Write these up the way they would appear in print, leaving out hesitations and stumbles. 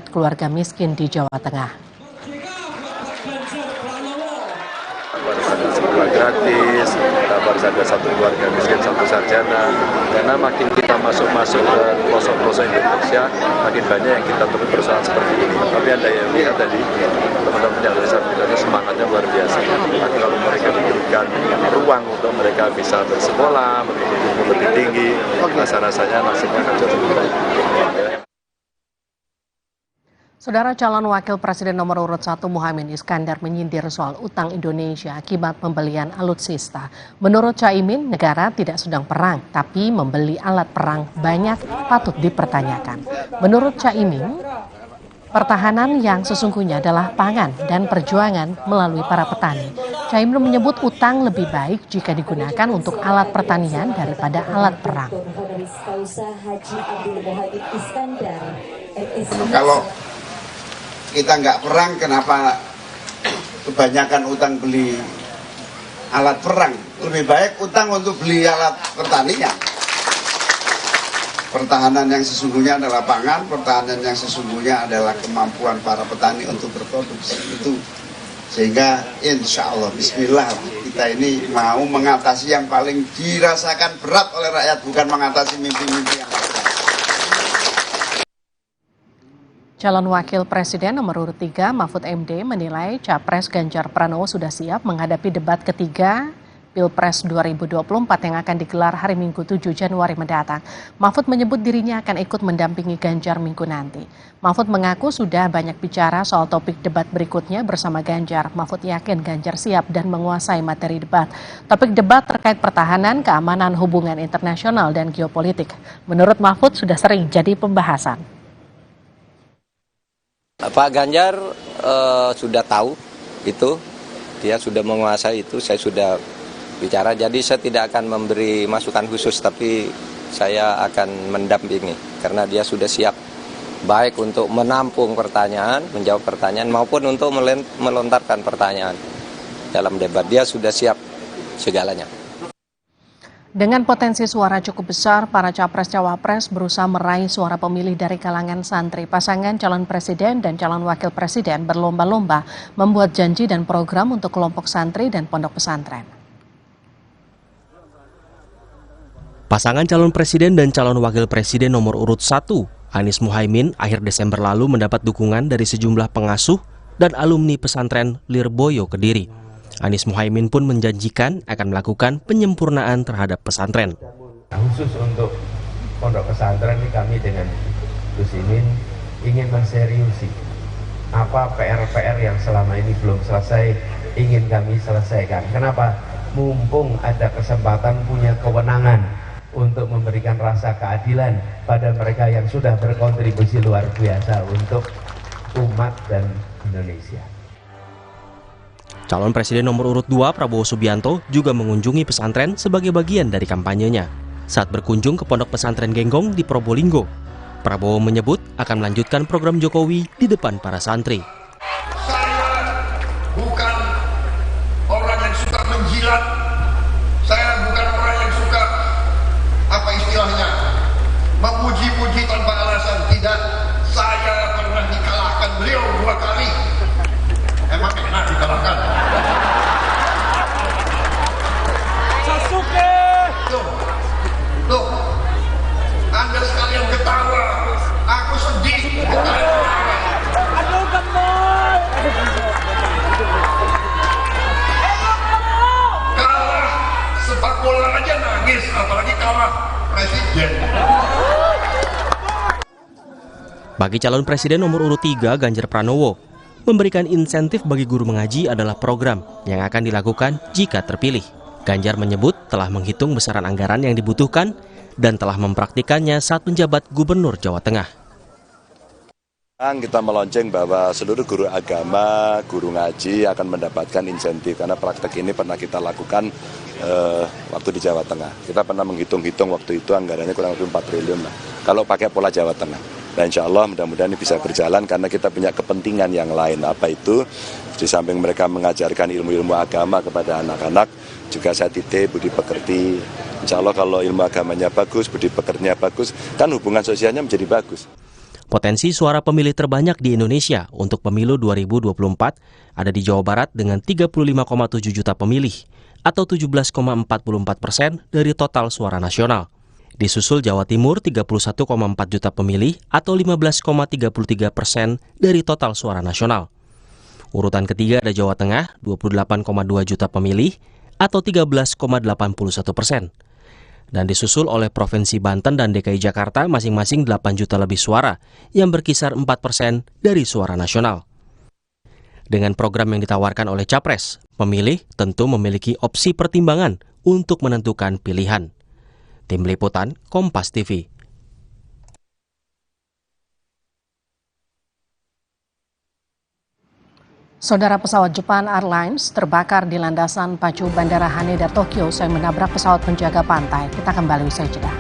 keluarga miskin di Jawa Tengah. Ada sekolah gratis, harus ada satu keluarga miskin, satu sarjana. Karena makin kita masuk ke pelosok-pelosok Indonesia, makin banyak yang kita temui persoalan seperti ini. Tapi Anda yang lihat tadi, teman-teman yang disabilitasnya semangatnya luar biasa. Tapi kalau mereka diberikan ruang untuk mereka bisa bersekolah, memiliki ilmu lebih tinggi, rasa-rasanya nasibnya akan jauh lebih baik. Saudara calon wakil presiden nomor urut 1 Muhaimin Iskandar menyindir soal utang Indonesia akibat pembelian alutsista. Menurut Caimin, negara tidak sedang perang, tapi membeli alat perang banyak patut dipertanyakan. Menurut Caimin, pertahanan yang sesungguhnya adalah pangan dan perjuangan melalui para petani. Caimin menyebut utang lebih baik jika digunakan untuk alat pertanian daripada alat perang. Kalau kita nggak perang, kenapa kebanyakan utang beli alat perang? Lebih baik utang untuk beli alat pertanian. Pertahanan yang sesungguhnya adalah pangan, pertahanan yang sesungguhnya adalah kemampuan para petani untuk berproduksi. Itu sehingga insya Allah, bismillah, kita ini mau mengatasi yang paling dirasakan berat oleh rakyat, bukan mengatasi mimpi-mimpi yang berat. Calon Wakil Presiden nomor urut 3 Mahfud MD menilai Capres Ganjar Pranowo sudah siap menghadapi debat ketiga Pilpres 2024 yang akan digelar hari Minggu 7 Januari mendatang. Mahfud menyebut dirinya akan ikut mendampingi Ganjar minggu nanti. Mahfud mengaku sudah banyak bicara soal topik debat berikutnya bersama Ganjar. Mahfud yakin Ganjar siap dan menguasai materi debat. Topik debat terkait pertahanan, keamanan, hubungan internasional, dan geopolitik. Menurut Mahfud sudah sering jadi pembahasan. Pak Ganjar sudah tahu itu, dia sudah menguasai itu, saya sudah bicara, jadi saya tidak akan memberi masukan khusus, tapi saya akan mendampingi, karena dia sudah siap, baik untuk menampung pertanyaan, menjawab pertanyaan, maupun untuk melontarkan pertanyaan dalam debat, dia sudah siap segalanya. Dengan potensi suara cukup besar, para capres-cawapres berusaha meraih suara pemilih dari kalangan santri. Pasangan calon presiden dan calon wakil presiden berlomba-lomba membuat janji dan program untuk kelompok santri dan pondok pesantren. Pasangan calon presiden dan calon wakil presiden nomor urut 1, Anies Muhaimin, akhir Desember lalu mendapat dukungan dari sejumlah pengasuh dan alumni pesantren Lirboyo Kediri. Anies Muhaimin pun menjanjikan akan melakukan penyempurnaan terhadap pesantren. Khusus untuk pondok pesantren ini kami dengan Gus Imin ingin menseriusi apa PR-PR yang selama ini belum selesai, ingin kami selesaikan. Kenapa? Mumpung ada kesempatan, punya kewenangan untuk memberikan rasa keadilan pada mereka yang sudah berkontribusi luar biasa untuk umat dan Indonesia. Calon Presiden nomor urut 2 Prabowo Subianto juga mengunjungi pesantren sebagai bagian dari kampanyenya. Saat berkunjung ke Pondok Pesantren Genggong di Probolinggo, Prabowo menyebut akan melanjutkan program Jokowi di depan para santri. Saya bukan orang yang suka menjilat, saya bukan orang yang suka, apa istilahnya, memuji-puji tanpa alasan. Tidak, saya pernah dikalahkan beliau 2 kali. Emang enak dikalahkan? Sasuke! Loh, Anda sekalian ketawa, aku sedih. Aduh, gemoy! Kalah sepak bola aja nangis, apalagi kalah presiden. Bagi calon presiden nomor urut 3 Ganjar Pranowo, memberikan insentif bagi guru mengaji adalah program yang akan dilakukan jika terpilih. Ganjar menyebut telah menghitung besaran anggaran yang dibutuhkan dan telah mempraktikannya saat menjabat Gubernur Jawa Tengah. Kita melonceng bahwa seluruh guru agama, guru ngaji akan mendapatkan insentif karena praktek ini pernah kita lakukan waktu di Jawa Tengah. Kita pernah menghitung-hitung waktu itu anggarannya kurang lebih 4 triliun lah, kalau pakai pola Jawa Tengah. Dan insya Allah mudah-mudahan ini bisa berjalan karena kita punya kepentingan yang lain. Apa itu? Di samping mereka mengajarkan ilmu-ilmu agama kepada anak-anak, juga saya titip budi pekerti. Insya Allah kalau ilmu agamanya bagus, budi pekertinya bagus, kan hubungan sosialnya menjadi bagus. Potensi suara pemilih terbanyak di Indonesia untuk pemilu 2024 ada di Jawa Barat dengan 35,7 juta pemilih atau 17,44% dari total suara nasional. Disusul Jawa Timur 31,4 juta pemilih atau 15,33% dari total suara nasional. Urutan ketiga ada Jawa Tengah 28,2 juta pemilih atau 13,81%. Dan disusul oleh Provinsi Banten dan DKI Jakarta masing-masing 8 juta lebih suara yang berkisar 4% dari suara nasional. Dengan program yang ditawarkan oleh Capres, pemilih tentu memiliki opsi pertimbangan untuk menentukan pilihan. Tim Liputan, Kompas TV. Saudara, pesawat Japan Airlines terbakar di landasan pacu Bandara Haneda, Tokyo usai menabrak pesawat penjaga pantai. Kita kembali usai jeda.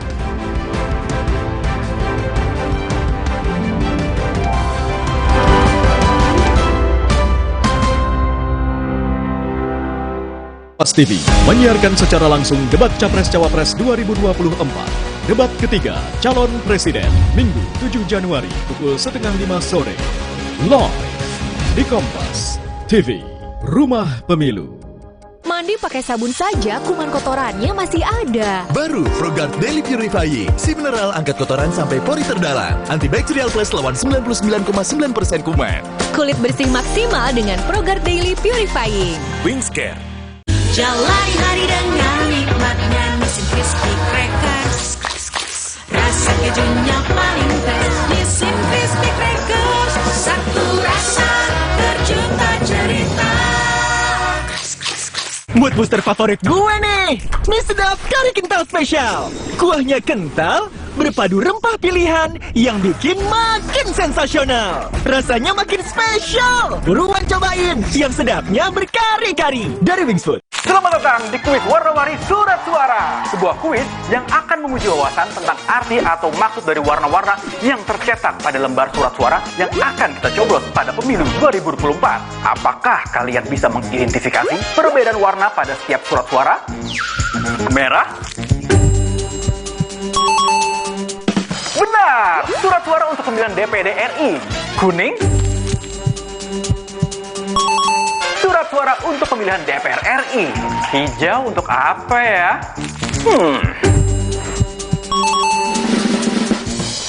Kompas TV menyiarkan secara langsung debat Capres-Cawapres 2024. Debat ketiga calon presiden Minggu 7 Januari pukul 4:30 sore. Live di Kompas TV, Rumah Pemilu. Mandi pakai sabun saja, kuman kotorannya masih ada. Baru Frogard Daily Purifying, si mineral angkat kotoran sampai pori terdalam. Antibakterial plus lawan 99,9% kuman. Kulit bersih maksimal dengan Frogard Daily Purifying. Wingscare. Jalani hari dengan nikmatnya Nissin Crispy Crackers. Rasa kejunya paling best. Nissin Crispy Crackers, satu rasa terjuta cerita. Mood booster favorit gue nih, mie sedap kari kental spesial. Kuahnya kental, berpadu rempah pilihan yang bikin makin sensasional. Rasanya makin spesial. Buruan cobain yang sedapnya berkari-kari dari Wings Food. Selamat datang di kuis warna-warni surat suara. Sebuah kuis yang akan menguji wawasan tentang arti atau maksud dari warna-warna yang tercetak pada lembar surat suara yang akan kita coblos pada pemilu 2024. Apakah kalian bisa mengidentifikasi perbedaan warna pada setiap surat suara? Merah? Benar! Surat suara untuk pemilihan DPD RI. Kuning? Surat suara untuk pemilihan DPR RI. Hijau untuk apa ya?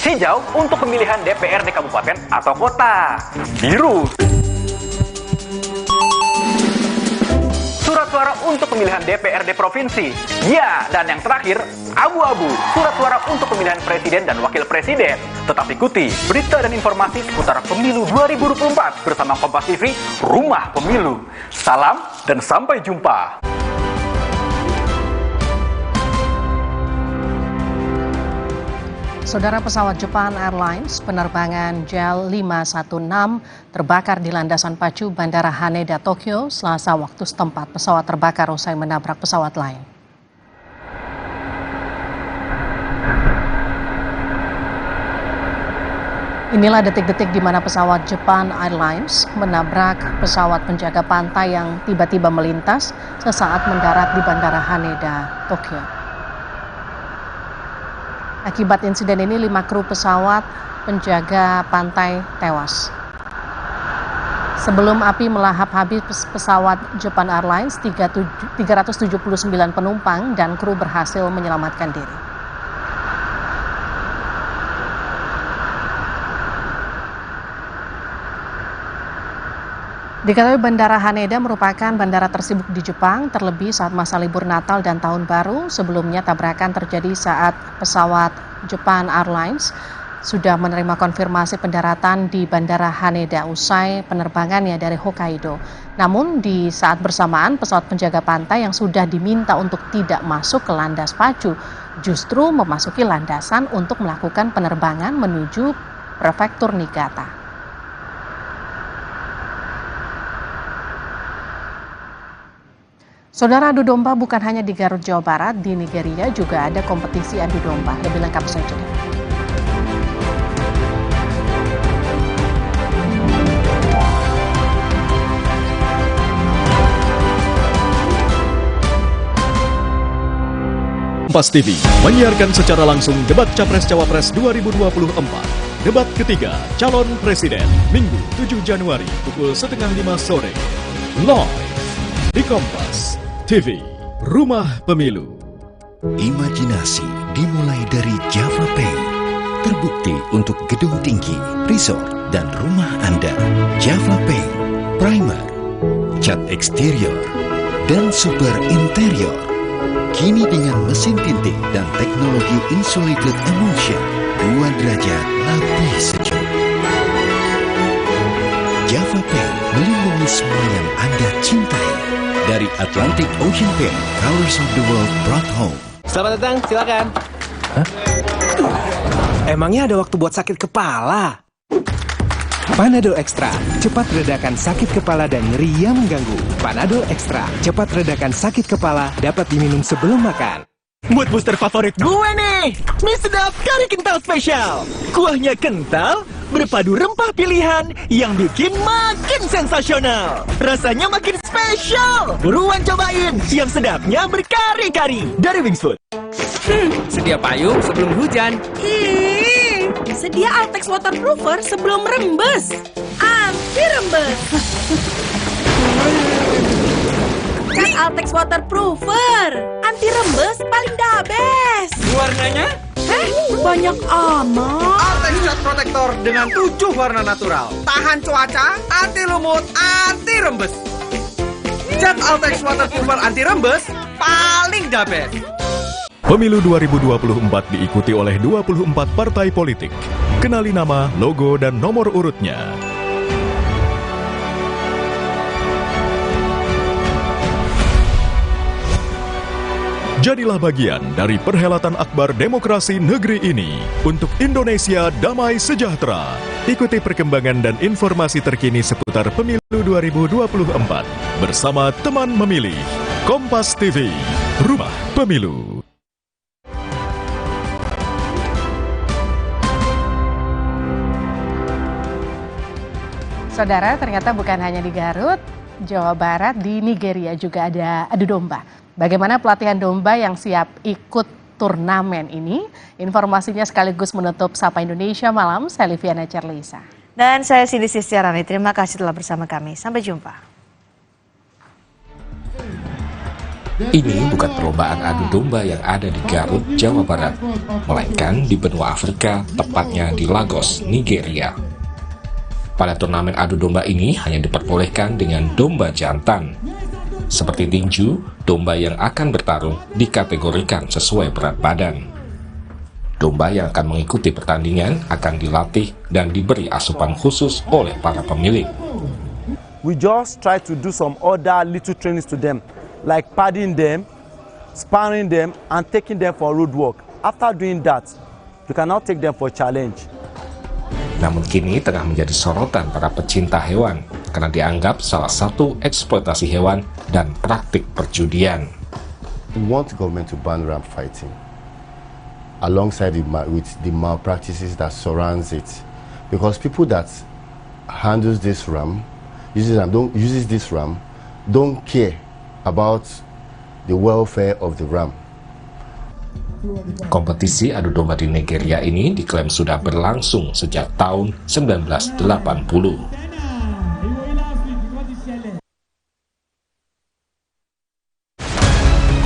Hijau untuk pemilihan DPRD kabupaten atau kota. Biru. Surat suara untuk pemilihan DPRD provinsi. Ya, dan yang terakhir, abu-abu. Surat suara untuk pemilihan presiden dan wakil presiden. Tetap ikuti berita dan informasi seputar pemilu 2024 bersama Kompas TV, Rumah Pemilu. Salam dan sampai jumpa. Saudara, pesawat Japan Airlines penerbangan JAL 516 terbakar di landasan pacu Bandara Haneda, Tokyo, Selasa waktu setempat. Pesawat terbakar usai menabrak pesawat lain. Inilah detik-detik di mana pesawat Japan Airlines menabrak pesawat penjaga pantai yang tiba-tiba melintas sesaat mendarat di Bandara Haneda, Tokyo. Akibat insiden ini 5 kru pesawat penjaga pantai tewas. Sebelum api melahap habis pesawat Japan Airlines, 379 penumpang dan kru berhasil menyelamatkan diri. Diketahui Bandara Haneda merupakan bandara tersibuk di Jepang, terlebih saat masa libur Natal dan Tahun Baru. Sebelumnya tabrakan terjadi saat pesawat Japan Airlines sudah menerima konfirmasi pendaratan di Bandara Haneda usai penerbangannya dari Hokkaido. Namun di saat bersamaan pesawat penjaga pantai yang sudah diminta untuk tidak masuk ke landas pacu justru memasuki landasan untuk melakukan penerbangan menuju Prefektur Niigata. Saudara, adu domba bukan hanya di Garut, Jawa Barat, di Nigeria juga ada kompetisi adu domba. Lebih lengkap saja. Kompas TV menyiarkan secara langsung debat Capres-Cawapres 2024. debat ketiga calon presiden Minggu 7 Januari pukul 4:30 sore. Live di Kompas TV, Rumah Pemilu. Imajinasi dimulai dari Java Pay. Terbukti untuk gedung tinggi, resort, dan rumah Anda. Java Pay, primer, cat eksterior, dan super interior. Kini dengan mesin tinting dan teknologi insulated emulsion, 2 derajat lebih sejuk. Java Pay melindungi semua yang Anda cintai. Dari Atlantic Ocean Paint, Colors of the World brought home. Selamat datang, silakan. Hah? Emangnya ada waktu buat sakit kepala? Panadol Extra, cepat redakan sakit kepala dan nyeri yang mengganggu. Panadol Extra, cepat redakan sakit kepala, dapat diminum sebelum makan. Mood booster favorit gue nih, mie sedap kari kental spesial. Kuahnya kental, berpadu rempah pilihan yang bikin makin sensasional. Rasanya makin spesial. Buruan cobain, yang sedapnya berkari-kari dari Wings Food. Sedia payung sebelum hujan. Sedia Altex Waterproofer sebelum rembes. Anti rembes. Cat Altex Waterproofer, anti rembes paling the best. Warnanya? Banyak amat. Altex Cat Protector dengan 7 warna natural. Tahan cuaca, anti lumut, anti rembes. Cat Altex Waterproofer anti rembes paling the best. Pemilu 2024 diikuti oleh 24 partai politik. Kenali nama, logo, dan nomor urutnya. Jadilah bagian dari perhelatan akbar demokrasi negeri ini untuk Indonesia damai sejahtera. Ikuti perkembangan dan informasi terkini seputar Pemilu 2024 bersama teman memilih. Kompas TV, Rumah Pemilu. Saudara, ternyata bukan hanya di Garut, Jawa Barat, di Nigeria juga ada adu domba. Bagaimana pelatihan domba yang siap ikut turnamen ini? Informasinya sekaligus menutup Sapa Indonesia Malam, saya Liviana Cerlisa. Dan saya Cindy Sistiarani, terima kasih telah bersama kami. Sampai jumpa. Ini bukan perlombaan adu domba yang ada di Garut, Jawa Barat, melainkan di benua Afrika, tepatnya di Lagos, Nigeria. Pada turnamen adu domba ini hanya diperbolehkan dengan domba jantan. Seperti tinju, domba yang akan bertarung dikategorikan sesuai berat badan. Domba yang akan mengikuti pertandingan akan dilatih dan diberi asupan khusus oleh para pemilik. We just try to do some other little trainings to them, like padding them, sparring them, and taking them for road work. After doing that, you can now take them for challenge. Namun kini tengah menjadi sorotan para pecinta hewan karena dianggap salah satu eksploitasi hewan dan praktik perjudian. We want the government to ban ram fighting alongside with the malpractices that surrounds it, because people that handles this ram, uses this ram, don't care about the welfare of the ram. Kompetisi adu domba di Nigeria ini diklaim sudah berlangsung sejak tahun 1980.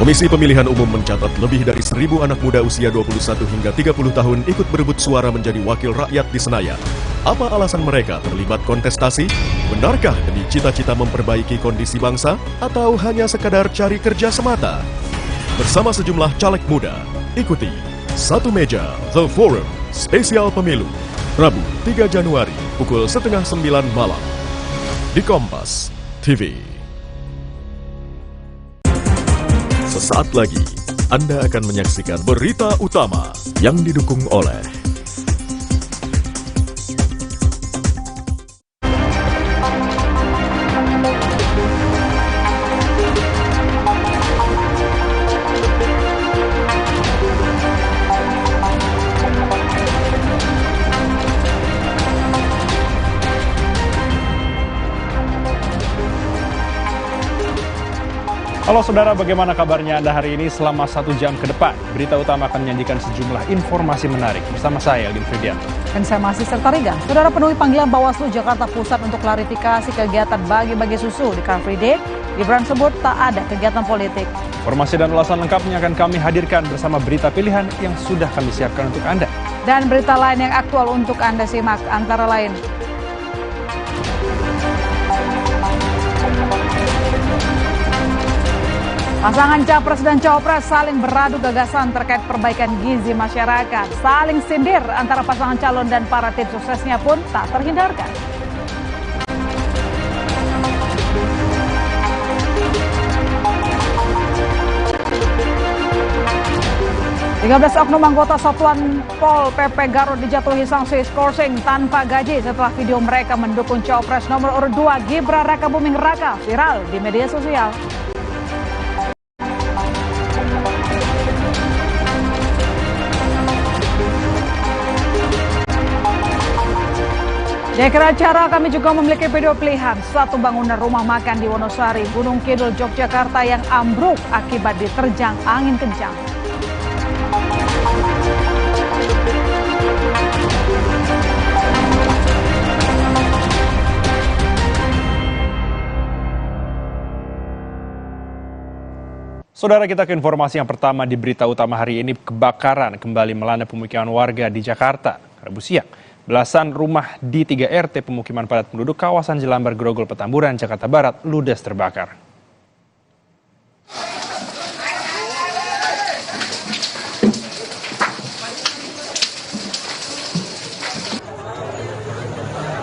Komisi Pemilihan Umum mencatat lebih dari 1.000 anak muda usia 21 hingga 30 tahun ikut berebut suara menjadi wakil rakyat di Senayan. Apa alasan mereka terlibat kontestasi? Benarkah demi cita-cita memperbaiki kondisi bangsa atau hanya sekadar cari kerja semata? Bersama sejumlah caleg muda, ikuti Satu Meja The Forum Spesial Pemilu, Rabu 3 Januari pukul 8:30 malam di Kompas TV. Sesaat lagi, Anda akan menyaksikan berita utama yang didukung oleh Halo saudara, bagaimana kabarnya Anda hari ini? Selama 1 jam ke depan, Berita Utama akan menyajikan sejumlah informasi menarik. Bersama saya, Eldin Fridianto. Dan saya masih Serta Riga. Saudara, penuhi panggilan Bawaslu Jakarta Pusat untuk klarifikasi kegiatan bagi-bagi susu di Car Free Day. Gibran sebut tak ada kegiatan politik. Informasi dan ulasan lengkapnya akan kami hadirkan bersama berita pilihan yang sudah kami siapkan untuk Anda. Dan berita lain yang aktual untuk Anda simak antara lain. Pasangan Capres dan Cawapres saling beradu gagasan terkait perbaikan gizi masyarakat. Saling sindir antara pasangan calon dan para tim suksesnya pun tak terhindarkan. Belas oknum anggota Satuan Pol PP Garut dijatuhi sanksi skorsing tanpa gaji setelah video mereka mendukung Cawapres nomor urut 2 Gibran Rakabuming Raka viral di media sosial. Di akhir acara kami juga memiliki video pilihan satu bangunan rumah makan di Wonosari, Gunung Kidul, Yogyakarta yang ambruk akibat diterjang angin kencang. Saudara, kita ke informasi yang pertama di Berita Utama hari ini. Kebakaran kembali melanda pemukiman warga di Jakarta Rabu siang. Belasan rumah di 3 RT pemukiman padat penduduk kawasan Jelambar Grogol Petamburan, Jakarta Barat ludes terbakar.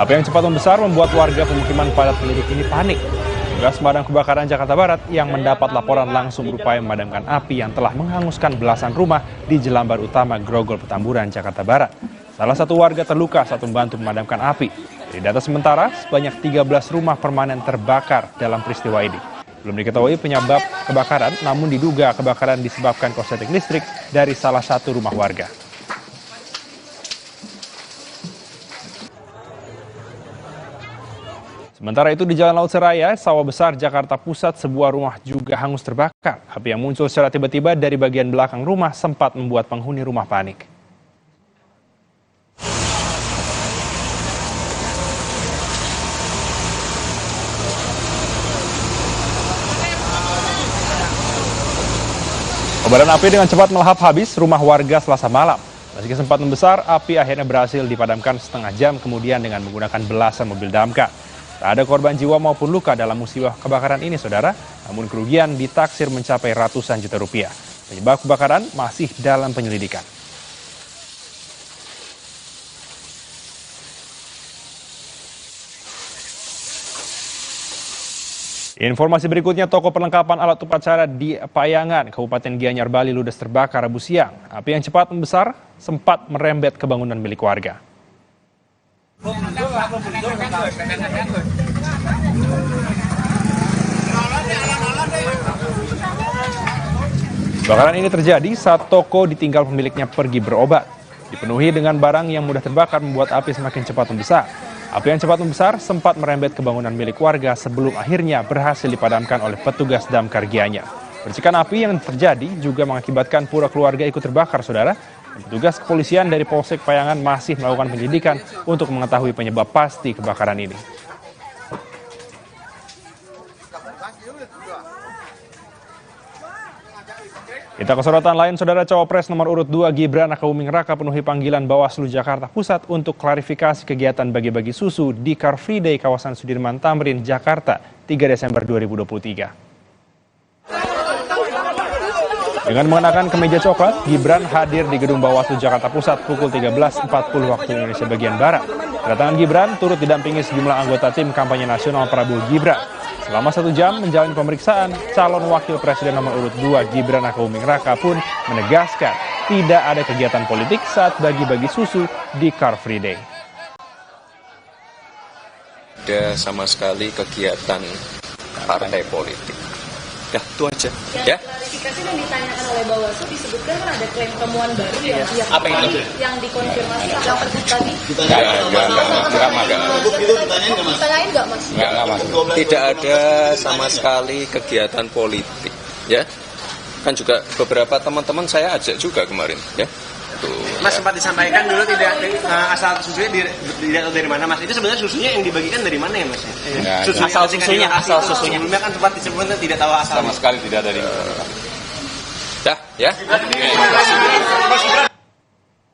Api yang cepat membesar membuat warga pemukiman padat penduduk ini panik. Petugas pemadam kebakaran Jakarta Barat yang mendapat laporan langsung berupaya memadamkan api yang telah menghanguskan belasan rumah di Jelambar Utama Grogol Petamburan, Jakarta Barat. Salah satu warga terluka saat membantu memadamkan api. Dari data sementara, sebanyak 13 rumah permanen terbakar dalam peristiwa ini. Belum diketahui penyebab kebakaran, namun diduga kebakaran disebabkan korsleting listrik dari salah satu rumah warga. Sementara itu di Jalan Laut Seraya, Sawah Besar, Jakarta Pusat, sebuah rumah juga hangus terbakar. Api yang muncul secara tiba-tiba dari bagian belakang rumah sempat membuat penghuni rumah panik. Kobaran api dengan cepat melahap habis rumah warga Selasa malam. Meski sempat membesar, api akhirnya berhasil dipadamkan setengah jam kemudian dengan menggunakan belasan mobil damkar. Tak ada korban jiwa maupun luka dalam musibah kebakaran ini, saudara. Namun kerugian ditaksir mencapai ratusan juta rupiah. Penyebab kebakaran masih dalam penyelidikan. Informasi berikutnya, toko perlengkapan alat upacara di Payangan, Kabupaten Gianyar, Bali ludes terbakar Rabu siang. Api yang cepat membesar sempat merembet ke bangunan milik warga. Kebakaran ini terjadi saat toko ditinggal pemiliknya pergi berobat. Dipenuhi dengan barang yang mudah terbakar membuat api semakin cepat membesar. Api yang cepat membesar sempat merembet ke bangunan milik warga sebelum akhirnya berhasil dipadamkan oleh petugas damkar Gianyar. Percikan api yang terjadi juga mengakibatkan pura keluarga ikut terbakar, saudara. Petugas kepolisian dari Polsek Payangan masih melakukan penyelidikan untuk mengetahui penyebab pasti kebakaran ini. Kita ke sorotan lain, saudara. Cawapres nomor urut 2 Gibran Rakabuming Raka penuhi panggilan Bawaslu Jakarta Pusat untuk klarifikasi kegiatan bagi-bagi susu di Car Free Day kawasan Sudirman Tamrin, Jakarta, 3 Desember 2023. Dengan mengenakan kemeja coklat, Gibran hadir di gedung Bawaslu Jakarta Pusat pukul 13.40 waktu Indonesia bagian Barat. Kedatangan Gibran turut didampingi sejumlah anggota tim kampanye nasional Prabowo Gibran. Selama 1 jam menjalani pemeriksaan, calon wakil presiden nomor urut 2 Gibran Rakabuming Raka pun menegaskan tidak ada kegiatan politik saat bagi-bagi susu di Car Free Day. Ada sama sekali kegiatan partai politik. Ya, itu aja. Ya. Presiden ditanyakan oleh Bawaslu disebutkan kan ada klaim temuan baru yang dikonfirmasi yang tersebut tadi. Ditanyain nggak Mas? Nggak Mas. Tidak ada sama sekali kegiatan politik, ya. Kan juga beberapa teman-teman saya ajak juga kemarin, ya. Mas sempat disampaikan dulu tidak asal susunya tidak tahu dari mana Mas. Itu sebenarnya susunya yang dibagikan dari mana ya Mas? Asal susunya. Sebelumnya kan sempat disebutkan tidak tahu asal. Sama sekali tidak dari mana. Ya.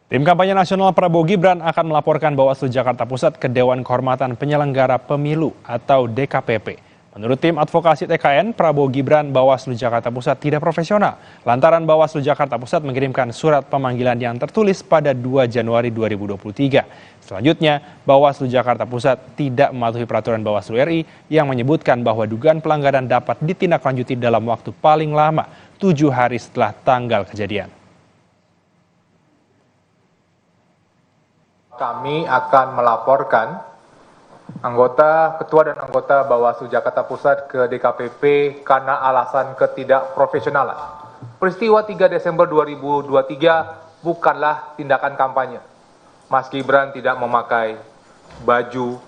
Tim kampanye nasional Prabowo Gibran akan melaporkan Bawaslu Jakarta Pusat ke Dewan Kehormatan Penyelenggara Pemilu atau DKPP. Menurut tim advokasi TKN, Prabowo Gibran Bawaslu Jakarta Pusat tidak profesional lantaran Bawaslu Jakarta Pusat mengirimkan surat pemanggilan yang tertulis pada 2 Januari 2023. Selanjutnya, Bawaslu Jakarta Pusat tidak mematuhi peraturan Bawaslu RI yang menyebutkan bahwa dugaan pelanggaran dapat ditindaklanjuti dalam waktu paling lama 7 hari setelah tanggal kejadian. Kami akan melaporkan ketua dan anggota Bawaslu Jakarta Pusat ke DKPP karena alasan ketidakprofesionalan. Peristiwa 3 Desember 2023 bukanlah tindakan kampanye. Mas Gibran tidak memakai baju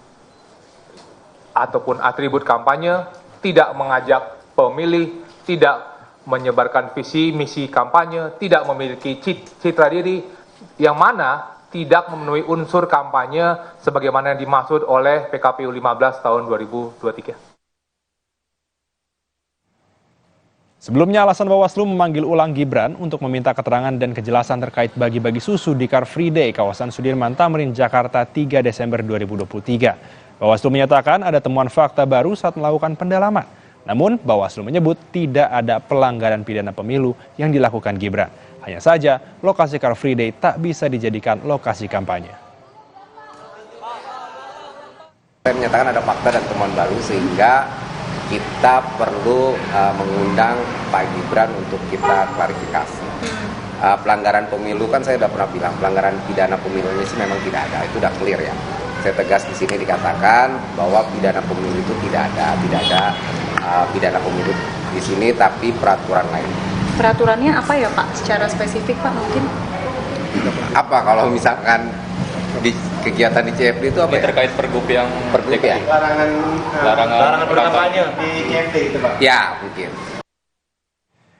ataupun atribut kampanye, tidak mengajak pemilih, tidak menyebarkan visi misi kampanye, tidak memiliki citra diri yang mana tidak memenuhi unsur kampanye sebagaimana yang dimaksud oleh PKPU 15 tahun 2023. Sebelumnya alasan Bawaslu memanggil ulang Gibran untuk meminta keterangan dan kejelasan terkait bagi-bagi susu di Car Free Day kawasan Sudirman Tamrin, Jakarta 3 Desember 2023. Bawaslu menyatakan ada temuan fakta baru saat melakukan pendalaman. Namun Bawaslu menyebut tidak ada pelanggaran pidana pemilu yang dilakukan Gibran. Hanya saja lokasi Car Free Day tak bisa dijadikan lokasi kampanye. Saya menyatakan ada fakta dan temuan baru sehingga kita perlu mengundang Pak Gibran untuk kita klarifikasi. Pelanggaran pemilu kan saya sudah pernah bilang, pelanggaran pidana pemilunya sih memang tidak ada, itu udah clear ya. Saya tegas di sini dikatakan bahwa pidana pemilu itu tidak ada pidana pemilu di sini, tapi peraturan lain. Peraturannya apa ya Pak? Secara spesifik Pak mungkin? Apa kalau misalkan di kegiatan di CFD itu apa? Terkait pergub ya? Larangan berkampanye di CFD itu Pak? Ya mungkin.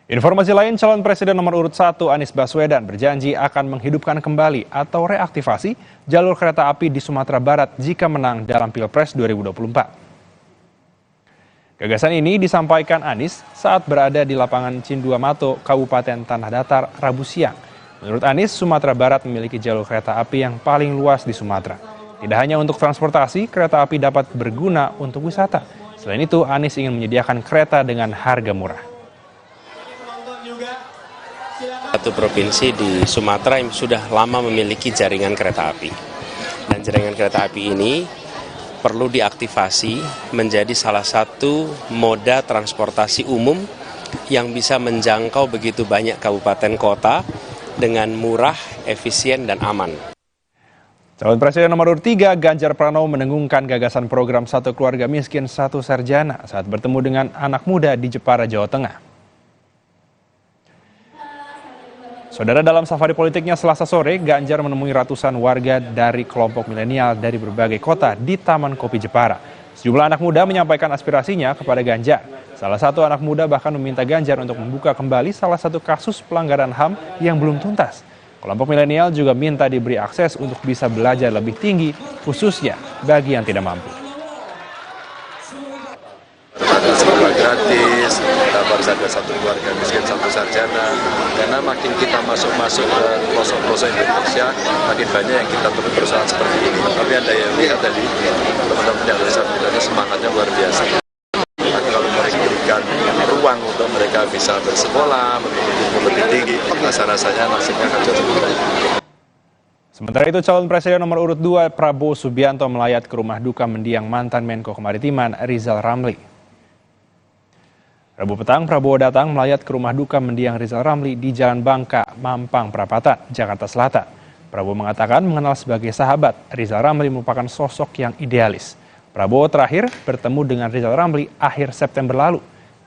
Informasi lain, calon presiden nomor urut 1 Anies Baswedan berjanji akan menghidupkan kembali atau reaktivasi jalur kereta api di Sumatera Barat jika menang dalam Pilpres 2024. Gagasan ini disampaikan Anies saat berada di lapangan Cinduamato, Kabupaten Tanah Datar, Rabu siang. Menurut Anies, Sumatera Barat memiliki jalur kereta api yang paling luas di Sumatera. Tidak hanya untuk transportasi, kereta api dapat berguna untuk wisata. Selain itu, Anies ingin menyediakan kereta dengan harga murah. Satu provinsi di Sumatera yang sudah lama memiliki jaringan kereta api. Dan jaringan kereta api ini perlu diaktifasi menjadi salah satu moda transportasi umum yang bisa menjangkau begitu banyak kabupaten kota dengan murah, efisien, dan aman. Calon Presiden nomor urut 3 Ganjar Pranowo mendengungkan gagasan program Satu Keluarga Miskin Satu Sarjana saat bertemu dengan anak muda di Jepara, Jawa Tengah. Saudara, dalam safari politiknya Selasa sore, Ganjar menemui ratusan warga dari kelompok milenial dari berbagai kota di Taman Kopi Jepara. Sejumlah anak muda menyampaikan aspirasinya kepada Ganjar. Salah satu anak muda bahkan meminta Ganjar untuk membuka kembali salah satu kasus pelanggaran HAM yang belum tuntas. Kelompok milenial juga minta diberi akses untuk bisa belajar lebih tinggi, khususnya bagi yang tidak mampu. Sekolah gratis, harus ada Satu Keluarga Miskin Satu Sarjana, karena makin kita masuk ke pelosok-pelosok Indonesia, makin banyak yang kita temui persoalan seperti ini. Tapi Anda yang lihat tadi, teman-teman yang disabilitasnya semangatnya luar biasa. Tapi kalau mereka berikan ruang untuk mereka bisa bersekolah, memiliki ilmu lebih tinggi, rasa-rasanya nasibnya akan jauh lebih baik. Sementara itu, calon presiden nomor urut 2 Prabowo Subianto melayat ke rumah duka mendiang mantan Menko Kemaritiman Rizal Ramli. Rabu petang, Prabowo datang melayat ke rumah duka mendiang Rizal Ramli di Jalan Bangka, Mampang Perapatan, Jakarta Selatan. Prabowo mengatakan mengenal sebagai sahabat, Rizal Ramli merupakan sosok yang idealis. Prabowo terakhir bertemu dengan Rizal Ramli akhir September lalu.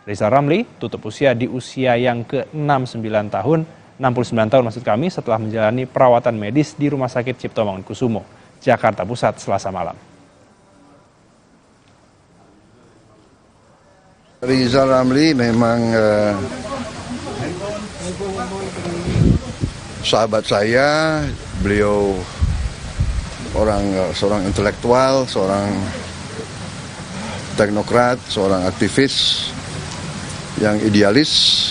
Rizal Ramli tutup usia di usia yang ke-69 tahun maksud kami, setelah menjalani perawatan medis di Rumah Sakit Cipto Mangunkusumo, Jakarta Pusat, Selasa malam. Rizal Ramli memang sahabat saya, beliau seorang intelektual, seorang teknokrat, seorang aktivis yang idealis.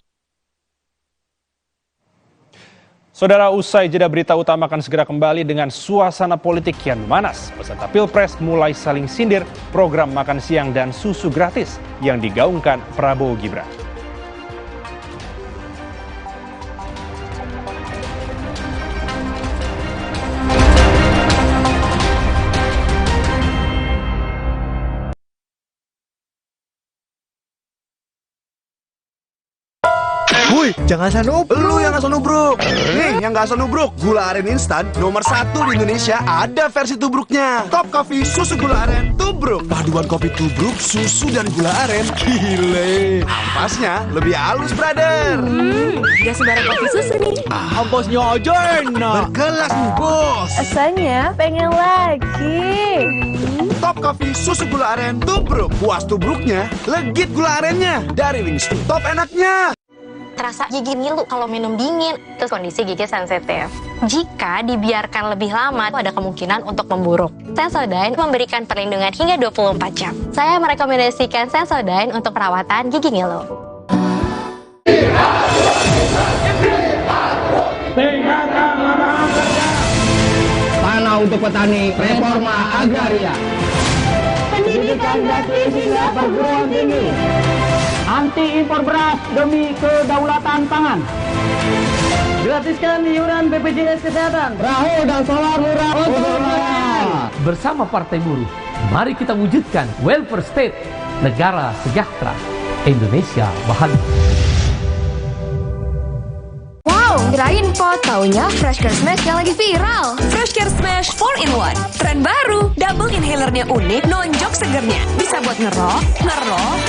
Saudara, usai jeda berita utama akan segera kembali dengan suasana politik yang memanas. Peserta Pilpres mulai saling sindir program makan siang dan susu gratis yang digaungkan Prabowo Gibran. Wuih, jangan asal nubruk. Lu yang asal nubruk. Nih, yang gak asal nubruk, gula aren instan nomor 1 di Indonesia ada versi tubruknya. Top Coffee susu gula aren tubruk. Paduan kopi tubruk, susu dan gula aren. Gile. Ampasnya lebih halus, brother. Gak sembarang kopi susu nih. Ampasnya aja enak. Berkelas, bos. Rasanya pengen lagi. Top Coffee susu gula aren tubruk. Puas tubruknya, legit gula arennya. Dari Wingstop, top enaknya. Terasa gigi ngilu kalau minum dingin, terus kondisi gigi sensitif. Jika dibiarkan lebih lama, ada kemungkinan untuk memburuk. Sensodyne memberikan perlindungan hingga 24 jam. Saya merekomendasikan Sensodyne untuk perawatan gigi ngilu. Tanah untuk petani, reforma agraria. Pendidikan gratis hingga perguruan tinggi. Anti impor beras demi kedaulatan pangan. Gratiskan iuran BPJS Kesehatan. Perahu dan solar murah untuk rakyat. Bersama Partai Buruh, mari kita wujudkan welfare state, negara sejahtera, Indonesia bahagia. Wow, kirain pot, taunya Fresh Care Smash yang lagi viral. Fresh Care Smash 4-in-1. Tren baru, double inhalernya unik, nonjok segernya. Bisa buat ngerok,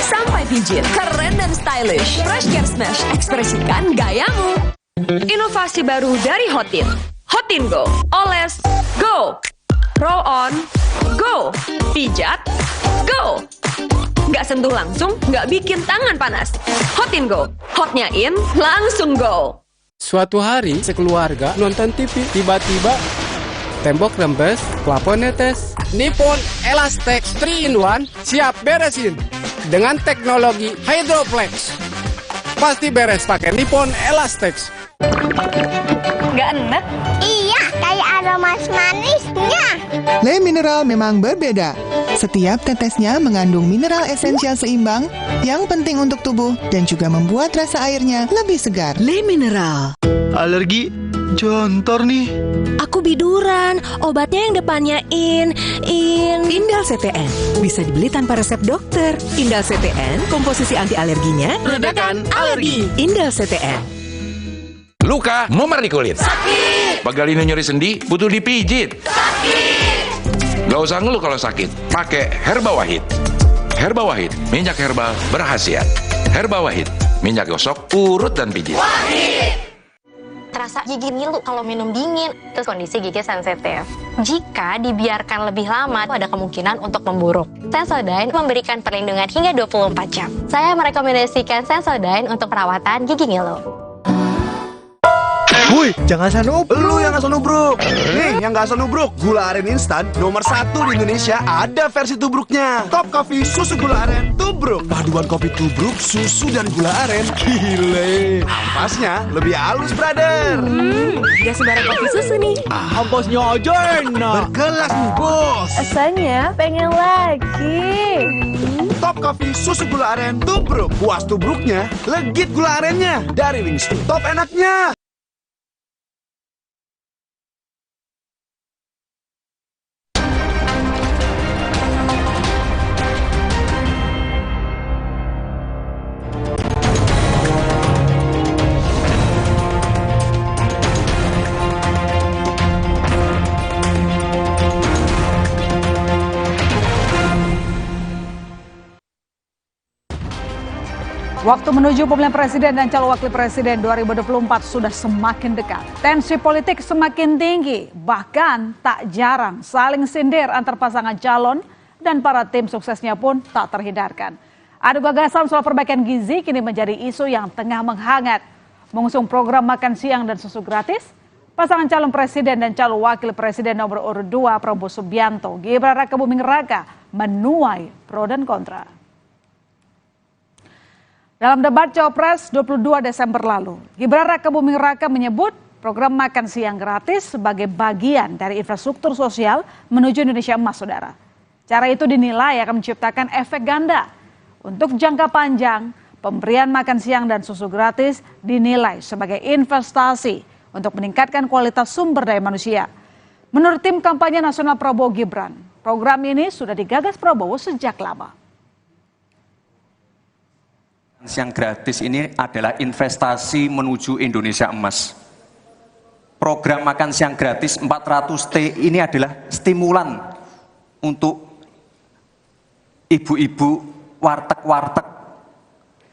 sampai pijit. Keren dan stylish. Fresh Care Smash, ekspresikan gayamu. Inovasi baru dari Hotin. Hotin Go. Oles, go. Roll on, go. Pijat, go. Nggak sentuh langsung, nggak bikin tangan panas. Hotin Go. Hotnya in, langsung go. Suatu hari, sekeluarga nonton TV, tiba-tiba tembok rembes, plafon netes. Nippon Elastex 3-in-1 siap beresin dengan teknologi Hydroplex. Pasti beres pakai Nippon Elastex. Nggak enak? Iya, kayak aroma manisnya. Le Mineral memang berbeda. Setiap tetesnya mengandung mineral esensial seimbang yang penting untuk tubuh dan juga membuat rasa airnya lebih segar. Le Mineral. Alergi jontor nih. Aku biduran, obatnya yang depannya Indal CTN. Bisa dibeli tanpa resep dokter. Indal CTN, komposisi anti alerginya redakan alergi. Indal CTN. Luka, memar di kulit. Sakit. Pegalinu nyeri sendi, butuh dipijit. Sakit. Gak usah ngeluh kalau sakit, pakai Herba Wahid. Herba Wahid, minyak herbal berkhasiat. Herba Wahid, minyak gosok, urut dan pijit. Wahid. Terasa gigi ngilu kalau minum dingin, terus kondisi gigi sensitif. Jika dibiarkan lebih lama, ada kemungkinan untuk memburuk. Sensodyne memberikan perlindungan hingga 24 jam. Saya merekomendasikan Sensodyne untuk perawatan gigi ngilu. Wuih, jangan asal nubruk. Lu yang asal nubruk. Nih, yang gak asal nubruk, gula aren instan nomor 1 di Indonesia ada versi tubruknya. Top Coffee susu gula aren tubruk. Paduan kopi tubruk, susu dan gula aren. Gile. Ampasnya lebih halus, brother. Gak sembarang kopi susu nih. Ampasnya aja enak. Berkelas, bos. Rasanya pengen lagi. Top Coffee susu gula aren tubruk. Puas tubruknya, legit gula arennya. Dari Wingstop, top enaknya. Waktu menuju pemilihan presiden dan calon wakil presiden 2024 sudah semakin dekat. Tensi politik semakin tinggi, bahkan tak jarang saling sindir antar pasangan calon dan para tim suksesnya pun tak terhindarkan. Adu gagasan soal perbaikan gizi kini menjadi isu yang tengah menghangat. Mengusung program makan siang dan susu gratis, pasangan calon presiden dan calon wakil presiden nomor urut 2 Prabowo Subianto, Gibran Rakabuming Raka menuai pro dan kontra. Dalam debat Cawapres 22 Desember lalu, Gibran Rakabuming Raka menyebut program makan siang gratis sebagai bagian dari infrastruktur sosial menuju Indonesia Emas, saudara. Cara itu dinilai akan menciptakan efek ganda. Untuk jangka panjang, pemberian makan siang dan susu gratis dinilai sebagai investasi untuk meningkatkan kualitas sumber daya manusia. Menurut tim kampanye nasional Prabowo Gibran, program ini sudah digagas Prabowo sejak lama. Siang gratis ini adalah investasi menuju Indonesia Emas. Program makan siang gratis 400T ini adalah stimulan untuk ibu-ibu, warteg-warteg,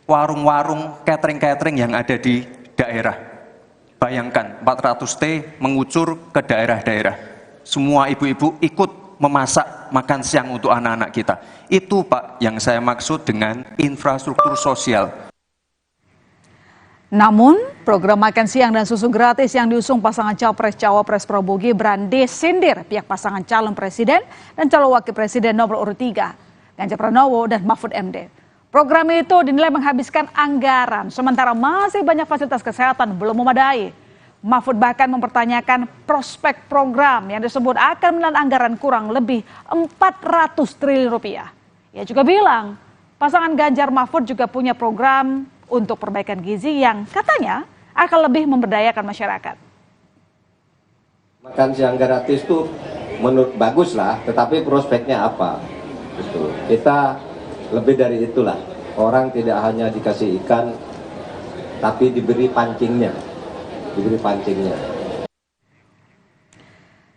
warung-warung, catering-catering yang ada di daerah. Bayangkan 400T mengucur ke daerah-daerah. Semua ibu-ibu ikut memasak makan siang untuk anak-anak kita. Itu Pak yang saya maksud dengan infrastruktur sosial. Namun, program makan siang dan susu gratis yang diusung pasangan Cawapres Prabowo Gibran disindir pihak pasangan calon presiden dan calon wakil presiden nomor urut 3, Ganjar Pranowo dan Mahfud MD. Program itu dinilai menghabiskan anggaran, sementara masih banyak fasilitas kesehatan belum memadai. Mahfud bahkan mempertanyakan prospek program yang disebut akan menelan anggaran kurang lebih 400 triliun rupiah. Ia juga bilang, pasangan Ganjar Mahfud juga punya program untuk perbaikan gizi yang katanya akan lebih memberdayakan masyarakat. Makan siang gratis itu menurut bagus lah, tetapi prospeknya apa? Gitu. Kita lebih dari itulah. Orang tidak hanya dikasih ikan, tapi diberi pancingnya.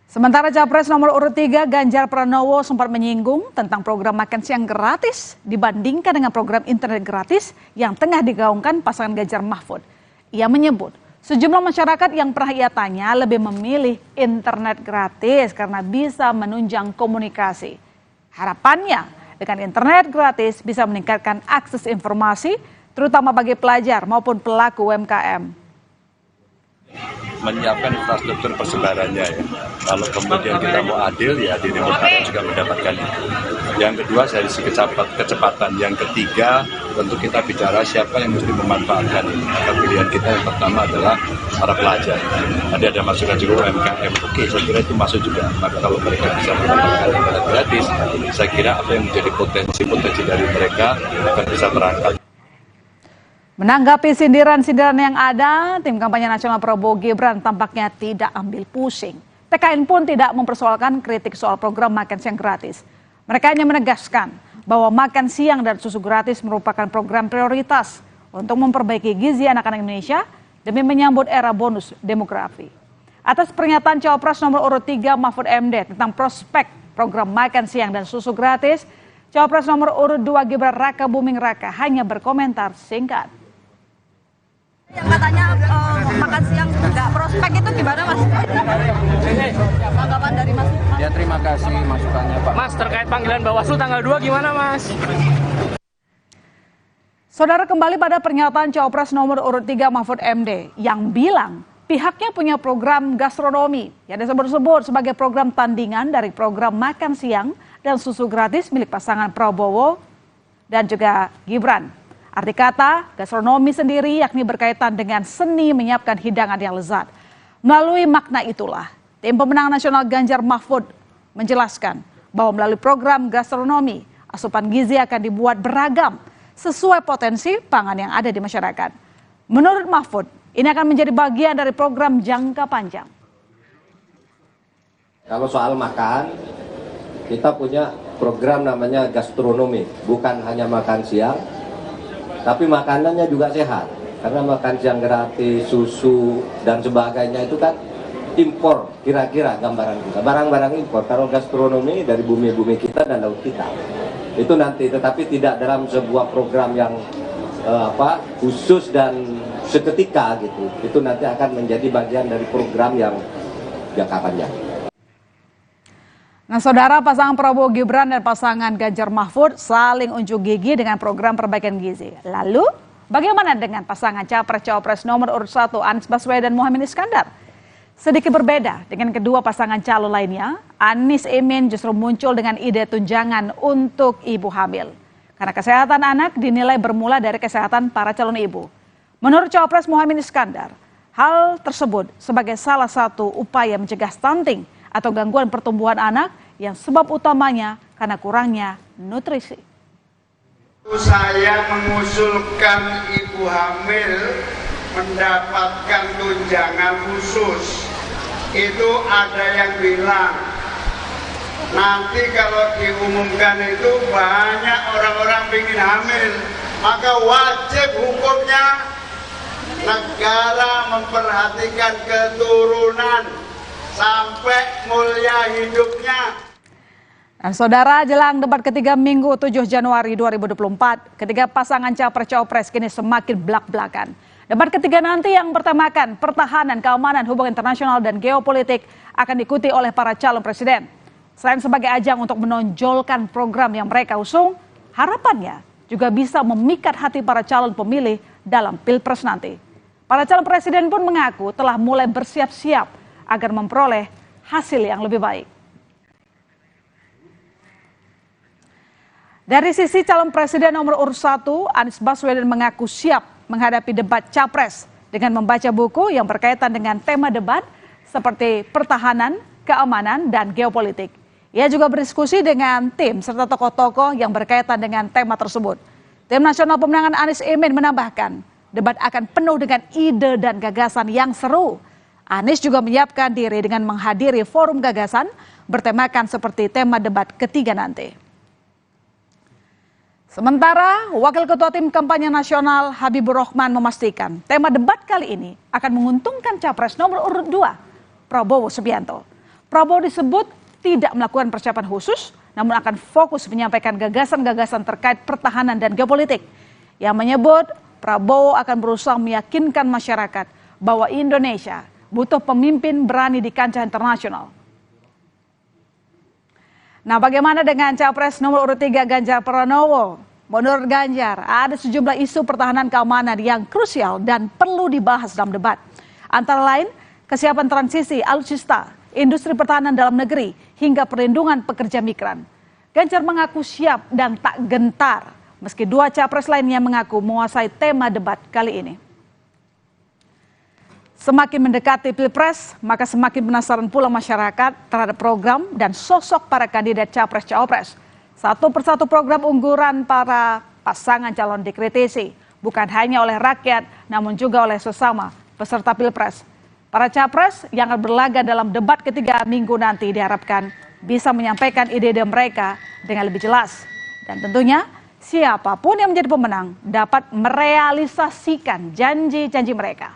Sementara Capres nomor urut 3 Ganjar Pranowo sempat menyinggung tentang program makan siang gratis dibandingkan dengan program internet gratis yang tengah digaungkan pasangan Ganjar Mahfud. Ia menyebut sejumlah masyarakat yang pernah ia tanya lebih memilih internet gratis karena bisa menunjang komunikasi. Harapannya dengan internet gratis bisa meningkatkan akses informasi terutama bagi pelajar maupun pelaku UMKM. Menyiapkan infrastruktur persebarannya ya. Kalau kemudian kita mau adil ya di remote area juga mendapatkan itu. Yang kedua dari sisi kecepatan. Yang ketiga tentu kita bicara siapa yang mesti memanfaatkan ini. Maka pilihan kita yang pertama adalah para pelajar. Tadi ada masukan juga UMKM. Oke, saya kira itu masuk juga. Maka kalau mereka bisa mendapatkan internet gratis, saya kira apa yang menjadi potensi dari mereka akan bisa terangkat. Menanggapi sindiran-sindiran yang ada, tim kampanye nasional Prabowo Gibran tampaknya tidak ambil pusing. TKN pun tidak mempersoalkan kritik soal program makan siang gratis. Mereka hanya menegaskan bahwa makan siang dan susu gratis merupakan program prioritas untuk memperbaiki gizi anak-anak Indonesia demi menyambut era bonus demografi. Atas pernyataan Cawapres nomor urut 3 Mahfud MD tentang prospek program makan siang dan susu gratis, Cawapres nomor urut 2 Gibran Rakabuming Raka hanya berkomentar singkat. Yang katanya makan siang nggak prospek itu gimana Mas? Tanggapan dari Mas? Ya terima kasih masukannya Pak. Mas terkait panggilan Bawaslu tanggal 2 gimana Mas? Saudara, kembali pada pernyataan Cawapres nomor urut 3 Mahfud MD yang bilang pihaknya punya program gastronomi yang disebut-sebut sebagai program tandingan dari program makan siang dan susu gratis milik pasangan Prabowo dan juga Gibran. Arti kata gastronomi sendiri yakni berkaitan dengan seni menyiapkan hidangan yang lezat. Melalui makna itulah, tim pemenang nasional Ganjar Mahfud menjelaskan bahwa melalui program gastronomi, asupan gizi akan dibuat beragam sesuai potensi pangan yang ada di masyarakat. Menurut Mahfud, ini akan menjadi bagian dari program jangka panjang. Kalau soal makan, kita punya program namanya gastronomi, bukan hanya makan siang, tapi makanannya juga sehat. Karena makan siang gratis, susu, dan sebagainya itu kan impor, kira-kira gambaran kita. Barang-barang impor, kalau gastronomi dari bumi-bumi kita dan laut kita. Itu nanti, tetapi tidak dalam sebuah program yang khusus dan seketika gitu. Itu nanti akan menjadi bagian dari program yang jangka panjang. Nah, saudara, pasangan Prabowo Gibran dan pasangan Ganjar Mahfud saling unjuk gigi dengan program perbaikan gizi. Lalu, bagaimana dengan pasangan Capres-Cawapres nomor urut 1 Anies Baswedan dan Muhaimin Iskandar? Sedikit berbeda dengan kedua pasangan calon lainnya, Anies Imin justru muncul dengan ide tunjangan untuk ibu hamil. Karena kesehatan anak dinilai bermula dari kesehatan para calon ibu. Menurut Cawapres Muhaimin Iskandar, hal tersebut sebagai salah satu upaya mencegah stunting atau gangguan pertumbuhan anak yang sebab utamanya karena kurangnya nutrisi. Saya mengusulkan ibu hamil mendapatkan tunjangan khusus. Itu ada yang bilang, nanti kalau diumumkan itu banyak orang-orang ingin hamil, maka wajib hukumnya negara memperhatikan keturunan sampai mulia hidupnya. Dan saudara, jelang debat ketiga Minggu 7 Januari 2024, ketiga pasangan Capres-Cawapres kini semakin belak-belakan. Debat ketiga nanti yang bertemakan pertahanan, keamanan, hubungan internasional, dan geopolitik akan diikuti oleh para calon presiden. Selain sebagai ajang untuk menonjolkan program yang mereka usung, harapannya juga bisa memikat hati para calon pemilih dalam Pilpres nanti. Para calon presiden pun mengaku telah mulai bersiap-siap agar memperoleh hasil yang lebih baik. Dari sisi calon presiden nomor urut 1, Anies Baswedan mengaku siap menghadapi debat capres dengan membaca buku yang berkaitan dengan tema debat seperti pertahanan, keamanan, dan geopolitik. Ia juga berdiskusi dengan tim serta tokoh-tokoh yang berkaitan dengan tema tersebut. Tim Nasional Pemenangan Anies Imin menambahkan, debat akan penuh dengan ide dan gagasan yang seru. Anies juga menyiapkan diri dengan menghadiri forum gagasan bertemakan seperti tema debat ketiga nanti. Sementara, Wakil Ketua Tim Kampanye Nasional Habibur Rahman memastikan tema debat kali ini akan menguntungkan Capres nomor urut 2, Prabowo Subianto. Prabowo disebut tidak melakukan persiapan khusus, namun akan fokus menyampaikan gagasan-gagasan terkait pertahanan dan geopolitik. Yang menyebut Prabowo akan berusaha meyakinkan masyarakat bahwa Indonesia butuh pemimpin berani di kancah internasional. Nah, bagaimana dengan Capres nomor urut 3 Ganjar Pranowo? Menurut Ganjar, ada sejumlah isu pertahanan keamanan yang krusial dan perlu dibahas dalam debat. Antara lain, kesiapan transisi alutsista, industri pertahanan dalam negeri, hingga perlindungan pekerja migran. Ganjar mengaku siap dan tak gentar, meski dua capres lainnya mengaku menguasai tema debat kali ini. Semakin mendekati Pilpres, maka semakin penasaran pula masyarakat terhadap program dan sosok para kandidat Capres-Cawapres. Satu persatu program unggulan para pasangan calon dikritisi, bukan hanya oleh rakyat, namun juga oleh sesama peserta Pilpres. Para capres yang akan berlaga dalam debat ketiga Minggu nanti diharapkan bisa menyampaikan ide-ide mereka dengan lebih jelas. Dan tentunya siapapun yang menjadi pemenang dapat merealisasikan janji-janji mereka.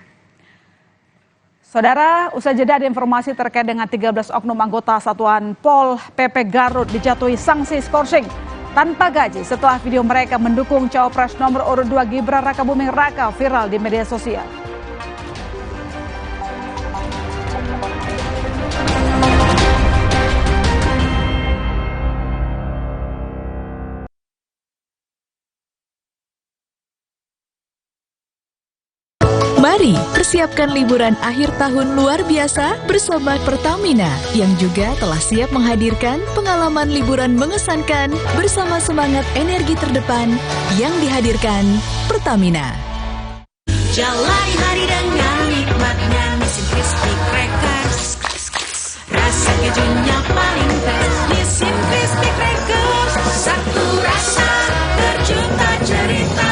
Saudara, usai jeda ada informasi terkait dengan 13 oknum anggota Satuan Pol PP Garut dijatuhi sanksi skorsing tanpa gaji setelah video mereka mendukung Cawapres nomor urut 2 Gibran Rakabuming Raka viral di media sosial. Mari persiapkan liburan akhir tahun luar biasa bersama Pertamina yang juga telah siap menghadirkan pengalaman liburan mengesankan bersama semangat energi terdepan yang dihadirkan Pertamina. Jalani hari dengan nikmatnya Nissin Crispy Crackers. Rasa kejunya paling fresh Nissin Crispy Crackers. Satu rasa berjuta cerita.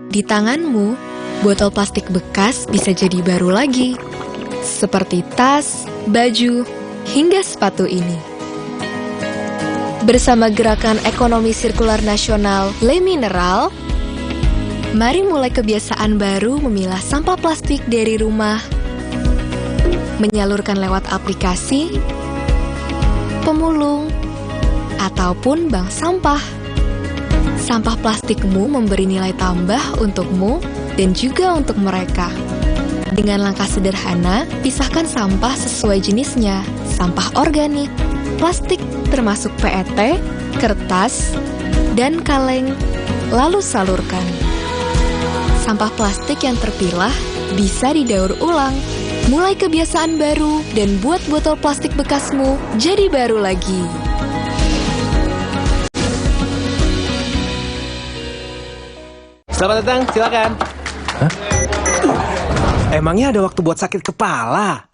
Di tanganmu, botol plastik bekas bisa jadi baru lagi. Seperti tas, baju, hingga sepatu ini. Bersama Gerakan Ekonomi Sirkular Nasional Le Mineral, mari mulai kebiasaan baru memilah sampah plastik dari rumah, menyalurkan lewat aplikasi, pemulung, ataupun bank sampah. Sampah plastikmu memberi nilai tambah untukmu dan juga untuk mereka. Dengan langkah sederhana, pisahkan sampah sesuai jenisnya. Sampah organik, plastik termasuk PET, kertas, dan kaleng, lalu salurkan. Sampah plastik yang terpilah bisa didaur ulang. Mulai kebiasaan baru dan buat botol plastik bekasmu jadi baru lagi. Selamat datang, silakan. Hah? Emangnya ada waktu buat sakit kepala?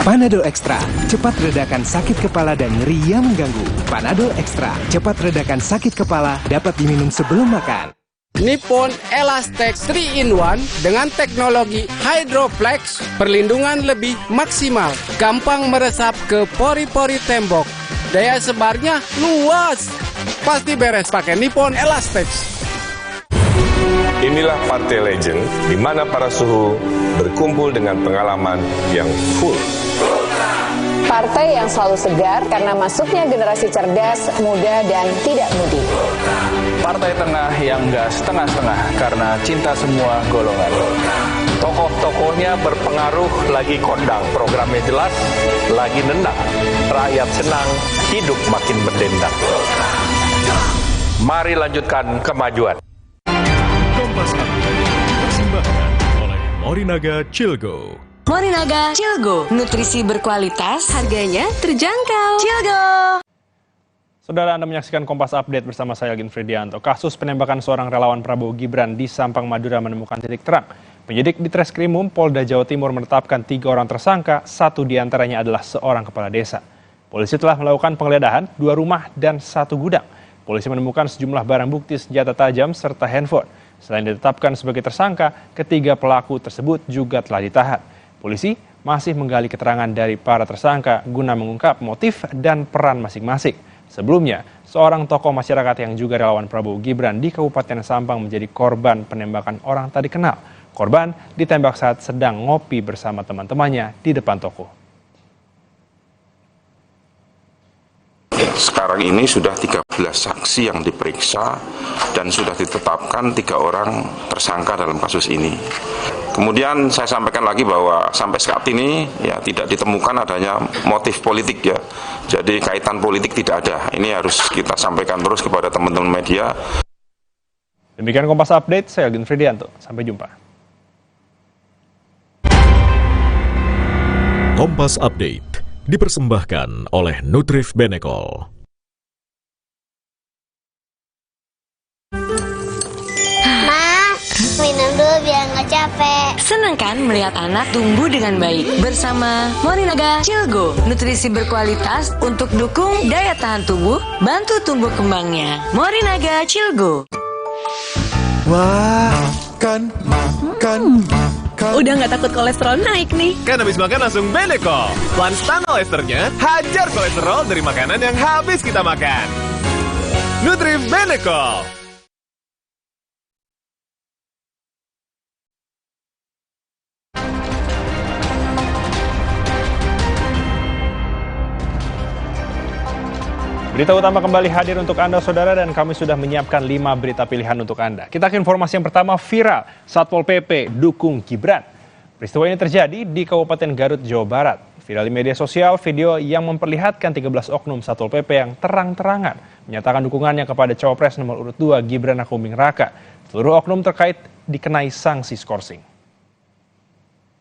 Panadol Extra, cepat redakan sakit kepala dan nyeri yang mengganggu. Panadol Extra, cepat redakan sakit kepala, dapat diminum sebelum makan. Nippon Elastex 3-in-1 dengan teknologi Hydroflex, perlindungan lebih maksimal, gampang meresap ke pori-pori tembok. Daya sebarnya luas. Pasti beres pakai Nippon Elastex. Inilah Partai Legend, di mana para suhu berkumpul dengan pengalaman yang full. Partai yang selalu segar karena masuknya generasi cerdas, muda, dan tidak mudik. Partai tengah yang nggak setengah-setengah karena cinta semua golongan. Tokoh-tokohnya berpengaruh, lagi kondang, programnya jelas, lagi nendang. Rakyat senang, hidup makin berdendang. Mari lanjutkan kemajuan. Kompas dipersembahkan oleh Morinaga Cilgo. Morinaga Cilgo, nutrisi berkualitas, harganya terjangkau. Cilgo. Saudara, Anda menyaksikan Kompas Update bersama saya Algin Fridianto. Kasus penembakan seorang relawan Prabowo Gibran di Sampang, Madura menemukan titik terang. Penyidik di Treskrimum Polda Jawa Timur menetapkan 3 orang tersangka, 1 diantaranya adalah seorang kepala desa. Polisi telah melakukan penggeledahan 2 rumah dan 1 gudang. Polisi menemukan sejumlah barang bukti senjata tajam serta handphone. Selain ditetapkan sebagai tersangka, ketiga pelaku tersebut juga telah ditahan. Polisi masih menggali keterangan dari para tersangka guna mengungkap motif dan peran masing-masing. Sebelumnya, seorang tokoh masyarakat yang juga relawan Prabowo Gibran di Kabupaten Sampang menjadi korban penembakan orang tak dikenal. Korban ditembak saat sedang ngopi bersama teman-temannya di depan toko. Sekarang ini sudah 13 saksi yang diperiksa dan sudah ditetapkan 3 orang tersangka dalam kasus ini. Kemudian saya sampaikan lagi bahwa sampai saat ini ya tidak ditemukan adanya motif politik ya. Jadi kaitan politik tidak ada. Ini harus kita sampaikan terus kepada teman-teman media. Demikian Kompas Update, saya Algin Fridianto. Sampai jumpa. Kompas Update dipersembahkan oleh Nutrif Benecol. Minum dulu biar nggak capek. Senang kan melihat anak tumbuh dengan baik bersama Morinaga Cilgo, nutrisi berkualitas untuk dukung daya tahan tubuh, bantu tumbuh kembangnya. Morinaga Cilgo. Wah, makan. Udah nggak takut kolesterol naik nih. Kan habis makan langsung Benecol. Lanstan esternya hajar kolesterol dari makanan yang habis kita makan. Nutrif Benecol. Berita utama kembali hadir untuk Anda, Saudara, dan kami sudah menyiapkan 5 berita pilihan untuk Anda. Kita ke informasi yang pertama, viral. Satpol PP dukung Gibran. Peristiwa ini terjadi di Kabupaten Garut, Jawa Barat. Viral di media sosial, video yang memperlihatkan 13 oknum Satpol PP yang terang-terangan menyatakan dukungannya kepada Cawapres nomor urut 2 Gibran Rakabuming Raka. Seluruh oknum terkait dikenai sanksi skorsing.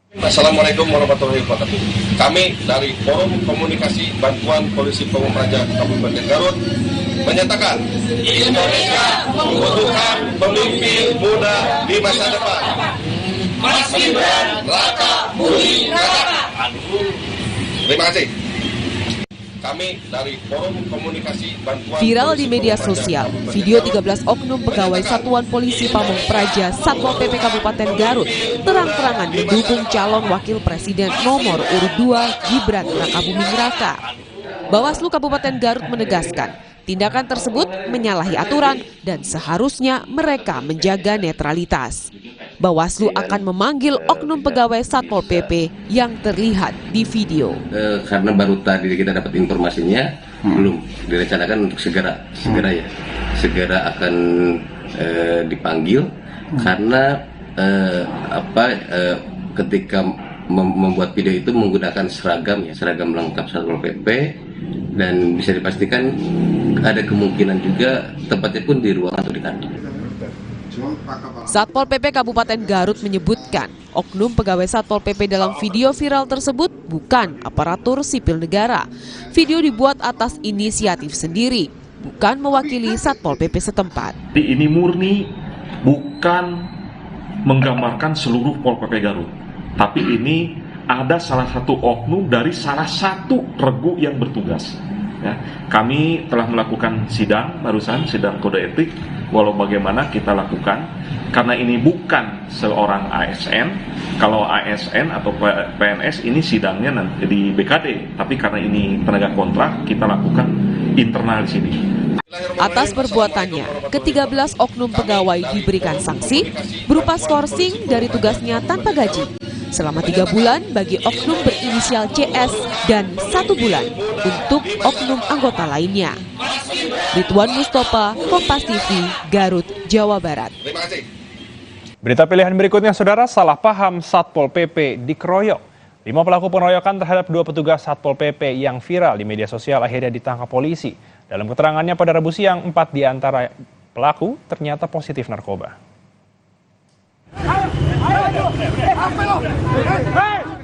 Assalamualaikum warahmatullahi wabarakatuh. Kami dari Forum Komunikasi Bantuan Polisi Pamung Praja Kabupaten Garut menyatakan Indonesia membutuhkan pemimpin muda di masa depan. Mas Gibran Rakabuming Raka. Terima kasih. Kami dari Forum Komunikasi Bantuan Viral di media sosial, video 13 oknum pegawai Satuan Polisi Pamung Praja Satpol PP Kabupaten Garut terang-terangan mendukung calon wakil presiden nomor urut 2 Gibran Rakabuming Raka. Bawaslu Kabupaten Garut menegaskan, tindakan tersebut menyalahi aturan dan seharusnya mereka menjaga netralitas. Bawaslu akan memanggil oknum pegawai Satpol PP yang terlihat di video. Karena baru tadi kita dapat informasinya Belum, direncanakan untuk segera akan dipanggil karena ketika membuat video itu menggunakan seragam lengkap Satpol PP, dan bisa dipastikan ada kemungkinan juga tempatnya pun di ruangan atau di kantor. Satpol PP Kabupaten Garut menyebutkan oknum pegawai Satpol PP dalam video viral tersebut bukan aparatur sipil negara. Video dibuat atas inisiatif sendiri, bukan mewakili Satpol PP setempat. Ini murni bukan menggambarkan seluruh Pol PP Garut, tapi ini ada salah satu oknum dari salah satu regu yang bertugas. Ya, kami telah melakukan sidang kode etik, walau bagaimana kita lakukan, karena ini bukan seorang ASN. Kalau ASN atau PNS ini sidangnya nanti di BKD, tapi karena ini tenaga kontrak, kita lakukan internal di sini. Atas perbuatannya, ke-13 oknum pegawai diberikan sanksi berupa skorsing dari tugasnya tanpa gaji selama 3 bulan bagi oknum berinisial CS dan 1 bulan untuk oknum anggota lainnya. Ridwan Mustafa, Kompas TV, Garut, Jawa Barat. Berita pilihan berikutnya, saudara, salah paham Satpol PP dikeroyok. 5 pelaku pengeroyokan terhadap 2 petugas Satpol PP yang viral di media sosial akhirnya ditangkap polisi. Dalam keterangannya pada Rabu siang, 4 di antara pelaku ternyata positif narkoba.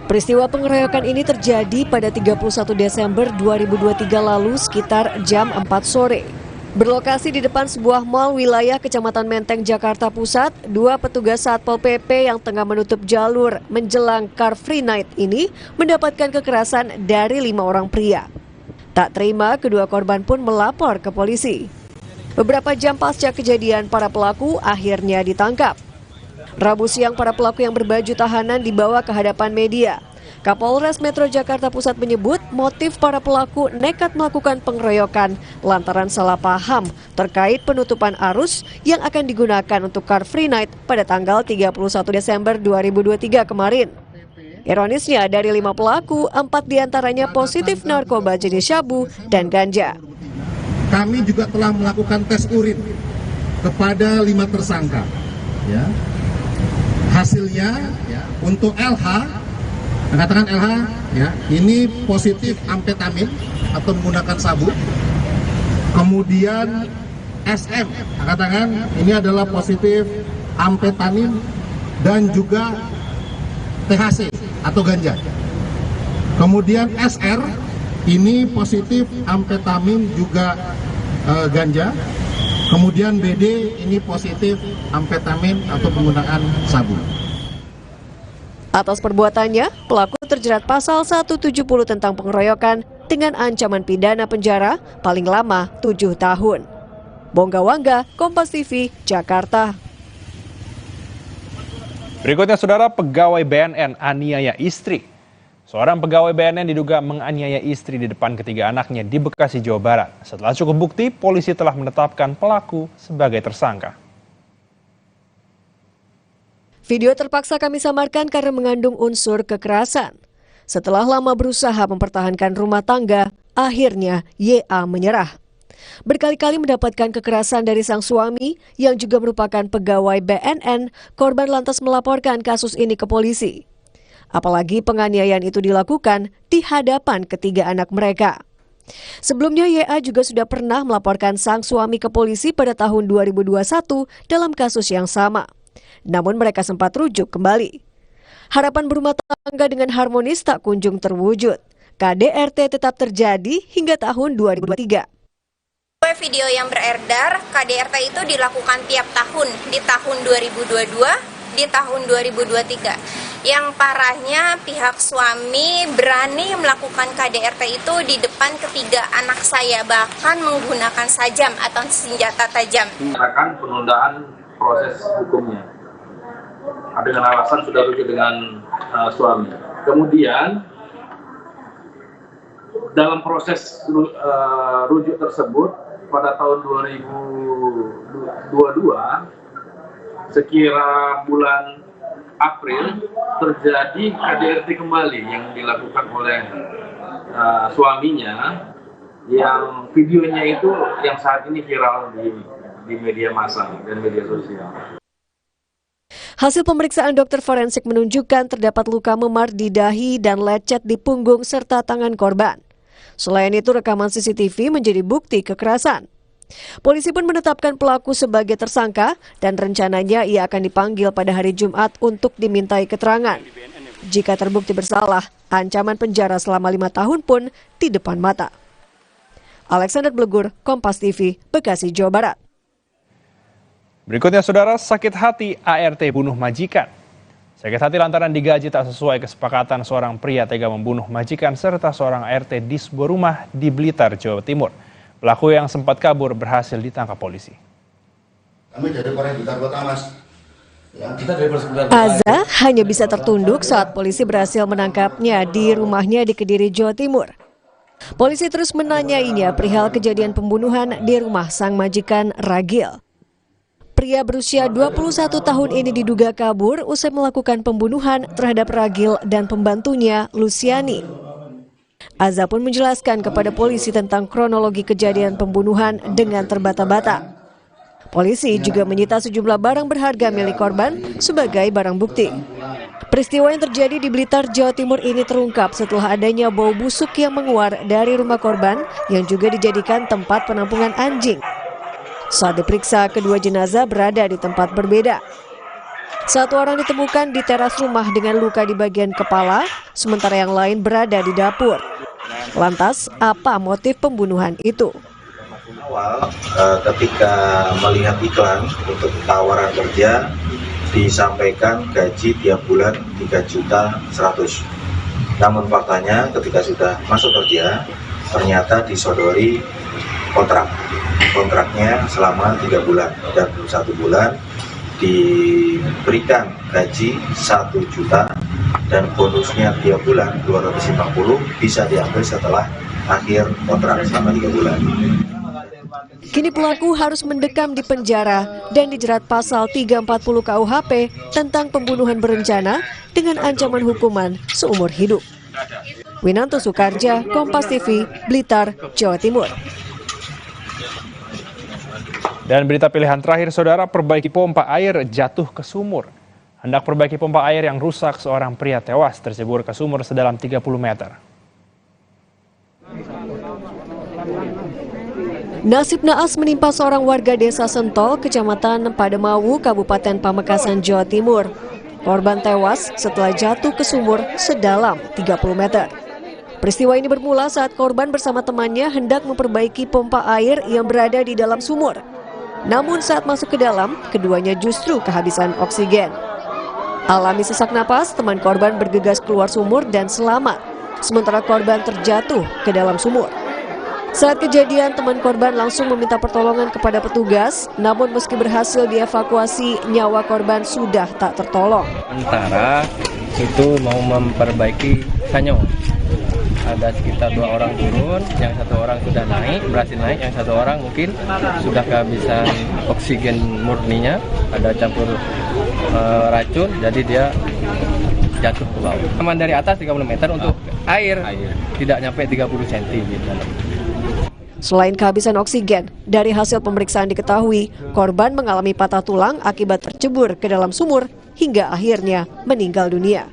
Peristiwa pengeroyokan ini terjadi pada 31 Desember 2023 lalu sekitar jam 4 sore. Berlokasi di depan sebuah mal wilayah Kecamatan Menteng, Jakarta Pusat, 2 petugas Satpol PP yang tengah menutup jalur menjelang Car Free Night ini mendapatkan kekerasan dari 5 orang pria. Tak terima, kedua korban pun melapor ke polisi. Beberapa jam pasca kejadian, para pelaku akhirnya ditangkap. Rabu siang, para pelaku yang berbaju tahanan dibawa ke hadapan media. Kapolres Metro Jakarta Pusat menyebut motif para pelaku nekat melakukan pengeroyokan lantaran salah paham terkait penutupan arus yang akan digunakan untuk Car Free Night pada tanggal 31 Desember 2023 kemarin. Ironisnya, dari 5 pelaku, 4 diantaranya positif narkoba jenis syabu dan ganja. Kami juga telah melakukan tes urin kepada 5 tersangka. Ya. Hasilnya untuk LH, katakan LH, ya, ini positif amfetamin atau menggunakan sabu. Kemudian SM, katakan ini adalah positif amfetamin dan juga THC atau ganja. Kemudian SR ini positif amfetamin juga ganja. Kemudian BD ini positif amfetamin atau penggunaan sabu. Atas perbuatannya, pelaku terjerat pasal 170 tentang pengeroyokan dengan ancaman pidana penjara paling lama 7 tahun. Bongga Wangga, Kompas TV, Jakarta. Berikutnya, saudara, pegawai BNN aniaya istri. Seorang pegawai BNN diduga menganiaya istri di depan ketiga anaknya di Bekasi, Jawa Barat. Setelah cukup bukti, polisi telah menetapkan pelaku sebagai tersangka. Video terpaksa kami samarkan karena mengandung unsur kekerasan. Setelah lama berusaha mempertahankan rumah tangga, akhirnya YA menyerah. Berkali-kali mendapatkan kekerasan dari sang suami yang juga merupakan pegawai BNN, korban lantas melaporkan kasus ini ke polisi. Apalagi penganiayaan itu dilakukan di hadapan ketiga anak mereka. Sebelumnya YA juga sudah pernah melaporkan sang suami ke polisi pada tahun 2021 dalam kasus yang sama. Namun mereka sempat rujuk kembali. Harapan berumah tangga dengan harmonis tak kunjung terwujud. KDRT tetap terjadi hingga tahun 2023. Video yang beredar, KDRT itu dilakukan tiap tahun, di tahun 2022, di tahun 2023. Yang parahnya pihak suami berani melakukan KDRT itu di depan ketiga anak saya, bahkan menggunakan sajam atau senjata tajam. Akan penundaan proses hukumnya dengan alasan sudah rujuk dengan suami. Kemudian dalam proses rujuk tersebut pada tahun 2022 sekira bulan April terjadi KDRT kembali yang dilakukan oleh suaminya yang videonya itu yang saat ini viral di media massa dan media sosial. Hasil pemeriksaan dokter forensik menunjukkan terdapat luka memar di dahi dan lecet di punggung serta tangan korban. Selain itu, rekaman CCTV menjadi bukti kekerasan. Polisi pun menetapkan pelaku sebagai tersangka dan rencananya ia akan dipanggil pada hari Jumat untuk dimintai keterangan. Jika terbukti bersalah, ancaman penjara selama 5 tahun pun di depan mata. Alexander Blegur, Kompas TV, Bekasi, Jawa Barat. Berikutnya, saudara, sakit hati ART bunuh majikan. Sakit hati lantaran digaji tak sesuai kesepakatan, seorang pria tega membunuh majikan serta seorang ART di sebuah rumah di Blitar, Jawa Timur. Pelaku yang sempat kabur berhasil ditangkap polisi. Kami dari Polres Blitar Kota, Mas. Aza hanya bisa tertunduk saat polisi berhasil menangkapnya di rumahnya di Kediri, Jawa Timur. Polisi terus menanyainya perihal kejadian pembunuhan di rumah sang majikan Ragil. Pria berusia 21 tahun ini diduga kabur usai melakukan pembunuhan terhadap Ragil dan pembantunya Luciani. Aza pun menjelaskan kepada polisi tentang kronologi kejadian pembunuhan dengan terbata-bata. Polisi juga menyita sejumlah barang berharga milik korban sebagai barang bukti. Peristiwa yang terjadi di Blitar, Jawa Timur ini terungkap setelah adanya bau busuk yang menguar dari rumah korban yang juga dijadikan tempat penampungan anjing. Saat diperiksa, kedua jenazah berada di tempat berbeda. Satu orang ditemukan di teras rumah dengan luka di bagian kepala, sementara yang lain berada di dapur. Lantas, apa motif pembunuhan itu? Awal, ketika melihat iklan untuk tawaran kerja, disampaikan gaji tiap bulan 3.100.000. Namun faktanya ketika sudah masuk kerja, ternyata disodori kontraknya selama 3 bulan dan 1 bulan diberikan gaji 1 juta dan bonusnya tiap bulan 250 bisa diambil setelah akhir kontrak selama 3 bulan. Kini pelaku harus mendekam di penjara dan dijerat pasal 340 KUHP tentang pembunuhan berencana dengan ancaman hukuman seumur hidup. Winanto Soekarja, Kompas TV, Blitar, Jawa Timur. Dan berita pilihan terakhir, saudara, perbaiki pompa air jatuh ke sumur. Hendak perbaiki pompa air yang rusak, seorang pria tewas tercebur ke sumur sedalam 30 meter. Nasib naas menimpa seorang warga desa Sentol, Kecamatan Pademawu, Kabupaten Pamekasan, Jawa Timur. Korban tewas setelah jatuh ke sumur sedalam 30 meter. Peristiwa ini bermula saat korban bersama temannya hendak memperbaiki pompa air yang berada di dalam sumur. Namun saat masuk ke dalam, keduanya justru kehabisan oksigen. Alami sesak napas, teman korban bergegas keluar sumur dan selamat, sementara korban terjatuh ke dalam sumur. Saat kejadian, teman korban langsung meminta pertolongan kepada petugas, namun meski berhasil dievakuasi, nyawa korban sudah tak tertolong. Sementara itu mau memperbaiki kanyo. Ada sekitar 2 orang turun, yang 1 orang sudah naik, berhasil naik, yang 1 orang mungkin sudah kehabisan oksigen murninya, ada campur racun, jadi dia jatuh ke bawah. Aman dari atas 30 meter untuk air, tidak nyampe 30 cm di dalam. Selain kehabisan oksigen, dari hasil pemeriksaan diketahui korban mengalami patah tulang akibat tercebur ke dalam sumur hingga akhirnya meninggal dunia.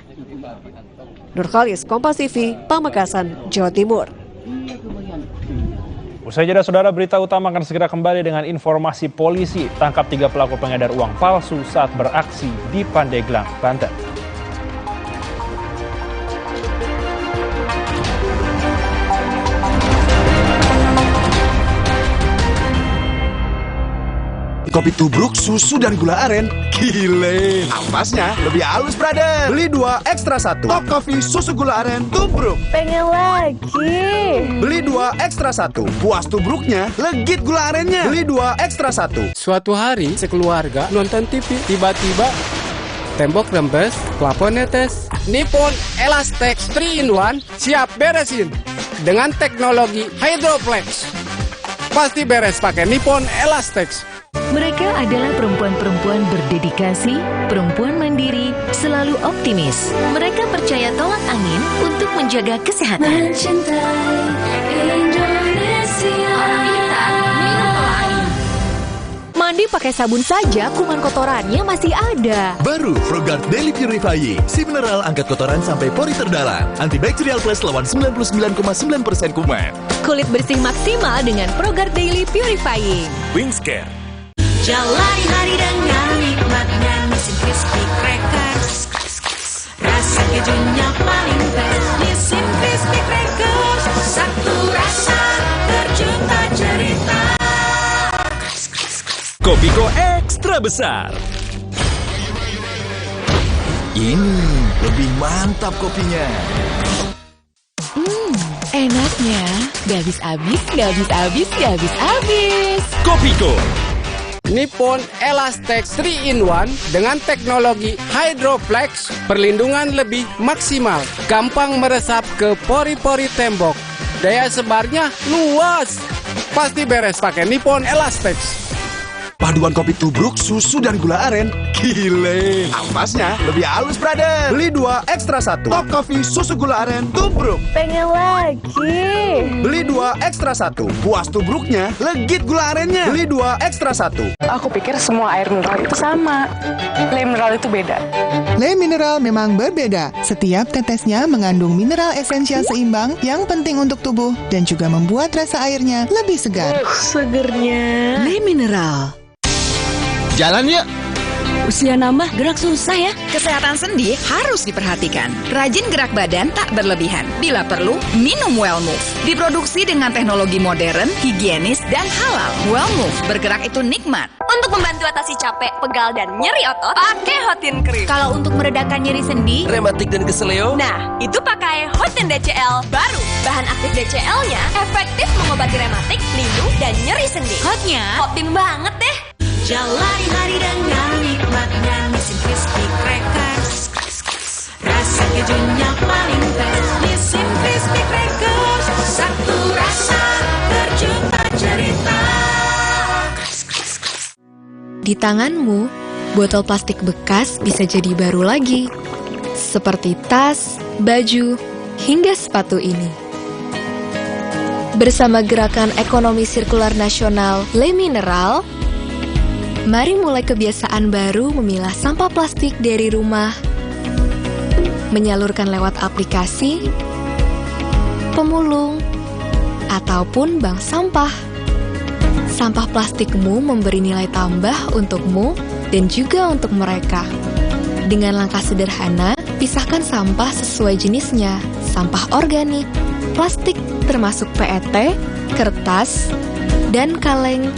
Nurkhalis, Kompas TV, Pamekasan, Jawa Timur. Usai jeda, saudara, berita utama akan segera kembali dengan informasi polisi tangkap 3 pelaku pengedar uang palsu saat beraksi di Pandeglang, Banten. Kopi tubruk, susu, dan gula aren. Gile, ampasnya lebih halus, brother. Beli 2 ekstra 1. Top Coffee, susu gula aren, tubruk. Pengen lagi. Beli 2 ekstra 1. Puas tubruknya, legit gula arennya. Beli 2 ekstra 1. Suatu hari, sekeluarga nonton TV. Tiba-tiba, tembok rembes, plafon netes. Nippon Elastex 3-in-1 siap beresin. Dengan teknologi Hydroplex. Pasti beres pakai Nippon Elastex. Mereka adalah perempuan-perempuan berdedikasi, perempuan mandiri, selalu optimis. Mereka percaya tolak angin untuk menjaga kesehatan. Mencintai Indonesia. Mandi pakai sabun saja, kuman kotorannya masih ada. Baru ProGuard Daily Purifying, si mineral angkat kotoran sampai pori terdalam. Antibakterial plus lawan 99,9% kuman. Kulit bersih maksimal dengan ProGuard Daily Purifying. Wingscare. Jalani hari dengan nikmatnya Nissin Crispy Crackers. Rasa kejunya paling best. Nissin Crispy Crackers, satu rasa terjuta cerita. Kopiko ekstra besar. Ini lebih mantap kopinya. Enaknya, gak habis-habis, gak habis-habis, gak habis-habis. Kopiko. Nippon Elastex 3-in-1 dengan teknologi Hydroflex, perlindungan lebih maksimal, gampang meresap ke pori-pori tembok, daya sebarnya luas. Pasti beres pakai Nippon Elastex. Paduan kopi tubruk, susu, dan gula aren. Gile, ampasnya lebih halus, brother. Beli 2, ekstra 1. Top Coffee, susu gula aren, tubruk. Pengen lagi. Beli 2, ekstra 1. Puas tubruknya, legit gula arennya. Beli 2, ekstra 1. Aku pikir semua air mineral itu sama. Le mineral itu beda. Le mineral memang berbeda. Setiap tetesnya mengandung mineral esensial seimbang yang penting untuk tubuh dan juga membuat rasa airnya lebih segar. Segernya. Le mineral. Jalan yuk. Usia nambah, gerak susah ya. Kesehatan sendi harus diperhatikan. Rajin gerak badan tak berlebihan. Bila perlu, minum Wellmove. Diproduksi dengan teknologi modern, higienis, dan halal. Wellmove, bergerak itu nikmat. Untuk membantu atasi capek, pegal, dan nyeri otot, pakai Hotin Cream. Kalau untuk meredakan nyeri sendi, rematik dan keseleo, nah, itu pakai Hotin DCL baru. Bahan aktif DCL-nya efektif mengobati rematik, lindung, dan nyeri sendi. hotnya Hotin banget deh. Jalani hari dengan nikmatnya Nissin Crispy Crackers. Rasa kejunya paling best. Nissin Crispy Crackers, satu rasa terjuta cerita. di tanganmu, botol plastik bekas bisa jadi baru lagi. Seperti tas, baju, hingga sepatu ini. Bersama Gerakan Ekonomi Sirkular Nasional Le Mineral, mari mulai kebiasaan baru memilah sampah plastik dari rumah, menyalurkan lewat aplikasi, pemulung, ataupun bank sampah. Sampah plastikmu memberi nilai tambah untukmu dan juga untuk mereka. Dengan langkah sederhana, pisahkan sampah sesuai jenisnya, sampah organik, plastik termasuk PET, kertas, dan kaleng,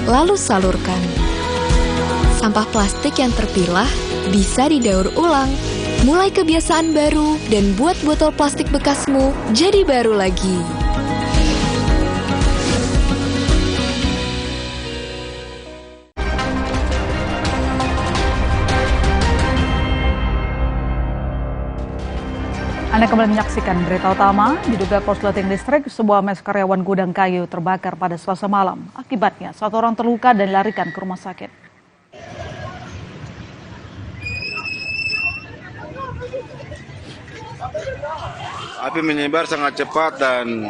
lalu salurkan. Sampah plastik yang terpilah bisa didaur ulang. Mulai kebiasaan baru dan buat botol plastik bekasmu jadi baru lagi. Anda kembali menyaksikan berita utama. Diduga korsleting listrik, sebuah mes karyawan gudang kayu terbakar pada Selasa malam. Akibatnya, 1 orang terluka dan dilarikan ke rumah sakit. Api menyebar sangat cepat dan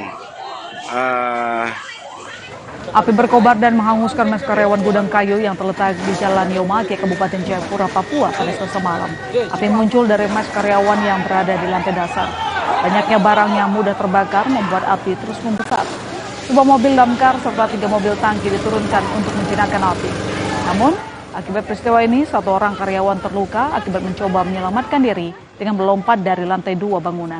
api berkobar dan menghanguskan mes karyawan gudang kayu yang terletak di Jalan Yomake, Kabupaten Jayapura, Papua pada Selasa malam. Api muncul dari mes karyawan yang berada di lantai dasar. Banyaknya barang yang mudah terbakar membuat api terus membesar. Sebuah mobil damkar serta 3 mobil tangki diturunkan untuk menjinakkan api. Namun, akibat peristiwa ini, 1 orang karyawan terluka akibat mencoba menyelamatkan diri dengan melompat dari lantai 2 bangunan.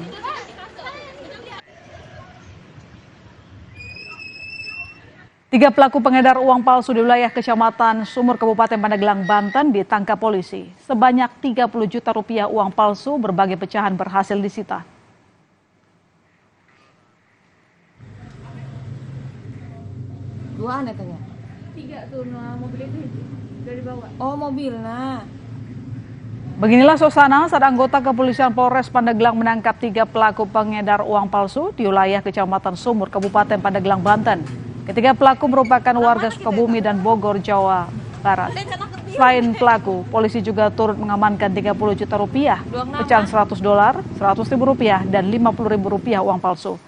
Tiga pelaku pengedar uang palsu di wilayah Kecamatan Sumur, Kabupaten Pandeglang, Banten ditangkap polisi. Sebanyak 30 juta rupiah uang palsu berbagai pecahan berhasil disita. Dua aneh tanya? 3 tuh, mobil itu udah dibawa. Oh, mobil, nah. Beginilah suasana saat anggota kepolisian Polres Pandeglang menangkap 3 pelaku pengedar uang palsu di wilayah Kecamatan Sumur, Kabupaten Pandeglang, Banten. Ketiga pelaku merupakan warga Sukabumi dan Bogor, Jawa Barat. Selain pelaku, polisi juga turut mengamankan 30 juta rupiah, pecahan $100, $100.000 dan $50.000 uang palsu.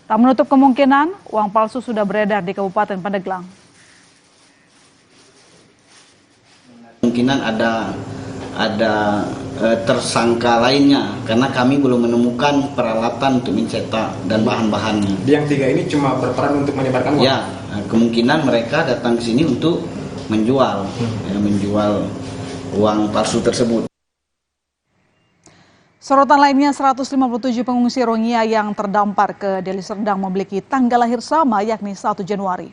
Tak menutup kemungkinan uang palsu sudah beredar di Kabupaten Pandeglang. Kemungkinan ada tersangka lainnya karena kami belum menemukan peralatan untuk mencetak dan bahan-bahannya. Yang 3 ini cuma berperan untuk menyebarkan uang? Ya, kemungkinan mereka datang ke sini untuk menjual uang palsu tersebut. Sorotan lainnya, 157 pengungsi Rohingya yang terdampar ke Deli Serdang memiliki tanggal lahir sama, yakni 1 Januari.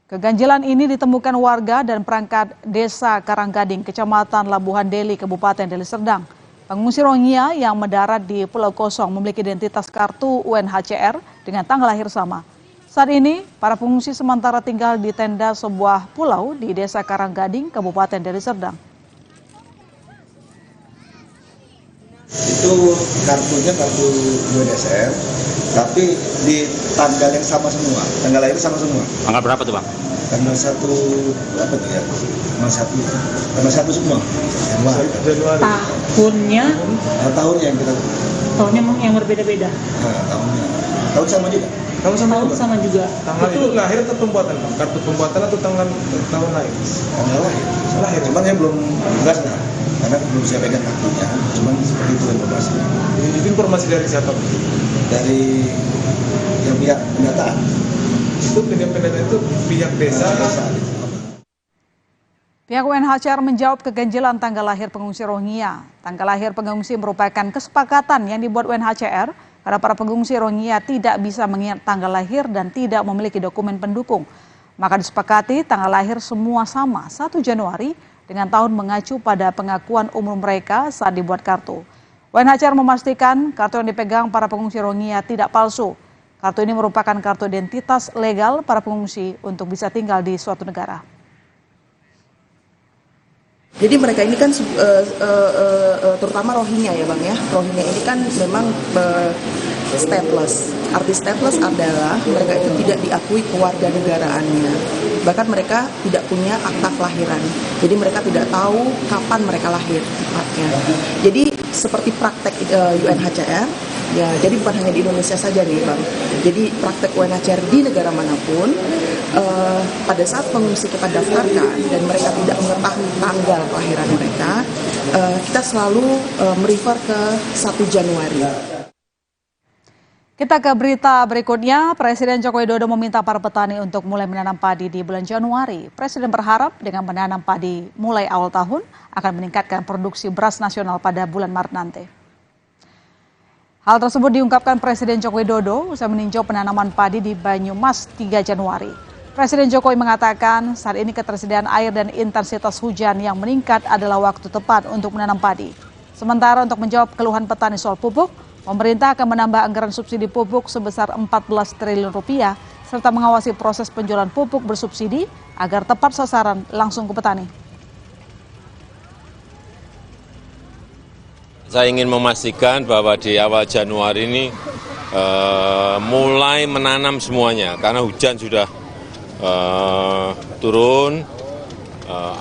Keganjilan ini ditemukan warga dan perangkat Desa Karanggading, Kecamatan Labuhan Deli, Kabupaten Deli Serdang. Pengungsi Rohingya yang mendarat di Pulau Kosong memiliki identitas kartu UNHCR dengan tanggal lahir sama. Saat ini, para pengungsi sementara tinggal di tenda sebuah pulau di Desa Karanggading, Kabupaten Deli Serdang. Itu kartunya kartu UNHCR, tapi di tanggal yang sama semua, tanggal lahir sama semua. Tanggal berapa tuh Bang? Tanggal 1 apa tuh ya? Tanggal 1 semua. Januari. Tahunnya yang kita. Tahunnya yang berbeda-beda. Nah, tahun sama juga. Tahun sama juga. Tanggal itu lahir atau pembuatan Bang? Kartu pembuatan atau tahun lahir? Tanggal lahir. Cuman yang belum jelas nah. Karena belum saya pegang kartunya, cuman seperti itu informasi. Itu informasi dari siapa? Dari yang pihak pendataan. Itu pendataan itu pihak desa. Pihak UNHCR menjawab keganjilan tanggal lahir pengungsi Rohingya. Tanggal lahir pengungsi merupakan kesepakatan yang dibuat UNHCR karena para pengungsi Rohingya tidak bisa mengingat tanggal lahir dan tidak memiliki dokumen pendukung. Maka disepakati tanggal lahir semua sama, 1 Januari, dengan tahun mengacu pada pengakuan umur mereka saat dibuat kartu. UNHCR memastikan kartu yang dipegang para pengungsi Rohingya tidak palsu. Kartu ini merupakan kartu identitas legal para pengungsi untuk bisa tinggal di suatu negara. Jadi mereka ini kan terutama Rohingya ya Bang ya. Rohingya ini kan memang stateless. Arti stateless adalah mereka itu tidak diakui kewarganegaraannya. Bahkan mereka tidak punya akta kelahiran. Jadi mereka tidak tahu kapan mereka lahir tepatnya. Jadi seperti praktek UNHCR, ya jadi bukan hanya di Indonesia saja nih Bang. Jadi praktek UNHCR di negara manapun, pada saat pengungsi kita daftarkan dan mereka tidak mengetahui tanggal kelahiran mereka, kita selalu merefer ke 1 Januari. Kita ke berita berikutnya. Presiden Joko Widodo meminta para petani untuk mulai menanam padi di bulan Januari. Presiden berharap dengan menanam padi mulai awal tahun akan meningkatkan produksi beras nasional pada bulan Maret nanti. Hal tersebut diungkapkan Presiden Joko Widodo usai meninjau penanaman padi di Banyumas 3 Januari. Presiden Jokowi mengatakan saat ini ketersediaan air dan intensitas hujan yang meningkat adalah waktu tepat untuk menanam padi. Sementara untuk menjawab keluhan petani soal pupuk, pemerintah akan menambah anggaran subsidi pupuk sebesar 14 triliun rupiah serta mengawasi proses penjualan pupuk bersubsidi agar tepat sasaran langsung ke petani. Saya ingin memastikan bahwa di awal Januari ini mulai menanam semuanya karena hujan sudah turun,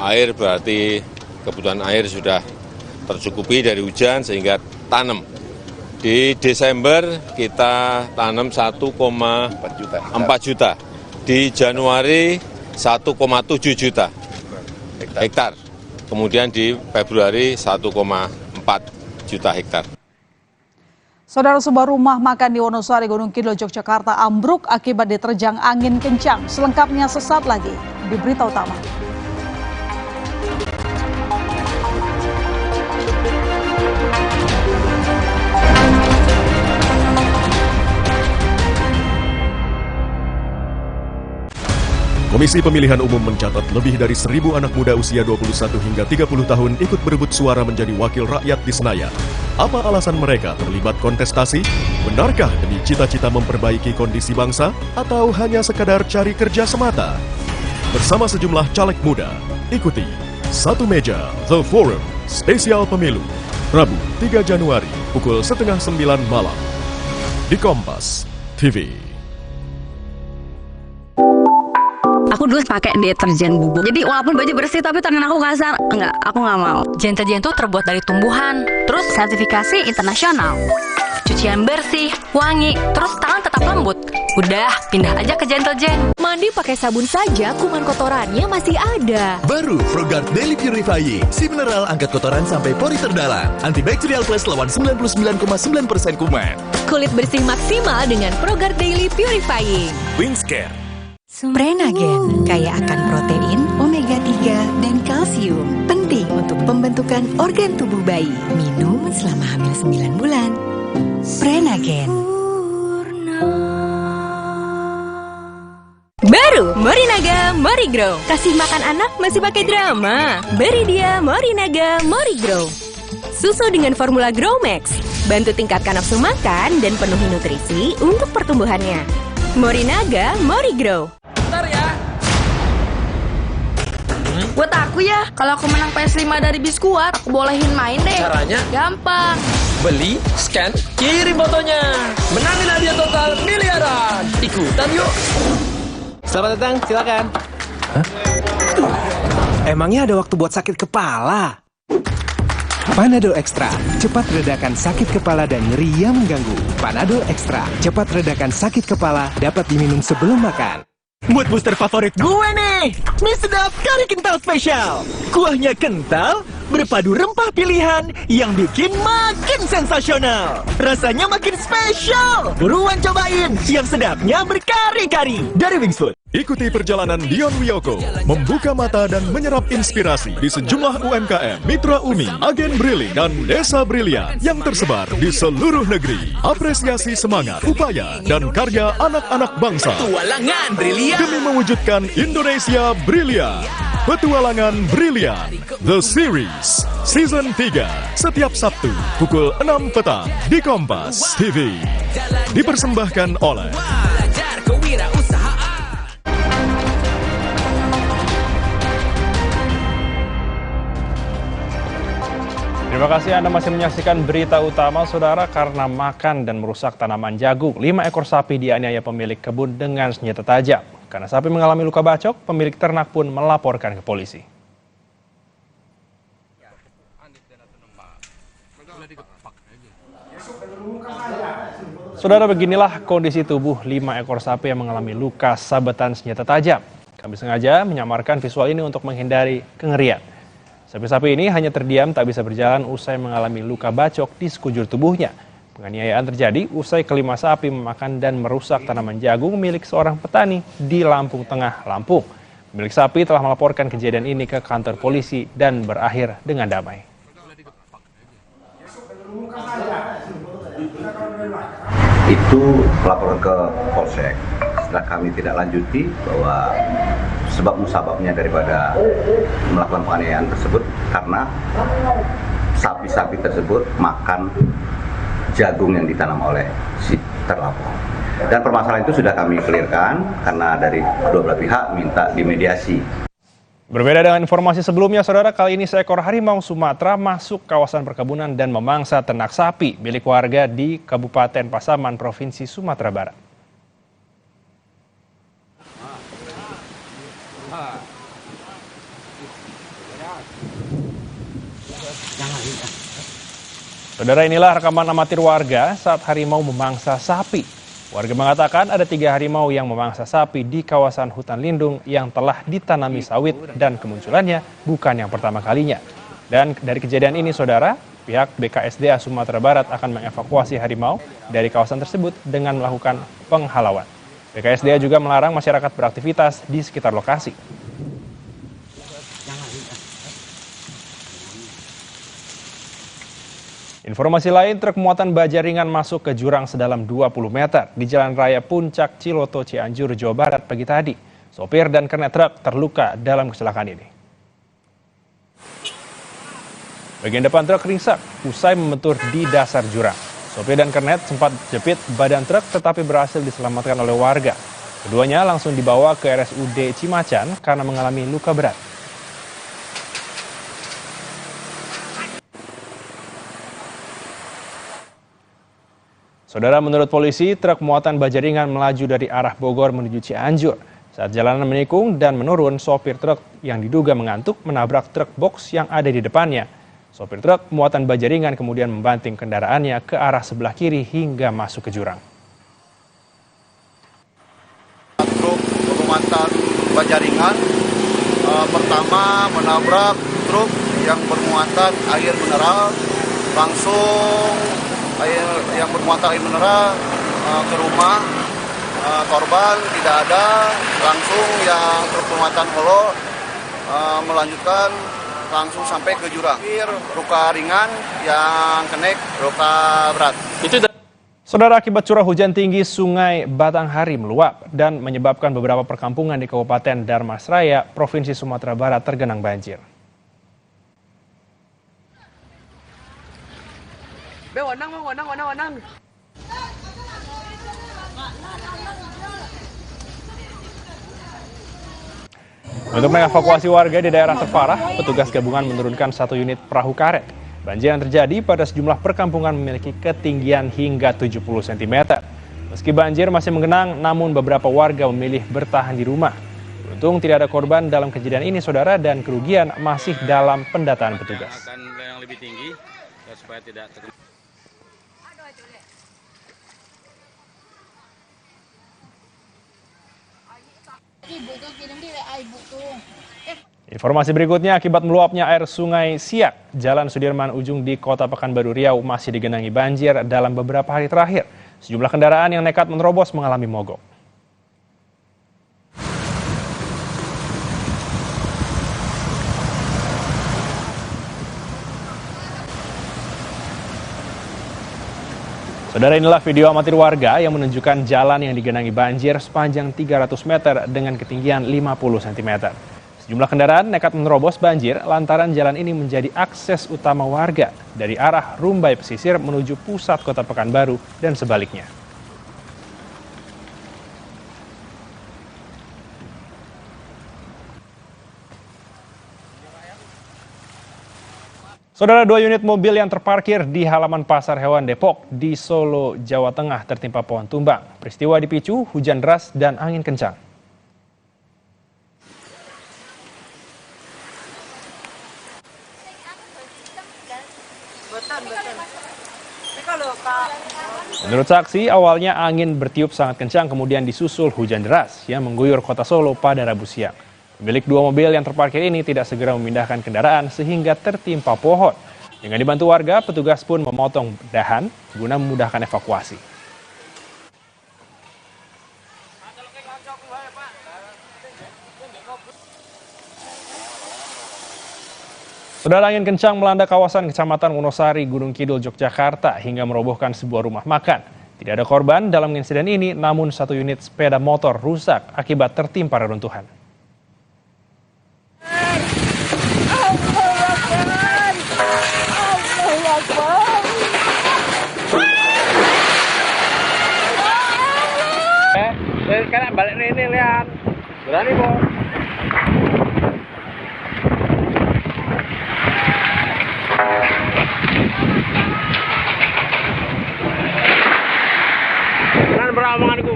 air berarti kebutuhan air sudah tercukupi dari hujan sehingga tanam. Di Desember kita tanam 1,4 juta. Di Januari 1,7 juta hektar. Kemudian di Februari 1,4 juta hektar. Saudara, sebuah rumah makan di Wonosari, Gunung Kidul, Yogyakarta ambruk akibat diterjang angin kencang. Selengkapnya sesaat lagi di Berita Utama. Komisi Pemilihan Umum mencatat lebih dari 1.000 anak muda usia 21 hingga 30 tahun ikut berebut suara menjadi wakil rakyat di Senayan. Apa alasan mereka terlibat kontestasi? Benarkah demi cita-cita memperbaiki kondisi bangsa? Atau hanya sekadar cari kerja semata? Bersama sejumlah caleg muda, ikuti Satu Meja The Forum Spesial Pemilu, Rabu 3 Januari pukul 8:30 malam di Kompas TV. Aku dulu pakai deterjen bubuk. Jadi walaupun baju bersih tapi tangan aku kasar. Enggak, aku nggak mau. Deterjen itu terbuat dari tumbuhan, terus sertifikasi internasional. Cuci cucian bersih, wangi, terus tangan tetap lembut. Udah, pindah aja ke Gentle Gen. Mandi pakai sabun saja, kuman kotorannya masih ada. Baru ProGuard Daily Purifying. Si mineral angkat kotoran sampai pori terdalam. Antibakterial plus lawan 99,9% kuman. Kulit bersih maksimal dengan ProGuard Daily Purifying. Wingscare. Prenagen kaya akan protein, omega 3, dan kalsium. Penting untuk pembentukan organ tubuh bayi. Minum selama hamil 9 bulan. Prenagen. Baru Morinaga Morigrow. Kasih makan anak masih pakai drama? Beri dia Morinaga Morigrow. Susu dengan formula Grow Max. Bantu tingkatkan nafsu makan dan penuhi nutrisi untuk pertumbuhannya. Morinaga Morigrow. Buat aku ya, kalau aku menang PS5 dari Biskuat, aku bolehin main deh. Caranya? Gampang. Beli, scan, kirim fotonya. Menangin hadiah total miliaran. Ikutan yuk. Selamat datang, silakan. Emangnya ada waktu buat sakit kepala? Panadol Extra, cepat redakan sakit kepala dan nyeri yang mengganggu. Panadol Extra, cepat redakan sakit kepala, dapat diminum sebelum makan. Mood booster favorit gue nih, mie sedap kari kental spesial. Kuahnya kental, berpadu rempah pilihan yang bikin makin sensasional. Rasanya makin spesial. Buruan cobain, yang sedapnya berkari-kari dari Wings Food. Ikuti perjalanan Dion Wiyoko, membuka mata dan menyerap inspirasi di sejumlah UMKM, Mitra Umi, Agen Brilian, dan Desa Brilian yang tersebar di seluruh negeri. Apresiasi semangat, upaya, dan karya anak-anak bangsa. Petualangan Brilian. Demi mewujudkan Indonesia Brilian. Petualangan Brilian, The Series, Season 3, setiap Sabtu, pukul 6 petang, di Kompas TV. Dipersembahkan oleh Terima kasih Anda masih menyaksikan berita utama, Saudara. Karena makan dan merusak tanaman jagung, 5 ekor sapi dianiaya pemilik kebun dengan senjata tajam. Karena sapi mengalami luka bacok, pemilik ternak pun melaporkan ke polisi. Saudara, beginilah kondisi tubuh 5 ekor sapi yang mengalami luka sabetan senjata tajam. Kami sengaja menyamarkan visual ini untuk menghindari kengerian. Sapi-sapi ini hanya terdiam tak bisa berjalan usai mengalami luka bacok di sekujur tubuhnya. Penganiayaan terjadi usai kelima sapi memakan dan merusak tanaman jagung milik seorang petani di Lampung Tengah, Lampung. Pemilik sapi telah melaporkan kejadian ini ke kantor polisi dan berakhir dengan damai. Itu laporan ke Polsek. Setelah kami tidak lanjuti bahwa sebab musababnya daripada melakukan penganiayaan tersebut karena sapi-sapi tersebut makan jagung yang ditanam oleh si terlapor. Dan permasalahan itu sudah kami clearkan karena dari kedua belah pihak minta dimediasi. Berbeda dengan informasi sebelumnya, Saudara, kali ini seekor harimau Sumatera masuk kawasan perkebunan dan memangsa ternak sapi milik warga di Kabupaten Pasaman, Provinsi Sumatera Barat. Saudara, inilah rekaman amatir warga saat harimau memangsa sapi. Warga mengatakan ada 3 harimau yang memangsa sapi di kawasan hutan lindung yang telah ditanami sawit dan kemunculannya bukan yang pertama kalinya. Dan dari kejadian ini, Saudara, pihak BKSDA Sumatera Barat akan mengevakuasi harimau dari kawasan tersebut dengan melakukan penghalauan. BKSDA juga melarang masyarakat beraktivitas di sekitar lokasi. Informasi lain, truk muatan baja ringan masuk ke jurang sedalam 20 meter di Jalan Raya Puncak Ciloto, Cianjur, Jawa Barat pagi tadi. Sopir dan kernet truk terluka dalam kecelakaan ini. Bagian depan truk ringsek usai membentur di dasar jurang. Sopir dan kernet sempat jepit badan truk tetapi berhasil diselamatkan oleh warga. Keduanya langsung dibawa ke RSUD Cimacan karena mengalami luka berat. Saudara, menurut polisi, truk muatan baja ringan melaju dari arah Bogor menuju Cianjur. Saat jalanan menikung dan menurun, sopir truk yang diduga mengantuk menabrak truk box yang ada di depannya. Sopir truk muatan baja ringan kemudian membanting kendaraannya ke arah sebelah kiri hingga masuk ke jurang. Truk bermuatan baja ringan pertama menabrak truk yang bermuatan air mineral, langsung yang bermuatan air mineral ke rumah. Korban tidak ada, langsung yang truk bermuatan holo melanjutkan langsung sampai ke jurang. Luka ringan, yang kenek luka berat. Saudara, akibat curah hujan tinggi Sungai Batanghari meluap dan menyebabkan beberapa perkampungan di Kabupaten Dharmasraya, Provinsi Sumatera Barat tergenang banjir. Untuk mengevakuasi warga di daerah terparah, petugas gabungan menurunkan 1 unit perahu karet. Banjir yang terjadi pada sejumlah perkampungan memiliki ketinggian hingga 70 cm. Meski banjir masih menggenang, namun beberapa warga memilih bertahan di rumah. Beruntung tidak ada korban dalam kejadian ini, saudara, dan kerugian masih dalam pendataan petugas. Yang lebih tinggi, supaya tidak terkena. Informasi berikutnya, akibat meluapnya air Sungai Siak, Jalan Sudirman Ujung di Kota Pekanbaru Riau masih digenangi banjir dalam beberapa hari terakhir. Sejumlah kendaraan yang nekat menerobos mengalami mogok. Saudara, inilah video amatir warga yang menunjukkan jalan yang digenangi banjir sepanjang 300 meter dengan ketinggian 50 cm. Sejumlah kendaraan nekat menerobos banjir lantaran jalan ini menjadi akses utama warga dari arah Rumbai Pesisir menuju pusat Kota Pekanbaru dan sebaliknya. Saudara, 2 unit mobil yang terparkir di halaman Pasar Hewan Depok di Solo, Jawa Tengah tertimpa pohon tumbang. Peristiwa dipicu hujan deras dan angin kencang. Menurut saksi, awalnya angin bertiup sangat kencang kemudian disusul hujan deras yang mengguyur kota Solo pada Rabu siang. Pemilik 2 mobil yang terparkir ini tidak segera memindahkan kendaraan sehingga tertimpa pohon. Dengan dibantu warga, petugas pun memotong dahan guna memudahkan evakuasi. Saudara, angin kencang melanda kawasan Kecamatan Wonosari, Gunung Kidul, Yogyakarta hingga merobohkan sebuah rumah makan. Tidak ada korban dalam insiden ini, namun 1 unit sepeda motor rusak akibat tertimpa reruntuhan. Sekarang balik ini lihat. Berani, Bos. Jangan beromonganku.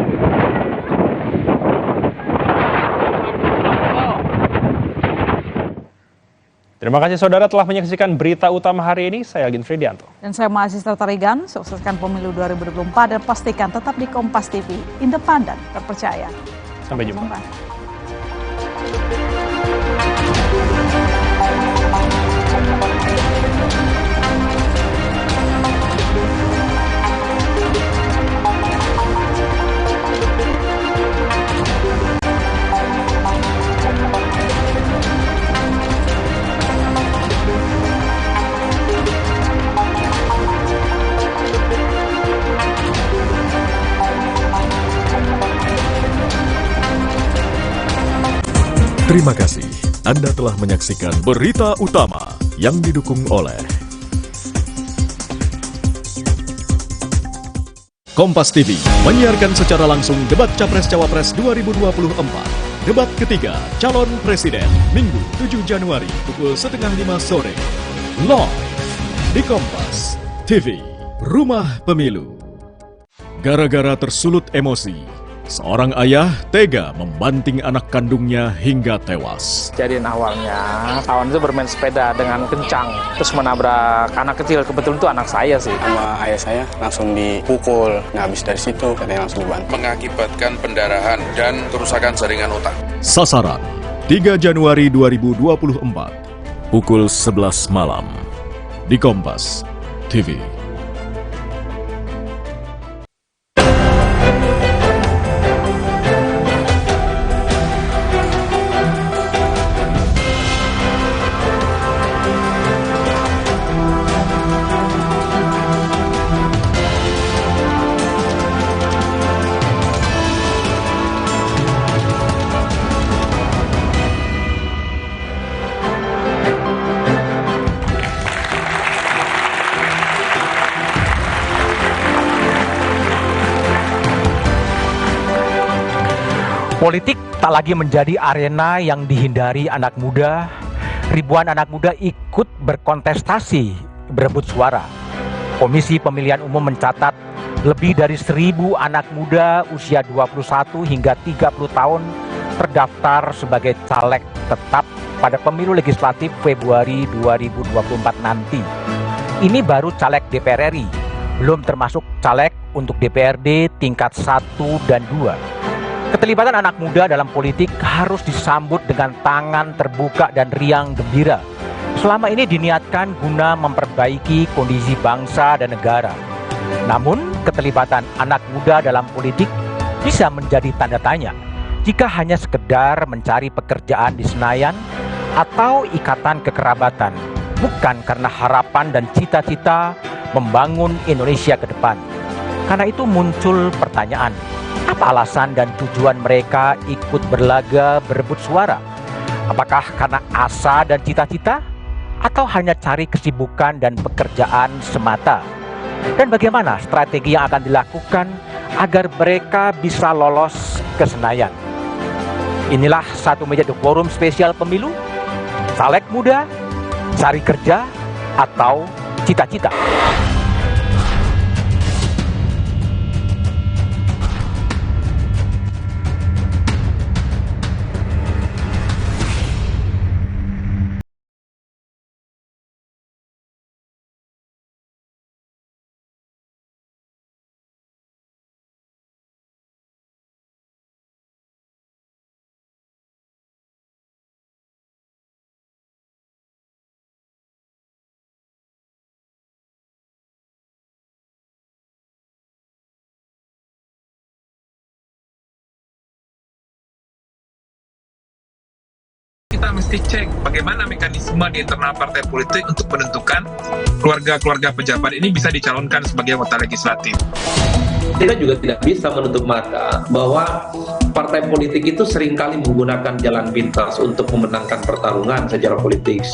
Terima kasih saudara telah menyaksikan berita utama hari ini. Saya Algin Fridianto. Dan saya mahasiswa Tarigan, sukseskan pemilu 2024 dan pastikan tetap di Kompas TV, independen, terpercaya. Sampai jumpa. Terima kasih Anda telah menyaksikan Berita Utama yang didukung oleh Kompas TV menyiarkan secara langsung debat Capres-Cawapres 2024. Debat ketiga calon presiden Minggu 7 Januari pukul 4:30 sore. Live di Kompas TV, Rumah Pemilu. Gara-gara tersulut emosi, Seorang ayah tega membanting anak kandungnya hingga tewas. Kejadian awalnya, kawan itu bermain sepeda dengan kencang, terus menabrak anak kecil. Kebetulan itu anak saya sih. Sama ayah saya langsung dipukul. Nah, habis dari situ katanya langsung dibantu. Mengakibatkan pendarahan dan kerusakan jaringan otak. Sasaran 3 Januari 2024 pukul 11 malam di Kompas TV. Politik tak lagi menjadi arena yang dihindari anak muda. Ribuan anak muda ikut berkontestasi, berebut suara. Komisi Pemilihan Umum mencatat lebih dari 1.000 anak muda usia 21 hingga 30 tahun terdaftar sebagai caleg tetap pada pemilu legislatif Februari 2024 nanti. Ini baru caleg DPR RI, belum termasuk caleg untuk DPRD tingkat 1 dan 2. Keterlibatan anak muda dalam politik harus disambut dengan tangan terbuka dan riang gembira. Selama ini diniatkan guna memperbaiki kondisi bangsa dan negara. Namun, keterlibatan anak muda dalam politik bisa menjadi tanda tanya jika hanya sekedar mencari pekerjaan di Senayan atau ikatan kekerabatan, bukan karena harapan dan cita-cita membangun Indonesia ke depan. Karena itu muncul pertanyaan, apa alasan dan tujuan mereka ikut berlaga berebut suara? Apakah karena asa dan cita-cita? Atau hanya cari kesibukan dan pekerjaan semata? Dan bagaimana strategi yang akan dilakukan agar mereka bisa lolos ke Senayan? Inilah satu meja The Forum spesial pemilu. Caleg muda, cari kerja, atau cita-cita? Kita mesti cek bagaimana mekanisme di internal partai politik untuk menentukan keluarga-keluarga pejabat ini bisa dicalonkan sebagai anggota legislatif. Kita juga tidak bisa menutup mata bahwa partai politik itu seringkali menggunakan jalan pintas untuk memenangkan pertarungan secara politik.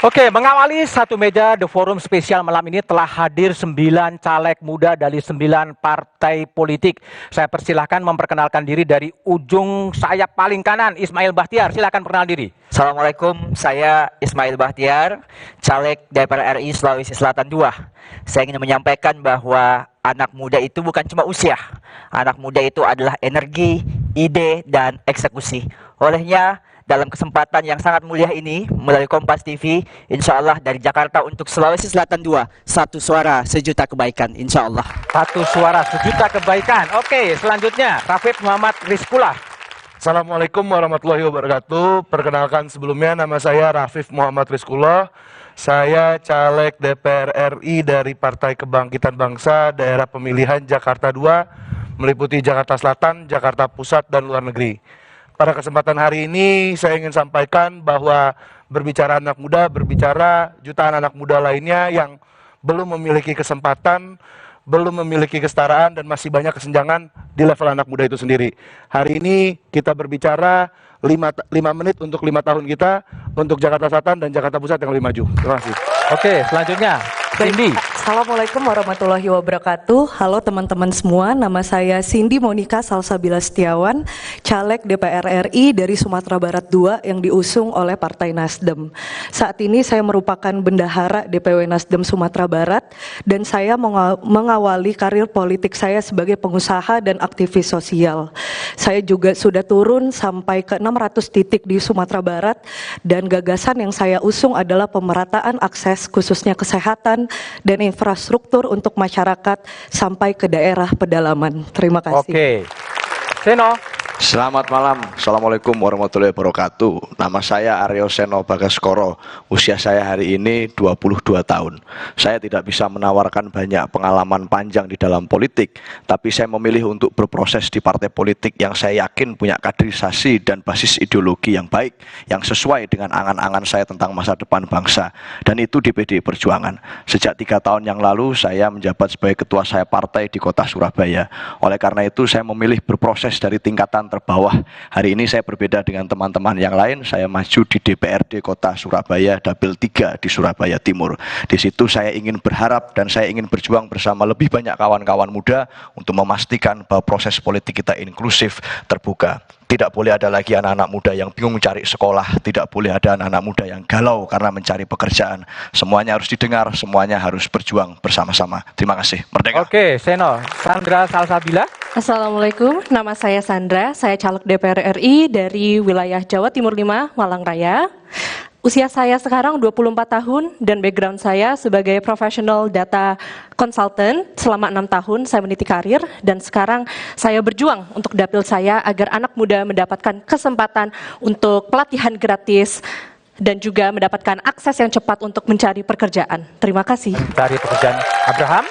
Oke, mengawali satu meja The Forum spesial malam ini telah hadir 9 caleg muda dari 9 partai politik. Saya persilahkan memperkenalkan diri dari ujung sayap paling kanan, Ismail Bahtiar. Silakan perkenalkan diri. Assalamualaikum, saya Ismail Bahtiar, caleg DPR RI Sulawesi Selatan 2. Saya ingin menyampaikan bahwa anak muda itu bukan cuma usia. Anak muda itu adalah energi, ide, dan eksekusi. Olehnya, dalam kesempatan yang sangat mulia ini, melalui Kompas TV, insya Allah dari Jakarta untuk Sulawesi Selatan 2, satu suara sejuta kebaikan, insya Allah. Satu suara sejuta kebaikan. Oke, selanjutnya, Rafif Muhammad Rizkullah. Assalamualaikum warahmatullahi wabarakatuh. Perkenalkan sebelumnya, nama saya Rafif Muhammad Rizkullah. Saya caleg DPR RI dari Partai Kebangkitan Bangsa, daerah pemilihan Jakarta 2, meliputi Jakarta Selatan, Jakarta Pusat, dan luar negeri. Pada kesempatan hari ini saya ingin sampaikan bahwa berbicara anak muda, berbicara jutaan anak muda lainnya yang belum memiliki kesempatan, belum memiliki kesetaraan, dan masih banyak kesenjangan di level anak muda itu sendiri. Hari ini kita berbicara 5 menit untuk 5 tahun kita, untuk Jakarta Selatan dan Jakarta Pusat yang lebih maju. Terima kasih. Oke, selanjutnya Cindy. Assalamualaikum warahmatullahi wabarakatuh. Halo teman-teman semua, nama saya Cindy Monica Salsabila Setiawan, caleg DPR RI dari Sumatera Barat 2 yang diusung oleh Partai Nasdem. Saat ini saya merupakan bendahara DPW Nasdem Sumatera Barat dan saya mengawali karir politik saya sebagai pengusaha dan aktivis sosial. Saya juga sudah turun sampai ke 600 titik di Sumatera Barat dan gagasan yang saya usung adalah pemerataan akses khususnya kesehatan dan infrastruktur untuk masyarakat sampai ke daerah pedalaman. Terima kasih. Oke. Seno. Selamat malam, Assalamualaikum warahmatullahi wabarakatuh. Nama saya Aryo Seno Bagaskoro. Usia saya hari ini 22 tahun. Saya tidak bisa menawarkan banyak pengalaman panjang di dalam politik, tapi saya memilih untuk berproses di partai politik yang saya yakin punya kaderisasi dan basis ideologi yang baik, yang sesuai dengan angan-angan saya tentang masa depan bangsa. Dan itu di PDI Perjuangan. Sejak 3 tahun yang lalu saya menjabat sebagai ketua saya partai di kota Surabaya. Oleh karena itu saya memilih berproses dari tingkatan terbawah. Hari ini saya berbeda dengan teman-teman yang lain. Saya maju di DPRD Kota Surabaya, Dapil 3 di Surabaya Timur. Di situ saya ingin berharap dan saya ingin berjuang bersama lebih banyak kawan-kawan muda untuk memastikan bahwa proses politik kita inklusif, terbuka. Tidak boleh ada lagi anak-anak muda yang bingung cari sekolah. Tidak boleh ada anak-anak muda yang galau karena mencari pekerjaan. Semuanya harus didengar, semuanya harus berjuang bersama-sama. Terima kasih. Merdeka. Oke, Seno. Sandra Salsabila. Assalamualaikum, nama saya Sandra. Saya caleg DPR RI dari wilayah Jawa Timur 5, Malang Raya. Usia saya sekarang 24 tahun dan background saya sebagai professional data consultant selama 6 tahun saya meniti karir dan sekarang saya berjuang untuk dapil saya agar anak muda mendapatkan kesempatan untuk pelatihan gratis dan juga mendapatkan akses yang cepat untuk mencari pekerjaan. Terima kasih. Cari pekerjaan. Abraham.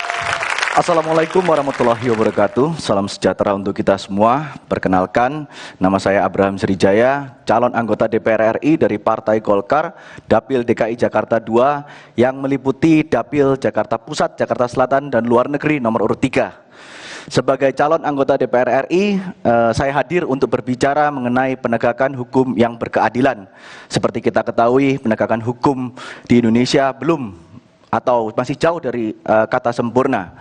Assalamualaikum warahmatullahi wabarakatuh. Salam sejahtera untuk kita semua. Perkenalkan, nama saya Abraham Srijaya, calon anggota DPR RI dari Partai Golkar, Dapil DKI Jakarta 2 yang meliputi Dapil Jakarta Pusat, Jakarta Selatan, dan Luar Negeri nomor urut 3. Sebagai calon anggota DPR RI, saya hadir untuk berbicara mengenai penegakan hukum yang berkeadilan. Seperti kita ketahui, penegakan hukum di Indonesia belum atau masih jauh dari kata sempurna.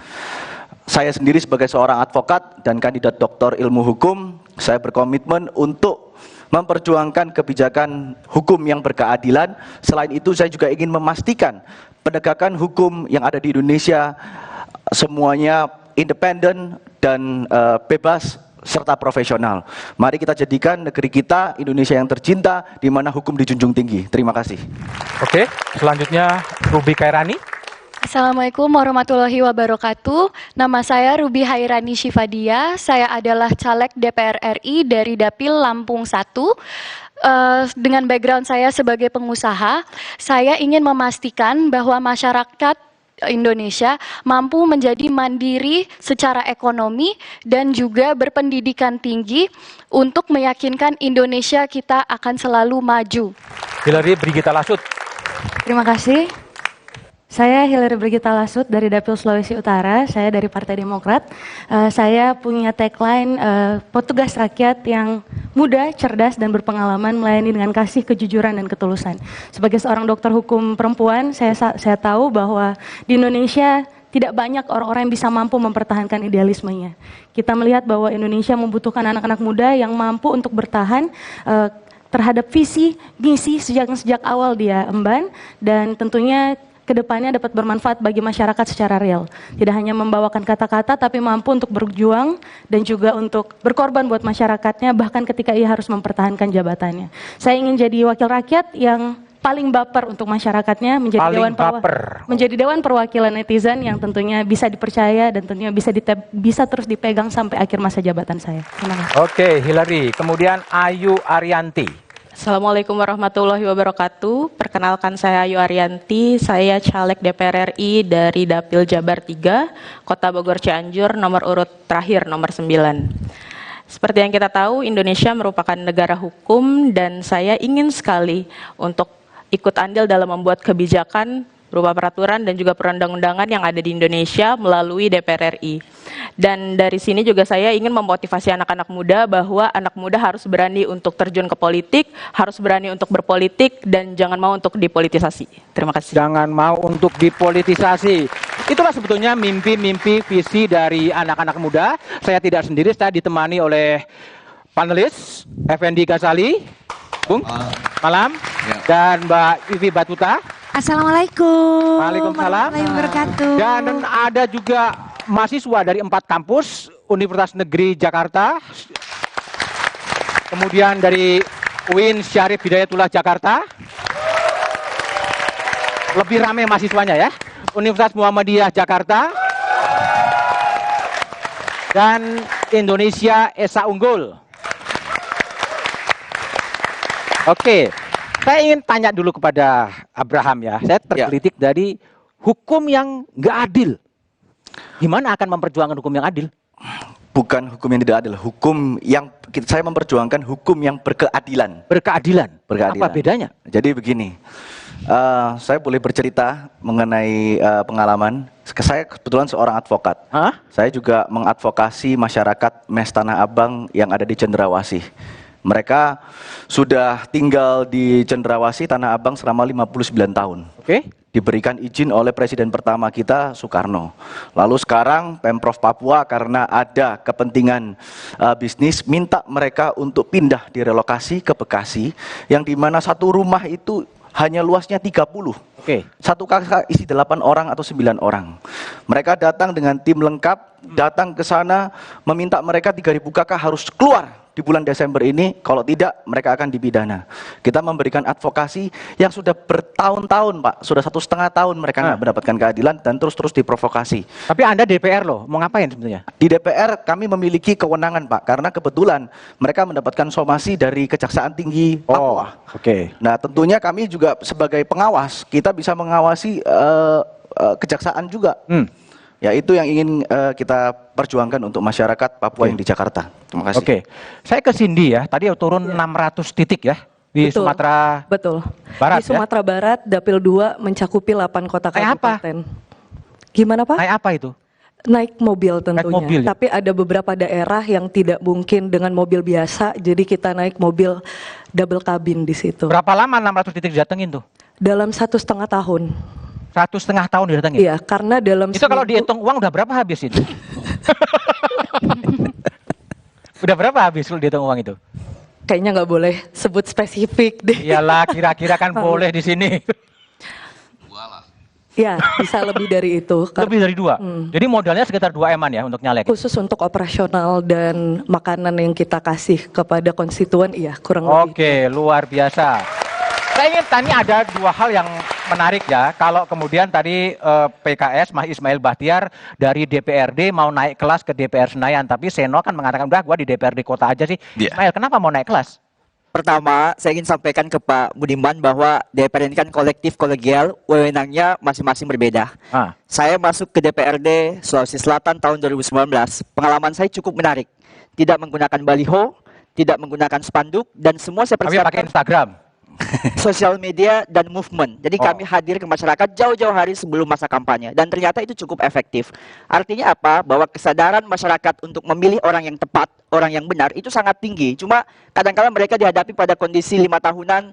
Saya sendiri sebagai seorang advokat dan kandidat doktor ilmu hukum, saya berkomitmen untuk memperjuangkan kebijakan hukum yang berkeadilan. Selain itu saya juga ingin memastikan penegakan hukum yang ada di Indonesia semuanya independen dan bebas serta profesional. Mari kita jadikan negeri kita Indonesia yang tercinta di mana hukum dijunjung tinggi. Terima kasih. Oke, selanjutnya Ruby Kairani. Assalamualaikum warahmatullahi wabarakatuh. Nama saya Ruby Hairani Shifadia. Saya adalah caleg DPR RI dari Dapil Lampung 1. Dengan background saya sebagai pengusaha, saya ingin memastikan bahwa masyarakat Indonesia mampu menjadi mandiri secara ekonomi dan juga berpendidikan tinggi untuk meyakinkan Indonesia kita akan selalu maju. Hillary Brigita Lasut. Terima kasih. Saya Hillary Brigita Lasut dari Dapil Sulawesi Utara, saya dari Partai Demokrat. Saya punya tagline petugas rakyat yang muda, cerdas, dan berpengalaman melayani dengan kasih, kejujuran, dan ketulusan. Sebagai seorang dokter hukum perempuan, saya tahu bahwa di Indonesia tidak banyak orang-orang yang bisa mampu mempertahankan idealismenya. Kita melihat bahwa Indonesia membutuhkan anak-anak muda yang mampu untuk bertahan terhadap visi, misi sejak awal dia emban, dan tentunya kedepannya dapat bermanfaat bagi masyarakat secara real. Tidak hanya membawakan kata-kata, tapi mampu untuk berjuang dan juga untuk berkorban buat masyarakatnya, bahkan ketika ia harus mempertahankan jabatannya. Saya ingin jadi wakil rakyat yang paling baper untuk masyarakatnya, menjadi dewan perwakilan netizen yang tentunya bisa dipercaya dan tentunya bisa terus dipegang sampai akhir masa jabatan saya. Terima kasih. Oke, Hillary. Kemudian Ayu Arianti. Assalamualaikum warahmatullahi wabarakatuh. Perkenalkan saya Ayu Arianti, saya caleg DPR RI dari Dapil Jabar 3, Kota Bogor Cianjur, nomor urut terakhir nomor 9. Seperti yang kita tahu, Indonesia merupakan negara hukum dan saya ingin sekali untuk ikut andil dalam membuat kebijakan berupa peraturan dan juga perundang-undangan yang ada di Indonesia melalui DPR RI. Dan dari sini juga saya ingin memotivasi anak-anak muda bahwa anak muda harus berani untuk terjun ke politik, harus berani untuk berpolitik, dan jangan mau untuk dipolitisasi. Terima kasih. Jangan mau untuk dipolitisasi. Itulah sebetulnya mimpi-mimpi visi dari anak-anak muda. Saya tidak sendiri, saya ditemani oleh panelis Effendi Ghazali, Bung, malam, dan Mbak Ivi Batuta. Assalamualaikum. Waalaikumsalam. Warahmatullahi wabarakatuh. Dan ada juga mahasiswa dari 4 kampus Universitas Negeri Jakarta, kemudian dari UIN Syarif Hidayatullah Jakarta, lebih ramai mahasiswanya ya, Universitas Muhammadiyah Jakarta, dan Indonesia Esa Unggul. Oke, saya ingin tanya dulu kepada Abraham ya. Saya tergelitik dari hukum yang nggak adil. Gimana akan memperjuangkan hukum yang adil? Bukan hukum yang tidak adil, hukum yang saya memperjuangkan hukum yang berkeadilan. Berkeadilan. Berkeadilan. Apa bedanya? Jadi begini, saya boleh bercerita mengenai pengalaman. Saya kebetulan seorang advokat. Saya juga mengadvokasi masyarakat Mes Tanah Abang yang ada di Cendrawasih. Mereka sudah tinggal di Cendrawasih, Tanah Abang selama 59 tahun. Oke. Diberikan izin oleh Presiden pertama kita, Soekarno. Lalu sekarang Pemprov Papua karena ada kepentingan bisnis, minta mereka untuk pindah direlokasi ke Bekasi, yang dimana satu rumah itu hanya luasnya 30. Oke. Satu kakak isi 8 orang atau 9 orang. Mereka datang dengan tim lengkap, datang ke sana meminta mereka 3.000 kakak harus keluar di bulan Desember ini, kalau tidak mereka akan dipidana. Kita memberikan advokasi yang sudah bertahun-tahun, Pak. Sudah 1,5 tahun mereka nggak mendapatkan keadilan dan terus-terus diprovokasi. Tapi Anda DPR loh, mau ngapain sebenarnya? Di DPR kami memiliki kewenangan, Pak, karena kebetulan mereka mendapatkan somasi dari Kejaksaan Tinggi Papua. Oke. Nah, tentunya kami juga sebagai pengawas, kita bisa mengawasi kejaksaan juga. Ya, itu yang ingin kita perjuangkan untuk masyarakat Papua yang di Jakarta. Terima kasih. Oke, saya ke Cindy ya. Tadi turun 600 titik ya di Sumatera Barat. Di Sumatera Barat, Dapil 2 mencakupi 8 kota kabupaten. Gimana Pak? Naik apa itu? Naik mobil tentunya. Naik mobil, ya? Tapi ada beberapa daerah yang tidak mungkin dengan mobil biasa, jadi kita naik mobil double cabin di situ. Berapa lama 600 titik datengin tuh? Dalam 1,5 tahun. 1,5 tahun didatengin? Iya, karena dalam itu kalau dihitung uang udah berapa habis itu? Udah berapa habis kalau dihitung uang itu? Kayaknya nggak boleh sebut spesifik deh. Iyalah, kira-kira kan boleh di sini. Ya, bisa lebih dari itu. Lebih dari 2? Jadi modalnya sekitar 2 M-an ya untuk nyalek? Khusus untuk operasional dan makanan yang kita kasih kepada konstituen, iya kurang lebih. Oke, luar biasa. Saya ingin tanya ada 2 hal yang menarik ya. Kalau kemudian tadi PKS, Mas Ismail Bahtiar dari DPRD mau naik kelas ke DPR Senayan. Tapi Seno kan mengatakan, udah gua di DPRD kota aja sih. Ismail, kenapa mau naik kelas? Pertama, saya ingin sampaikan ke Pak Budiman bahwa DPR ini kan kolektif kolegial, wewenangnya masing-masing berbeda. Saya masuk ke DPRD Sulawesi Selatan tahun 2019. Pengalaman saya cukup menarik. Tidak menggunakan baliho, tidak menggunakan spanduk, dan semua saya persiapkan. Tapi pakai Instagram? Sosial media dan movement. Jadi kami hadir ke masyarakat jauh-jauh hari sebelum masa kampanye. Dan ternyata itu cukup efektif. Artinya apa? Bahwa kesadaran masyarakat untuk memilih orang yang tepat, orang yang benar, itu sangat tinggi. Cuma kadang-kadang mereka dihadapi pada kondisi 5 tahunan,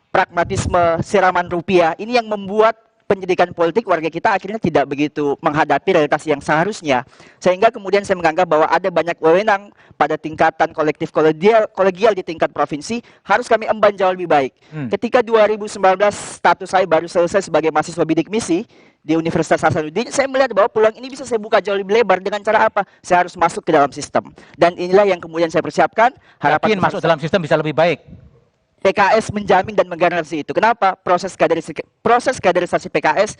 pragmatisme, siraman rupiah. Ini yang membuat pendidikan politik warga kita akhirnya tidak begitu menghadapi realitas yang seharusnya. Sehingga kemudian saya menganggap bahwa ada banyak wewenang pada tingkatan kolektif kolegial di tingkat provinsi, harus kami emban jauh lebih baik. Ketika 2019 status saya baru selesai sebagai mahasiswa bidik misi di Universitas Hasanuddin, saya melihat bahwa peluang ini bisa saya buka jauh lebih lebar. Dengan cara apa? Saya harus masuk ke dalam sistem. Dan inilah yang kemudian saya persiapkan. Harapan masuk dalam sistem bisa lebih baik. PKS menjamin dan menggaransi itu. Kenapa? Proses kaderisasi PKS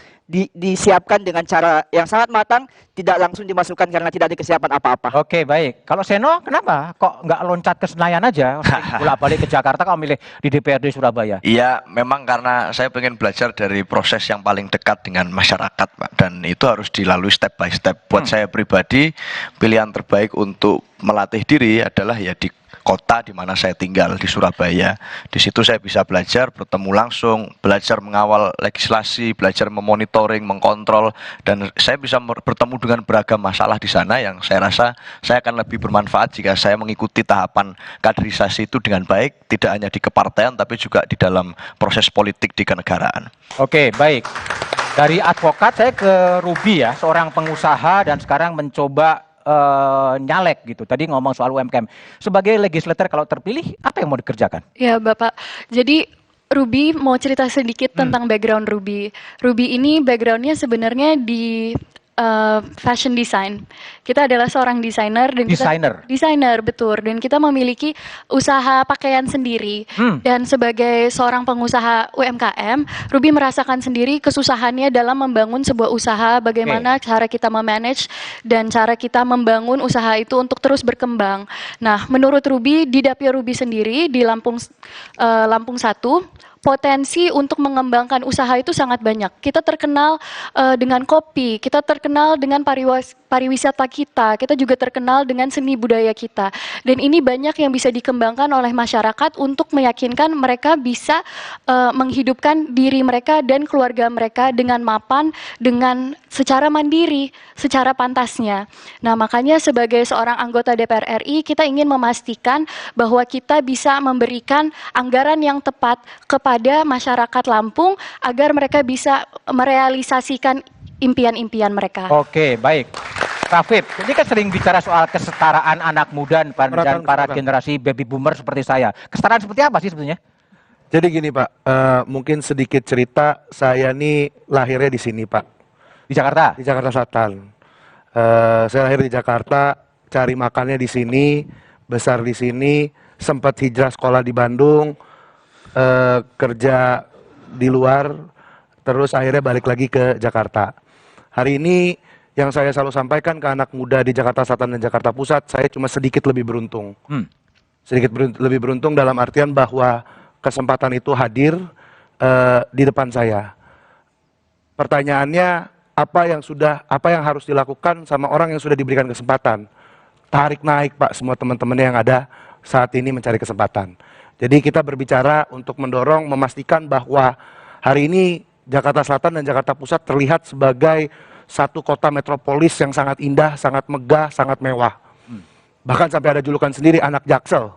disiapkan dengan cara yang sangat matang, tidak langsung dimasukkan karena tidak ada kesiapan apa-apa. Oke, baik. Kalau Seno, kenapa? Kok nggak loncat ke Senayan aja? Bolak-balik ke Jakarta, kau milih di DPRD Surabaya? Iya, memang karena saya pengen belajar dari proses yang paling dekat dengan masyarakat, Pak. Dan itu harus dilalui step by step. Buat saya pribadi, pilihan terbaik untuk melatih diri adalah ya di kota di mana saya tinggal di Surabaya. Di situ saya bisa belajar, bertemu langsung, belajar mengawal legislasi, belajar memonitoring, mengkontrol, dan saya bisa bertemu dengan beragam masalah di sana yang saya rasa saya akan lebih bermanfaat jika saya mengikuti tahapan kaderisasi itu dengan baik, tidak hanya di kepartean tapi juga di dalam proses politik di kenegaraan. Oke, baik. Dari advokat saya ke Ruby ya, seorang pengusaha dan sekarang mencoba nyalek gitu. Tadi ngomong soal UMKM. Sebagai legislator kalau terpilih, apa yang mau dikerjakan? Ya Bapak, jadi Ruby mau cerita sedikit tentang background Ruby. Ruby ini backgroundnya sebenarnya di fashion design. Kita adalah seorang desainer dan desainer betul, dan kita memiliki usaha pakaian sendiri. Dan sebagai seorang pengusaha UMKM, Ruby merasakan sendiri kesusahannya dalam membangun sebuah usaha, bagaimana cara kita memanage dan cara kita membangun usaha itu untuk terus berkembang. Nah, menurut Ruby, di dapil Ruby sendiri di Lampung 1, potensi untuk mengembangkan usaha itu sangat banyak. Kita terkenal dengan kopi, kita terkenal dengan pariwisata kita juga terkenal dengan seni budaya kita. Dan ini banyak yang bisa dikembangkan oleh masyarakat untuk meyakinkan mereka bisa menghidupkan diri mereka dan keluarga mereka dengan mapan, dengan secara mandiri, secara pantasnya. Nah, makanya sebagai seorang anggota DPR RI, kita ingin memastikan bahwa kita bisa memberikan anggaran yang tepat kepada masyarakat Lampung agar mereka bisa merealisasikan impian-impian mereka. Oke, baik. Rafif, ini kan sering bicara soal kesetaraan anak muda dan para generasi baby boomer seperti saya. Kesetaraan seperti apa sih sebetulnya? Jadi gini Pak, mungkin sedikit cerita, saya nih lahirnya di sini Pak. Di Jakarta? Di Jakarta Selatan. Saya lahir di Jakarta, cari makannya di sini, besar di sini, sempat hijrah sekolah di Bandung, kerja di luar, terus akhirnya balik lagi ke Jakarta. Hari ini yang saya selalu sampaikan ke anak muda di Jakarta Selatan dan Jakarta Pusat, saya cuma sedikit lebih beruntung. Sedikit lebih beruntung dalam artian bahwa kesempatan itu hadir di depan saya. Pertanyaannya, apa yang harus dilakukan sama orang yang sudah diberikan kesempatan? Tarik naik Pak semua teman-teman yang ada saat ini mencari kesempatan. Jadi kita berbicara untuk mendorong, memastikan bahwa hari ini Jakarta Selatan dan Jakarta Pusat terlihat sebagai satu kota metropolis yang sangat indah, sangat megah, sangat mewah. Bahkan sampai ada julukan sendiri, anak Jaksel.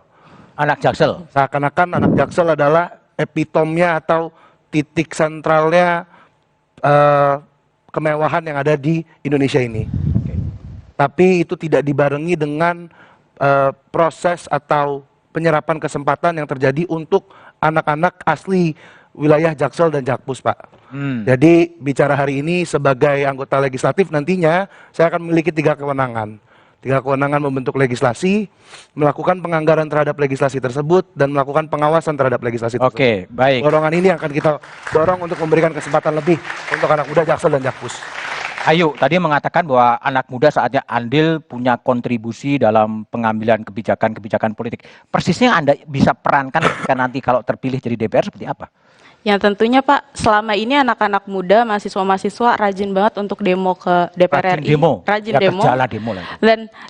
Anak Jaksel? Seakan-akan anak Jaksel adalah epitomnya atau titik sentralnya kemewahan yang ada di Indonesia ini. Tapi itu tidak dibarengi dengan proses atau penyerapan kesempatan yang terjadi untuk anak-anak asli wilayah Jaksel dan Jakpus, Pak. Jadi bicara hari ini sebagai anggota legislatif, nantinya saya akan memiliki 3 kewenangan. 3 kewenangan membentuk legislasi, melakukan penganggaran terhadap legislasi tersebut, dan melakukan pengawasan terhadap legislasi tersebut. Oke, baik. Dorongan ini akan kita dorong untuk memberikan kesempatan lebih untuk anak muda Jaksel dan Jakpus. Ayu, tadi mengatakan bahwa anak muda saatnya andil punya kontribusi dalam pengambilan kebijakan politik. Persisnya Anda bisa perankan ketika nanti kalau terpilih jadi DPR seperti apa? Yang tentunya Pak, selama ini anak-anak muda, mahasiswa-mahasiswa rajin banget untuk demo ke DPR RI. Rajin demo.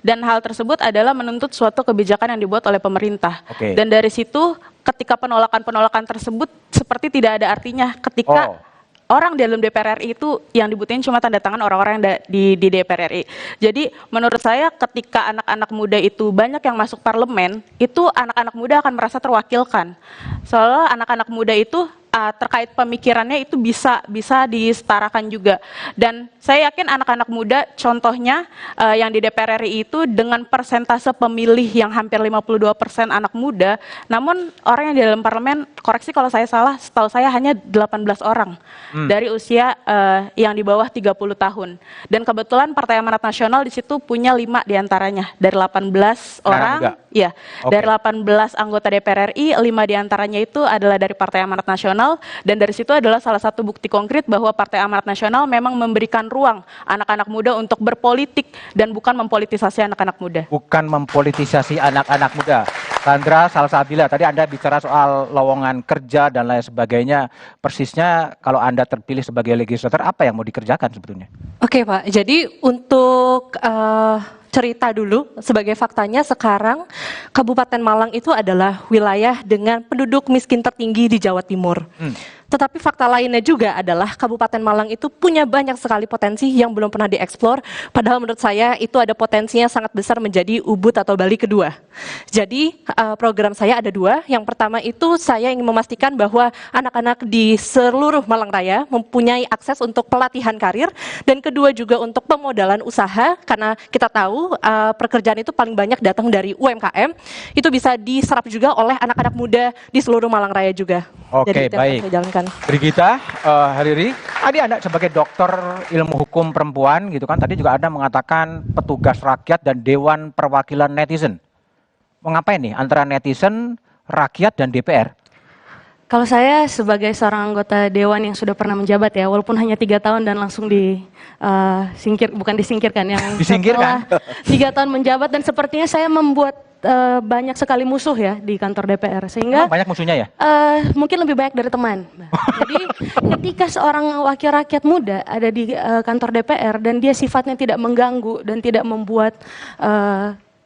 Dan hal tersebut adalah menuntut suatu kebijakan yang dibuat oleh pemerintah. Dan dari situ ketika penolakan-penolakan tersebut seperti tidak ada artinya ketika orang di dalam DPR RI itu yang dibutuhin cuma tanda tangan orang-orang yang di DPR RI. Jadi menurut saya ketika anak-anak muda itu banyak yang masuk parlemen, itu anak-anak muda akan merasa terwakilkan. Soalnya anak-anak muda itu terkait pemikirannya itu bisa disetarakan juga. Dan saya yakin anak-anak muda contohnya yang di DPR RI itu dengan persentase pemilih yang hampir 52% anak muda, namun orang yang di dalam parlemen, koreksi kalau saya salah, setahu saya hanya 18 orang dari usia yang di bawah 30 tahun. Dan kebetulan Partai Amanat Nasional di situ punya 5 diantaranya dari 18 orang. Iya, dari 18 anggota DPR RI, 5 diantaranya itu adalah dari Partai Amanat Nasional. Dan dari situ adalah salah satu bukti konkret bahwa Partai Amanat Nasional memang memberikan ruang anak-anak muda untuk berpolitik dan bukan mempolitisasi anak-anak muda. Bukan mempolitisasi anak-anak muda. Sandra Salsabila, tadi Anda bicara soal lowongan kerja dan lain sebagainya. Persisnya kalau Anda terpilih sebagai legislator, apa yang mau dikerjakan sebetulnya? Oke Pak, jadi untuk cerita dulu sebagai faktanya sekarang Kabupaten Malang itu adalah wilayah dengan penduduk miskin tertinggi di Jawa Timur. Tetapi fakta lainnya juga adalah Kabupaten Malang itu punya banyak sekali potensi yang belum pernah dieksplor, padahal menurut saya itu ada potensinya sangat besar menjadi Ubud atau Bali kedua. Jadi program saya ada dua. Yang pertama itu saya ingin memastikan bahwa anak-anak di seluruh Malang Raya mempunyai akses untuk pelatihan karir, dan kedua juga untuk pemodalan usaha, karena kita tahu pekerjaan itu paling banyak datang dari UMKM, itu bisa diserap juga oleh anak-anak muda di seluruh Malang Raya juga. Oke, baik. Brigita, Hariri, tadi Anda sebagai dokter ilmu hukum perempuan gitu kan, tadi juga Anda mengatakan petugas rakyat dan Dewan Perwakilan Netizen. Mengapa ini antara netizen, rakyat, dan DPR? Kalau saya sebagai seorang anggota Dewan yang sudah pernah menjabat ya, walaupun hanya 3 tahun dan langsung bukan disingkirkan, yang disingkirkan 3 tahun menjabat, dan sepertinya saya membuat banyak sekali musuh ya di kantor DPR, sehingga banyak musuhnya ya? Mungkin lebih banyak dari teman. Jadi ketika seorang wakil rakyat muda ada di kantor DPR dan dia sifatnya tidak mengganggu dan tidak membuat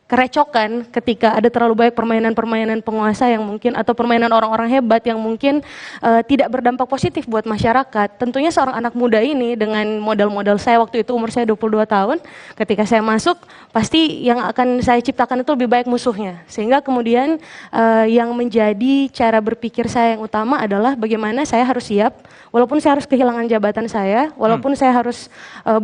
kerecokan ketika ada terlalu banyak permainan-permainan penguasa yang mungkin, atau permainan orang-orang hebat yang mungkin tidak berdampak positif buat masyarakat. Tentunya seorang anak muda ini dengan modal-modal saya waktu itu, umur saya 22 tahun, ketika saya masuk pasti yang akan saya ciptakan itu lebih baik musuhnya. Sehingga kemudian yang menjadi cara berpikir saya yang utama adalah bagaimana saya harus siap, walaupun saya harus kehilangan jabatan saya, walaupun saya harus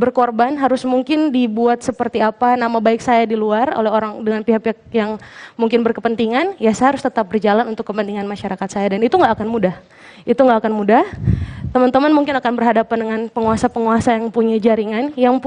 berkorban, harus mungkin dibuat seperti apa nama baik saya di luar oleh orang dengan pihak-pihak yang mungkin berkepentingan, ya saya harus tetap berjalan untuk kepentingan masyarakat saya, dan itu nggak akan mudah. Itu nggak akan mudah. Teman-teman mungkin akan berhadapan dengan penguasa-penguasa yang punya jaringan, yang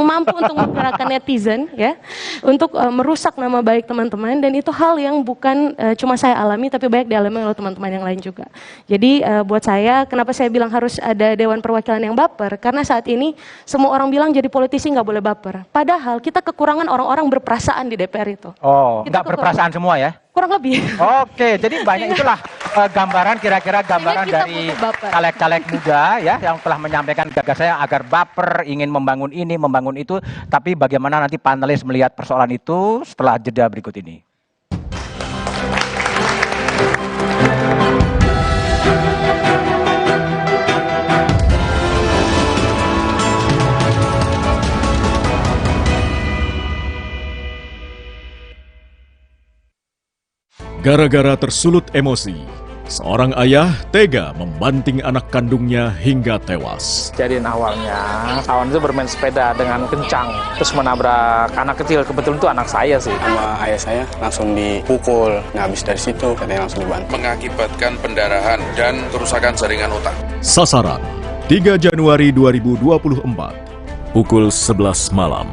mampu untuk menggerakkan netizen, ya, untuk merusak nama baik teman-teman, dan itu hal yang bukan cuma saya alami, tapi banyak dialami oleh teman-teman yang lain juga. Jadi buat saya, kenapa saya bilang harus ada Dewan Perwakilan yang baper? Karena saat ini semua orang bilang jadi politisi nggak boleh baper. Padahal kita kekurangan orang-orang berperasaan di DPR itu. Oh, nggak berperasaan semua ya? Kurang lebih. Oke, jadi banyak itulah gambaran, kira-kira gambaran dari caleg-caleg muda ya yang telah menyampaikan gagasannya agar baper, ingin membangun ini, membangun itu. Tapi bagaimana nanti panelis melihat persoalan itu setelah jeda berikut ini. Gara-gara tersulut emosi, seorang ayah tega membanting anak kandungnya hingga tewas. Kejadian awalnya, kawan itu bermain sepeda dengan kencang, terus menabrak anak kecil, kebetulan itu anak saya sih. Sama ayah saya langsung dipukul, nah habis dari situ katanya langsung dibantu. Mengakibatkan pendarahan dan kerusakan jaringan otak. Sasaran, 3 Januari 2024, pukul 11 malam,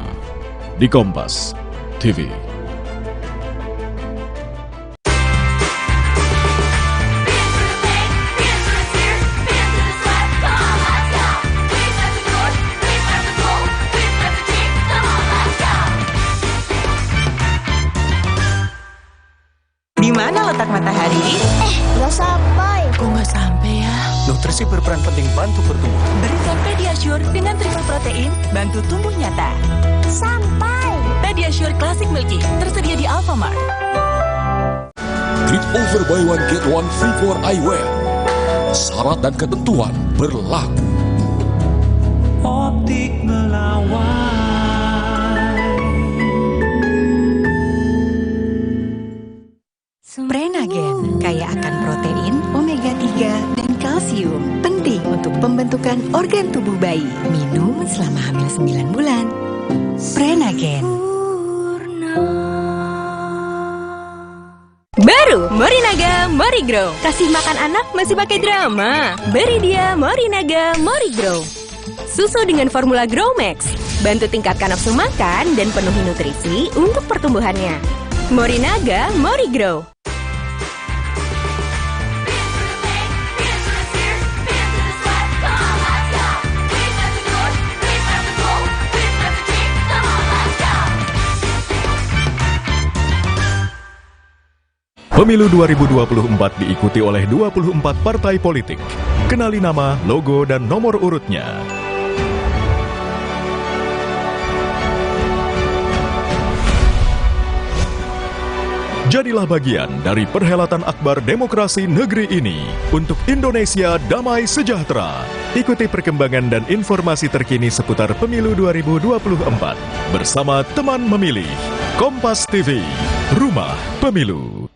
di Kompas TV. Di mana letak matahari? Nggak sampai. Kok nggak sampai ya? Nutrisi berperan penting bantu pertumbuhan. Berikan Pediasure dengan triple protein, bantu tumbuh nyata. Sampai. Pediasure Classic Milky, tersedia di Alfamart. Grip over buy one get one free for eyewear. Syarat dan ketentuan berlaku. Optik melawan. Prenagen, kaya akan protein, omega 3, dan kalsium. Penting untuk pembentukan organ tubuh bayi. Minum selama hamil 9 bulan. Prenagen. Baru Morinaga Morigrow. Kasih makan anak masih pakai drama? Beri dia Morinaga Morigrow. Susu dengan formula Grow Max. Bantu tingkatkan nafsu makan dan penuhi nutrisi untuk pertumbuhannya. Morinaga Morigrow. Pemilu 2024 diikuti oleh 24 partai politik. Kenali nama, logo, dan nomor urutnya. Jadilah bagian dari perhelatan akbar demokrasi negeri ini untuk Indonesia damai sejahtera. Ikuti perkembangan dan informasi terkini seputar pemilu 2024 bersama teman memilih. Kompas TV, Rumah Pemilu.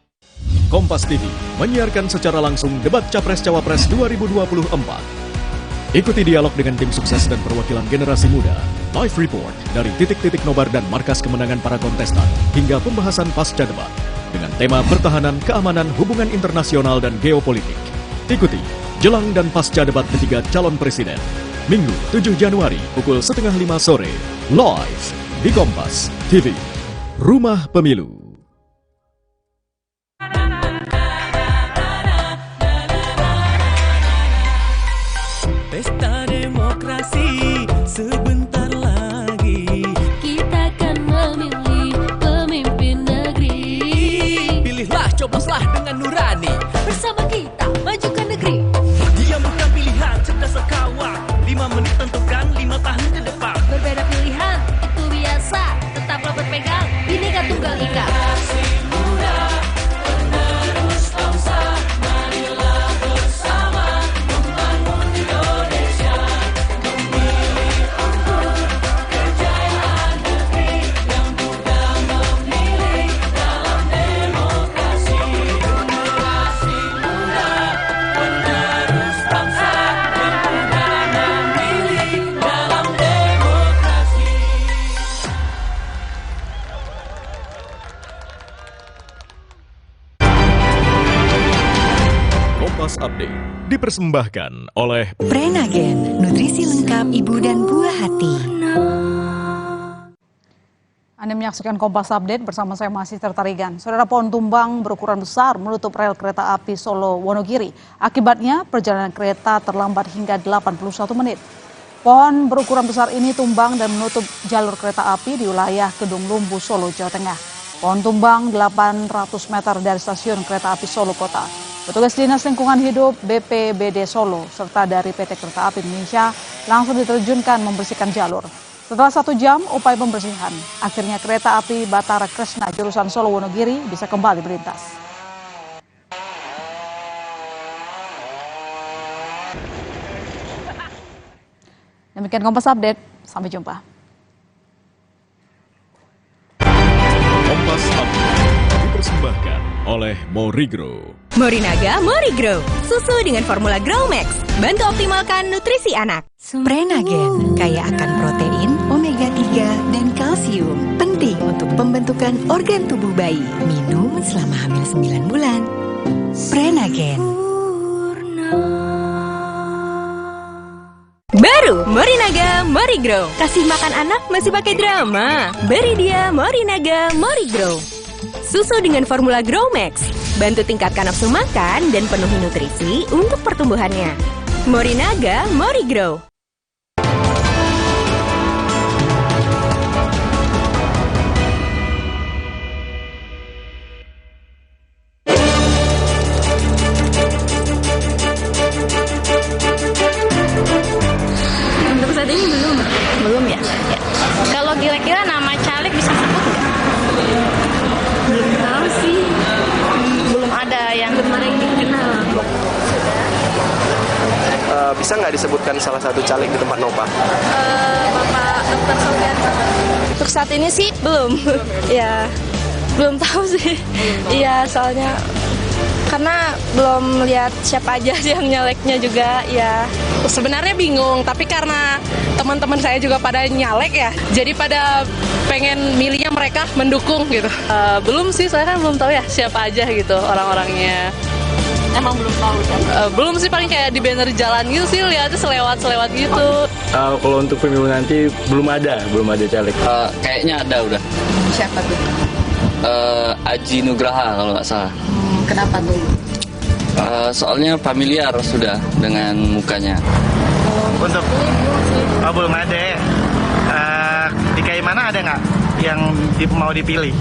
Kompas TV menyiarkan secara langsung debat Capres-Cawapres 2024. Ikuti dialog dengan tim sukses dan perwakilan generasi muda, live report dari titik-titik nobar dan markas kemenangan para kontestan, hingga pembahasan pasca debat dengan tema pertahanan, keamanan, hubungan internasional, dan geopolitik. Ikuti jelang dan pasca debat ketiga calon presiden, Minggu 7 Januari pukul 4:30 sore, live di Kompas TV, Rumah Pemilu. Pesta demokrasi sebentar lagi. Kita akan memilih pemimpin negeri. Pilihlah, cobloslah dengan nurani. Bersama kita majukan negeri. Dia bukan pilihan, cerdas kawan. 5 menit tentukan 5 tahun ke depan. Berbeda pilihan, itu biasa. Tetaplah berpegang, Bhinneka Tunggal Ika. Kompas Update dipersembahkan oleh Prenagen, nutrisi lengkap ibu dan buah hati. Anda menyaksikan Kompas Update bersama saya Masih Tertarigan. Saudara, pohon tumbang berukuran besar menutup rel kereta api Solo Wonogiri. Akibatnya perjalanan kereta terlambat hingga 81 menit. Pohon berukuran besar ini tumbang dan menutup jalur kereta api di wilayah Kedung Lumbu, Solo, Jawa Tengah. Pohon tumbang 800 meter dari stasiun kereta api Solo Kota. Petugas Dinas Lingkungan Hidup BPBD Solo serta dari PT Kereta Api Indonesia langsung diterjunkan membersihkan jalur. Setelah 1 jam upaya pembersihan, akhirnya kereta api Batara Kresna jurusan Solo Wonogiri bisa kembali melintas. Demikian Kompas Update, sampai jumpa. Kompas Update dipersembahkan oleh Morigro. Morinaga Morigro, susu dengan formula Grow Max, bantu optimalkan nutrisi anak. Prenagen, kaya akan protein, omega 3, dan kalsium. Penting untuk pembentukan organ tubuh bayi. Minum selama hamil 9 bulan. Prenagen. Baru Morinaga Morigro, kasih makan anak masih pakai drama. Beri dia Morinaga Morigro. Susu dengan formula Grow Max, bantu tingkatkan nafsu makan dan penuhi nutrisi untuk pertumbuhannya. Morinaga Morigro. Untuk saat ini belum ya? Kalau kira-kira nama caleg bisa sebut nggak? Belum tahu sih. Belum ada yang dikenal. Bisa nggak disebutkan salah satu caleg di tempat Nova? Bapak Dr. Sogiarto. Untuk saat ini sih belum. Ya, belum tahu sih. Iya, soalnya karena belum lihat siapa aja yang nyaleknya juga ya. Sebenarnya bingung, tapi karena teman-teman saya juga pada nyalek ya, jadi pada pengen milihnya mereka mendukung gitu. Belum sih, saya kan belum tahu ya siapa aja gitu orang-orangnya. Emang belum tahu kan? Belum sih, paling kayak di banner jalan gitu sih, lihatnya selewat-selewat gitu. Kalau untuk pemilu nanti belum ada caleg. Kayaknya ada udah. Siapa tuh? Aji Nugraha kalau nggak salah. Kenapa tuh? Soalnya familiar sudah dengan mukanya. Untuk belum ada. Di kayak mana ada nggak yang mau dipilih?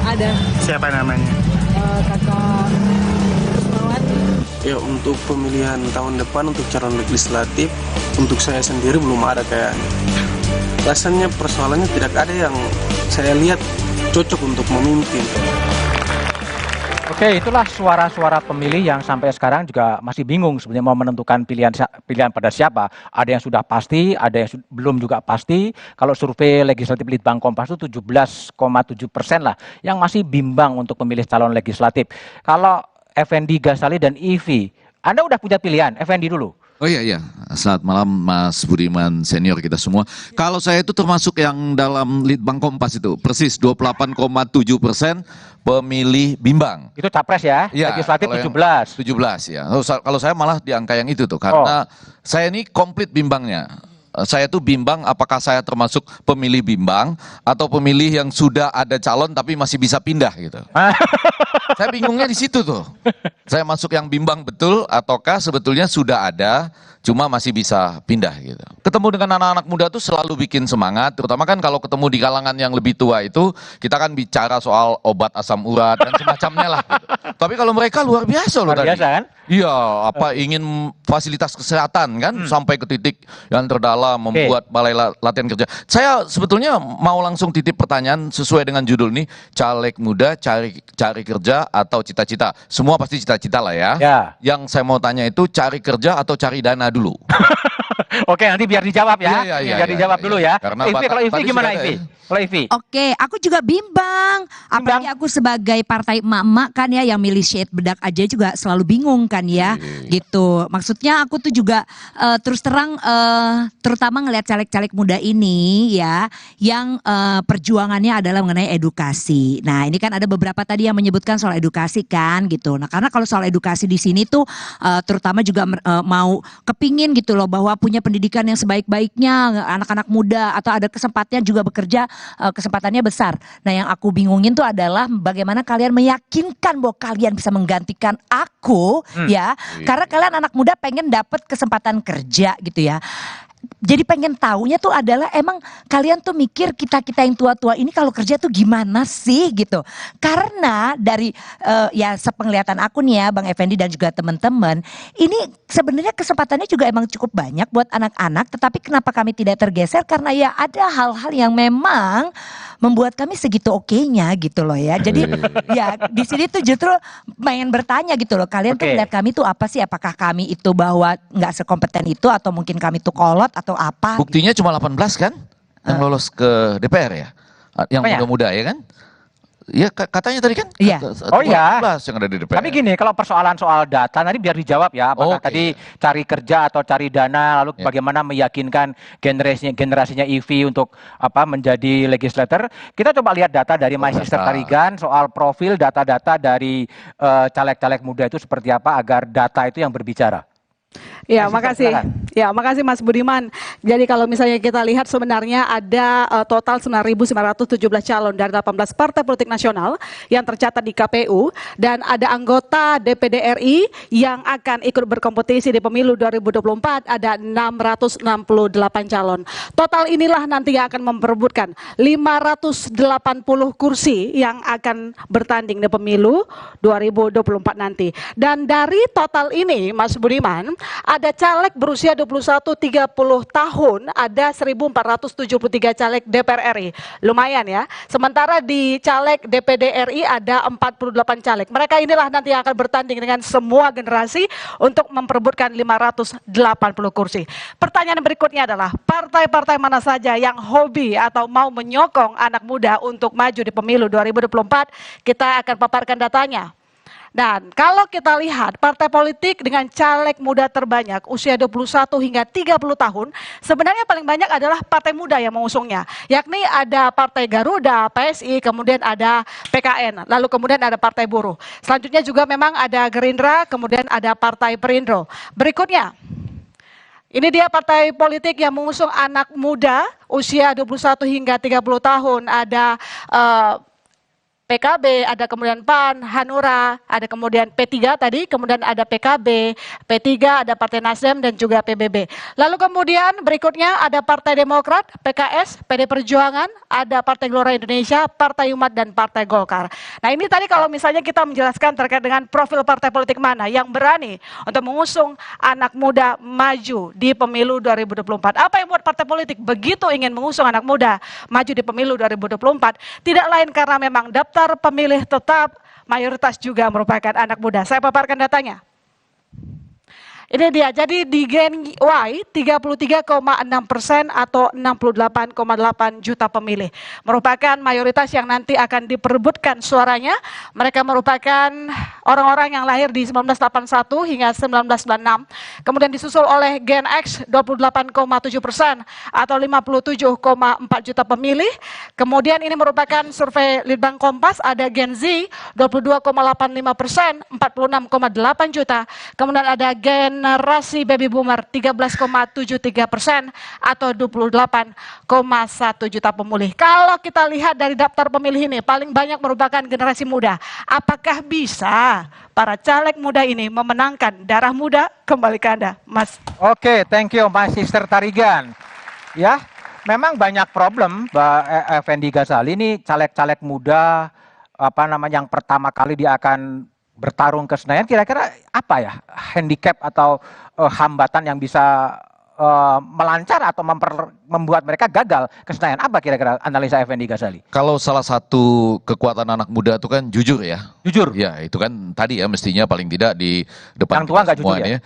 Ada. Siapa namanya? Kakak Ya, untuk pemilihan tahun depan untuk calon legislatif, untuk saya sendiri belum ada kayaknya. Rasanya persoalannya tidak ada yang saya lihat cocok untuk memimpin. Oke, itulah suara-suara pemilih yang sampai sekarang juga masih bingung sebenarnya mau menentukan pilihan pada siapa. Ada yang sudah pasti, ada yang belum juga pasti. Kalau survei legislatif Litbang Kompas itu 17,7% lah yang masih bimbang untuk memilih calon legislatif. Kalau Effendi Ghazali dan Ivi, Anda udah punya pilihan? Effendi dulu. Oh iya, selamat malam Mas Budiman senior kita semua. Kalau saya itu termasuk yang dalam Litbang Kompas itu, persis 28,7% pemilih bimbang. Itu capres ya, legislatif 17. 17 ya. Kalau saya malah di angka yang itu tuh, karena saya ini komplit bimbangnya. Saya tuh bimbang apakah saya termasuk pemilih bimbang atau pemilih yang sudah ada calon tapi masih bisa pindah gitu. Saya bingungnya di situ tuh. Saya masuk yang bimbang betul ataukah sebetulnya sudah ada cuma masih bisa pindah gitu. Ketemu dengan anak-anak muda tuh selalu bikin semangat, terutama kan kalau ketemu di kalangan yang lebih tua itu kita kan bicara soal obat asam urat dan semacamnya lah gitu. Tapi kalau mereka luar biasa loh tadi. Luar biasa kan? Iya, ingin fasilitas kesehatan kan sampai ke titik yang terdalam membuat balai latihan kerja. Saya sebetulnya mau langsung titip pertanyaan sesuai dengan judul nih, caleg muda cari kerja atau cita-cita. Semua pasti cita-cita lah ya. Yang saya mau tanya itu cari kerja atau cari dana dulu. Oke, nanti biar dijawab ya. Biar dijawab dulu ya. Kalau Ivi gimana Ivi? Kalau Ivi? Oke, aku juga bimbang. Apalagi aku sebagai partai emak-emak kan ya yang milih shade bedak aja juga selalu bingung kan ya. Gitu. Maksudnya aku tuh juga terus terang terutama ngelihat caleg-caleg muda ini ya yang perjuangannya adalah mengenai edukasi. Nah, ini kan ada beberapa tadi yang menyebutkan soal edukasi kan gitu. Nah, karena kalau soal edukasi di sini tuh terutama juga mau kepingin gitu loh bahwa punya pendidikan yang sebaik-baiknya anak-anak muda atau ada kesempatnya juga bekerja kesempatannya besar. Nah, yang aku bingungin tuh adalah bagaimana kalian meyakinkan bahwa kalian bisa menggantikan aku ya. Karena kalian anak muda pengen dapat kesempatan kerja gitu ya. Jadi pengen taunya tuh adalah emang kalian tuh mikir kita-kita yang tua-tua ini kalau kerja tuh gimana sih gitu. Karena dari ya sepenglihatan aku nih ya Bang Effendi dan juga teman-teman, ini sebenarnya kesempatannya juga emang cukup banyak buat anak-anak, tetapi kenapa kami tidak tergeser karena ya ada hal-hal yang memang membuat kami segitu okenya gitu loh ya. Jadi ya di sini tuh justru pengen bertanya gitu loh, kalian tuh melihat kami tuh apa sih, apakah kami itu bahwa nggak sekompeten itu atau mungkin kami tuh kolot atau apa? Buktinya cuma 18 kan yang lolos ke DPR ya, yang muda-muda ya kan? Iya katanya tadi kan? Iya. Oh iya. Yang ada di DPR. Tapi gini, kalau persoalan soal data nanti biar dijawab ya. Apakah tadi cari kerja atau cari dana, lalu bagaimana meyakinkan generasinya EV untuk menjadi legislator? Kita coba lihat data dari Magister Tarigan soal profil data-data dari caleg-caleg muda itu seperti apa agar data itu yang berbicara. Ya, makasih. Ya, makasih Mas Budiman. Jadi kalau misalnya kita lihat sebenarnya ada total 9.917 calon dari 18 partai politik nasional yang tercatat di KPU dan ada anggota DPD RI yang akan ikut berkompetisi di pemilu 2024 ada 668 calon. Total inilah nanti yang akan memperebutkan 580 kursi yang akan bertanding di pemilu 2024 nanti. Dan dari total ini Mas Budiman, ada caleg berusia 21-30 tahun, ada 1.473 caleg DPR RI. Lumayan ya. Sementara di caleg DPD RI ada 48 caleg. Mereka inilah nanti yang akan bertanding dengan semua generasi untuk memperebutkan 580 kursi. Pertanyaan berikutnya adalah, partai-partai mana saja yang hobi atau mau menyokong anak muda untuk maju di pemilu 2024? Kita akan paparkan datanya. Dan kalau kita lihat partai politik dengan caleg muda terbanyak usia 21 hingga 30 tahun, sebenarnya paling banyak adalah partai muda yang mengusungnya. Yakni ada Partai Garuda, PSI, kemudian ada PKN, lalu kemudian ada Partai Buruh. Selanjutnya juga memang ada Gerindra, kemudian ada Partai Perindo. Berikutnya, ini dia partai politik yang mengusung anak muda usia 21 hingga 30 tahun. Ada PKB, ada kemudian PAN, Hanura, ada kemudian P3 tadi, kemudian ada PKB, P3, ada Partai Nasdem dan juga PBB. Lalu kemudian berikutnya ada Partai Demokrat, PKS, PD Perjuangan, ada Partai Gelora Indonesia, Partai Umat dan Partai Golkar. Nah, ini tadi kalau misalnya kita menjelaskan terkait dengan profil partai politik mana yang berani untuk mengusung anak muda maju di pemilu 2024. Apa yang membuat partai politik begitu ingin mengusung anak muda maju di pemilu 2024? Tidak lain karena memang daftar pemilih tetap mayoritas juga merupakan anak muda. Saya paparkan datanya. Ini dia, jadi di Gen Y 33,6% atau 68,8 juta pemilih. Merupakan mayoritas yang nanti akan diperebutkan suaranya. Mereka merupakan orang-orang yang lahir di 1981 hingga 1996. Kemudian disusul oleh Gen X 28,7% atau 57,4 juta pemilih. Kemudian ini merupakan survei Litbang Kompas, ada Gen Z 22,85%, 46,8 juta. Kemudian ada generasi baby boomer 13,73% atau 28,1 juta pemilih. Kalau kita lihat dari daftar pemilih ini paling banyak merupakan generasi muda. Apakah bisa para caleg muda ini memenangkan darah muda? Kembali ke Anda, Mas. Oke, thank you Mas Sister Tarigan. Ya, memang banyak problem Mbak Effendi Ghazali ini caleg-caleg muda yang pertama kali dia akan bertarung ke Senayan, kira-kira apa ya handicap atau hambatan yang bisa melancar atau membuat mereka gagal ke Senayan? Apa kira-kira analisa Effendi Ghazali? Kalau salah satu kekuatan anak muda itu kan jujur ya. Jujur? Ya itu kan tadi ya mestinya paling tidak di depan yang tua nggak jujur ya?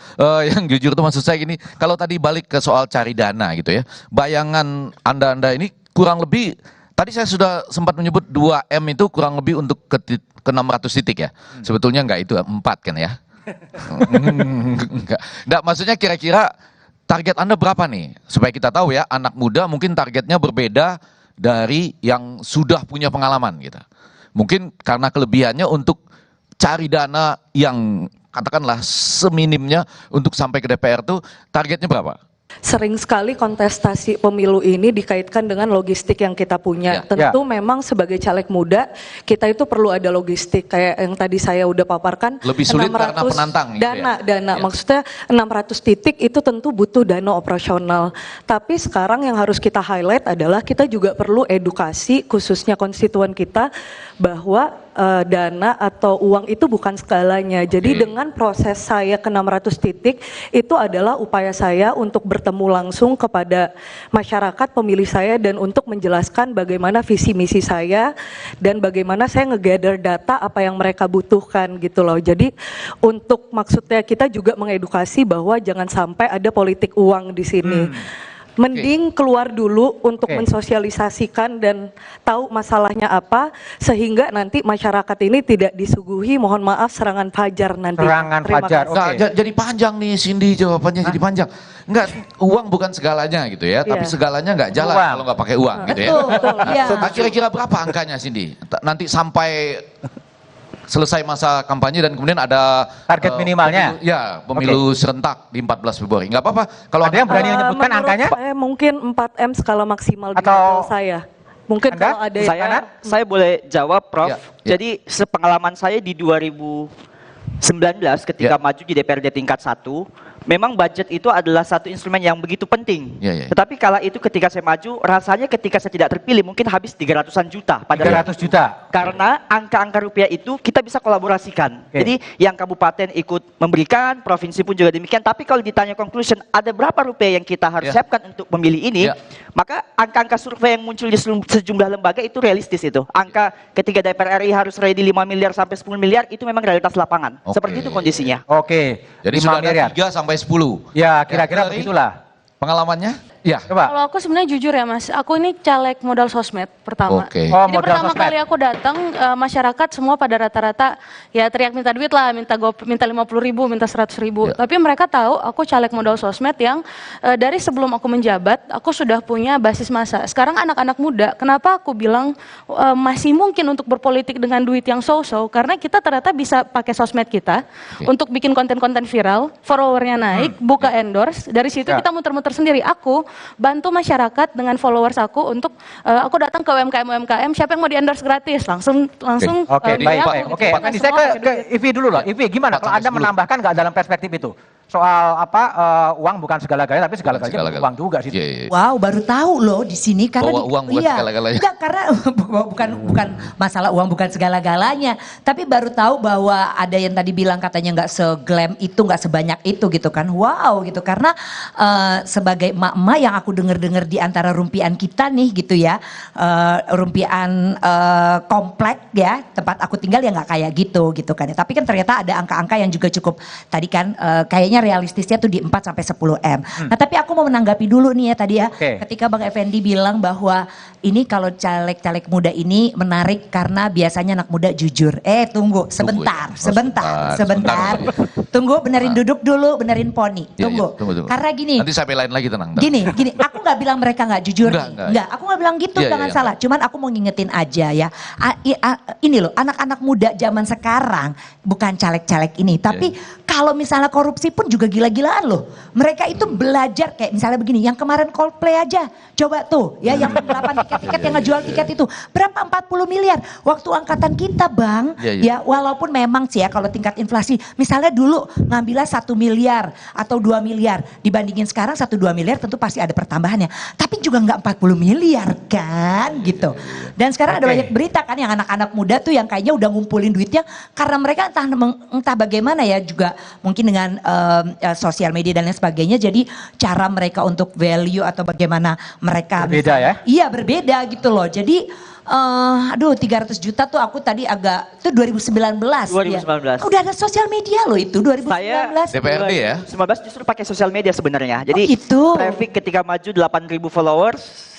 Yang jujur itu maksud saya gini, kalau tadi balik ke soal cari dana gitu ya, bayangan Anda ini kurang lebih, tadi saya sudah sempat menyebut 2M itu kurang lebih untuk ke 600 titik ya. Sebetulnya enggak, itu 4 kan ya. Enggak, maksudnya kira-kira target Anda berapa nih? Supaya kita tahu ya, anak muda mungkin targetnya berbeda dari yang sudah punya pengalaman gitu. Mungkin karena kelebihannya untuk cari dana yang katakanlah seminimnya untuk sampai ke DPR tuh targetnya berapa? Sering sekali kontestasi pemilu ini dikaitkan dengan logistik yang kita punya. Tentu memang sebagai caleg muda kita itu perlu ada logistik kayak yang tadi saya udah paparkan. Lebih sulit karena penantang. Dana. Maksudnya 600 titik itu tentu butuh dana operasional. Tapi sekarang yang harus kita highlight adalah kita juga perlu edukasi khususnya konstituen kita bahwa dana atau uang itu bukan segalanya. Jadi dengan proses saya ke 600 titik itu adalah upaya saya untuk bertemu langsung kepada masyarakat pemilih saya dan untuk menjelaskan bagaimana visi misi saya dan bagaimana saya nge-gather data apa yang mereka butuhkan gitu loh. Jadi untuk maksudnya kita juga mengedukasi bahwa jangan sampai ada politik uang di sini. Mending keluar dulu untuk mensosialisasikan dan tahu masalahnya apa sehingga nanti masyarakat ini tidak disuguhi mohon maaf serangan fajar nanti. Serangan fajar. Nah, jadi panjang nih Cindy jawabannya. Jadi panjang. Enggak, uang bukan segalanya gitu ya, tapi segalanya enggak jalan kalau enggak pakai uang gitu ya. Betul. Kira-kira berapa angkanya Cindy? Nanti sampai selesai masa kampanye dan kemudian ada target minimalnya. Pemilu serentak di 14 Februari. Enggak apa-apa. Kalau ada yang berani menyebutkan angkanya? Mungkin 4M skala maksimal di level saya. Mungkin kalau ada saya boleh jawab Prof. Jadi sepengalaman saya di 2019 ketika maju di DPRD tingkat 1, memang budget itu adalah satu instrumen yang begitu penting. Tetapi kala itu ketika saya maju, rasanya ketika saya tidak terpilih mungkin habis 300-an juta. 300 juta. Karena angka-angka rupiah itu kita bisa kolaborasikan. Jadi yang kabupaten ikut memberikan, provinsi pun juga demikian. Tapi kalau ditanya conclusion, ada berapa rupiah yang kita harus siapkan untuk pemilih ini, maka angka-angka survei yang muncul di sejumlah lembaga itu realistis itu. Angka ketika DPR RI harus ready 5 miliar sampai 10 miliar itu memang realitas lapangan. Seperti itu kondisinya. Jadi sudah ada 3 sampai 10. Ya, kira-kira begitulah. Pengalamannya? Ya. Coba. Kalau aku sebenarnya jujur ya Mas, aku ini caleg modal sosmed pertama. Oke. Jadi pertama kali aku datang, masyarakat semua pada rata-rata ya teriak minta duit lah, minta 50.000, minta 100.000. Tapi mereka tahu aku caleg modal sosmed yang dari sebelum aku menjabat, aku sudah punya basis massa. Sekarang anak-anak muda, kenapa aku bilang masih mungkin untuk berpolitik dengan duit yang so-so? Karena kita ternyata bisa pakai sosmed kita untuk bikin konten-konten viral, followernya naik, buka endorse, dari situ kita muter-muter sendiri. Aku bantu masyarakat dengan followers aku untuk aku datang ke UMKM, siapa yang mau di endorse gratis langsung baik. Nanti saya ke Ivi dulu loh. Ivi gimana kalau Anda menambahkan nggak dalam perspektif itu soal uang bukan segala-galanya, tapi segala-galanya uang juga sih. Wow, baru tahu loh di sini karena bahwa uang bukan segala-galanya. Enggak, karena bukan masalah uang bukan segala-galanya, tapi baru tahu bahwa ada yang tadi bilang katanya nggak seglam itu, nggak sebanyak itu gitu kan. Wow gitu, karena sebagai emak-emak yang aku dengar di antara rumpian kita nih gitu ya, rumpian komplek ya, tempat aku tinggal ya nggak kayak gitu kan. Tapi kan ternyata ada angka-angka yang juga cukup tadi kan kayaknya realistisnya tuh di 4 sampai 10 M. Nah, tapi aku mau menanggapi dulu nih ya tadi ya. Ketika Bang Effendi bilang bahwa ini kalau caleg-caleg muda ini menarik karena biasanya anak muda jujur. Tunggu sebentar. Tunggu, benerin duduk dulu, benerin poni. Tunggu. Karena gini. Nanti saya belain lagi, tenang. Gini, aku nggak bilang mereka nggak jujur. Enggak, aku nggak bilang gitu, jangan salah. Cuman aku mau ngingetin aja ya. Ini loh, anak-anak muda zaman sekarang bukan caleg-caleg ini, tapi kalau misalnya korupsi pun juga gila-gilaan loh. Mereka itu belajar kayak misalnya begini, yang kemarin Coldplay aja, coba tuh ya yang 8 tiket yang ngejual tiket itu berapa 40 miliar waktu angkatan kita Bang. Ya walaupun memang sih ya kalau tingkat inflasi misalnya dulu ngambilnya 1 miliar atau 2 miliar dibandingin sekarang 1-2 miliar tentu pasti ada pertambahannya. Tapi juga nggak 40 miliar kan gitu. Dan sekarang ada banyak berita kan yang anak-anak muda tuh yang kayaknya udah ngumpulin duitnya karena mereka entah bagaimana ya juga mungkin dengan sosial media dan lain sebagainya, jadi cara mereka untuk value atau bagaimana mereka berbeda ya? Iya berbeda gitu loh. Jadi 300 juta tuh aku tadi agak, itu 2019. Ya. Udah ada sosial media loh itu 2019. Saya DPRD ya? 2019 justru pakai sosial media sebenarnya. Jadi traffic ketika maju 8.000 followers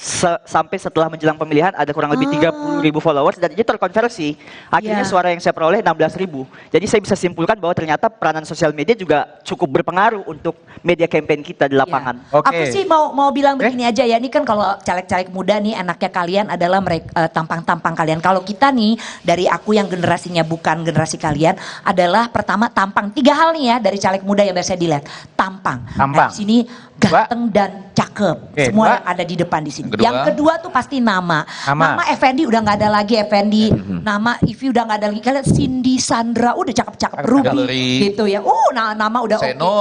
sampai setelah menjelang pemilihan ada kurang lebih 30.000 followers dan itu terkonversi. Akhirnya suara yang saya peroleh 16.000. Jadi saya bisa simpulkan bahwa ternyata peranan sosial media juga cukup berpengaruh untuk media campaign kita di lapangan. Aku sih mau bilang begini aja ya, ini kan kalau caleg-caleg muda nih anaknya kalian adalah mereka tampang-tampang kalian. Kalau kita nih dari aku yang generasinya bukan generasi kalian adalah pertama tampang. 3 hal nih ya dari caleg muda yang biasa dilihat. Tampang. Nah, di sini ganteng dan cakep. Semua yang ada di depan di sini. Yang kedua tuh pasti nama. Nama Effendi udah nggak ada lagi Effendi. Nama Ivi udah nggak ada lagi. Kalian Cindy, Sandra udah cakep-cakep. Ruby gitu ya. Nama udah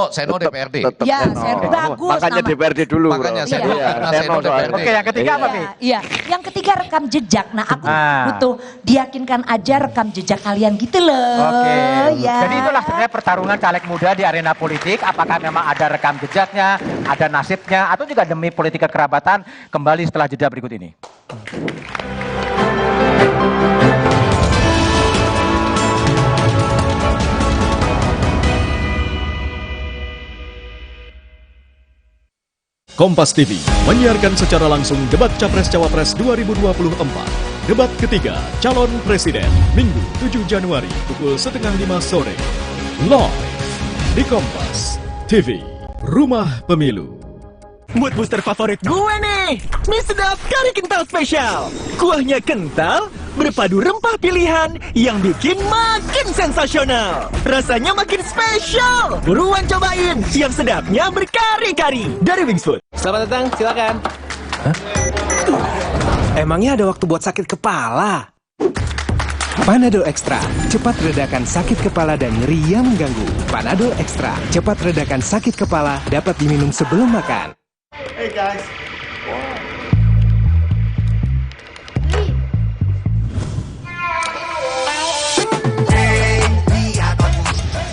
Seno DPRD. Ya, Seno bagus. Makanya nama. DPRD dulu. Makanya Seno DPRD. Oke, yang ketiga apa nih? Iya, yang ketiga rekam jejak. Nah, aku butuh diyakinkan aja rekam jejak kalian gitu loh. Oke. Ya. Jadi itulah sebenarnya pertarungan caleg muda di arena politik. Apakah memang ada rekam jejaknya, ada nasibnya, atau juga demi politik kekerabatan? Kembali setelah jeda berikut ini. Kompas TV menyiarkan secara langsung debat Capres-Cawapres 2024. Debat ketiga calon presiden Minggu 7 Januari pukul 4:30 sore. Live di Kompas TV, Rumah Pemilu. Mood booster favorit gue nih, mie sedap kari kental spesial. Kuahnya kental, berpadu rempah pilihan yang bikin makin sensasional. Rasanya makin spesial. Buruan cobain, yang sedapnya berkari-kari dari Wings Food. Selamat datang, silakan. Emangnya ada waktu buat sakit kepala? Panadol Extra, cepat redakan sakit kepala dan nyeri yang mengganggu. Panadol Extra, cepat redakan sakit kepala, dapat diminum sebelum makan. Hey guys. Lihat aku,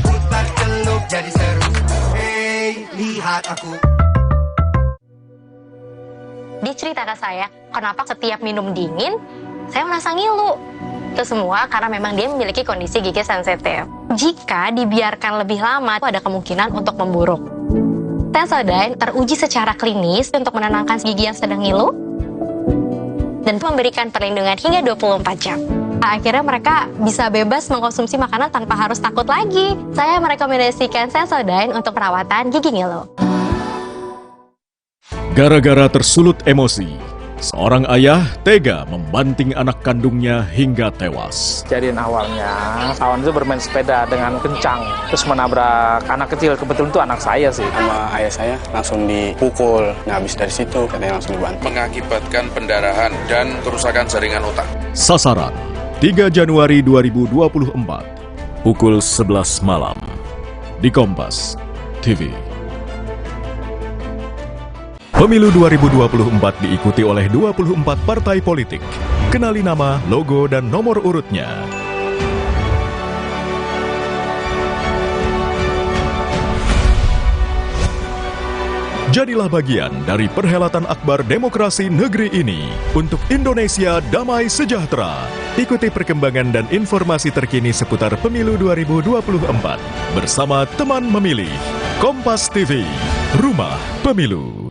putar celup jadi seru. Hey, lihat aku. Dia cerita ke saya, kenapa setiap minum dingin, saya merasa ngilu. Itu semua karena memang dia memiliki kondisi gigi sensitif. Jika dibiarkan lebih lama, itu ada kemungkinan untuk memburuk. Sensodyne teruji secara klinis untuk menenangkan gigi yang sedang ngilu dan memberikan perlindungan hingga 24 jam. Akhirnya mereka bisa bebas mengkonsumsi makanan tanpa harus takut lagi. Saya merekomendasikan Sensodyne untuk perawatan gigi ngilu. Gara-gara tersulut emosi, seorang ayah tega membanting anak kandungnya hingga tewas. Kejadian awalnya, kawan itu bermain sepeda dengan kencang, terus menabrak anak kecil, kebetulan itu anak saya sih. Sama ayah saya langsung dipukul, nah habis dari situ katanya langsung dibanting. Mengakibatkan pendarahan dan kerusakan jaringan otak. Sasaran 3 Januari 2024, pukul 11 malam. Di Kompas TV. Pemilu 2024 diikuti oleh 24 partai politik. Kenali nama, logo, dan nomor urutnya. Jadilah bagian dari perhelatan akbar demokrasi negeri ini untuk Indonesia damai sejahtera. Ikuti perkembangan dan informasi terkini seputar Pemilu 2024 bersama teman memilih. Kompas TV, Rumah Pemilu.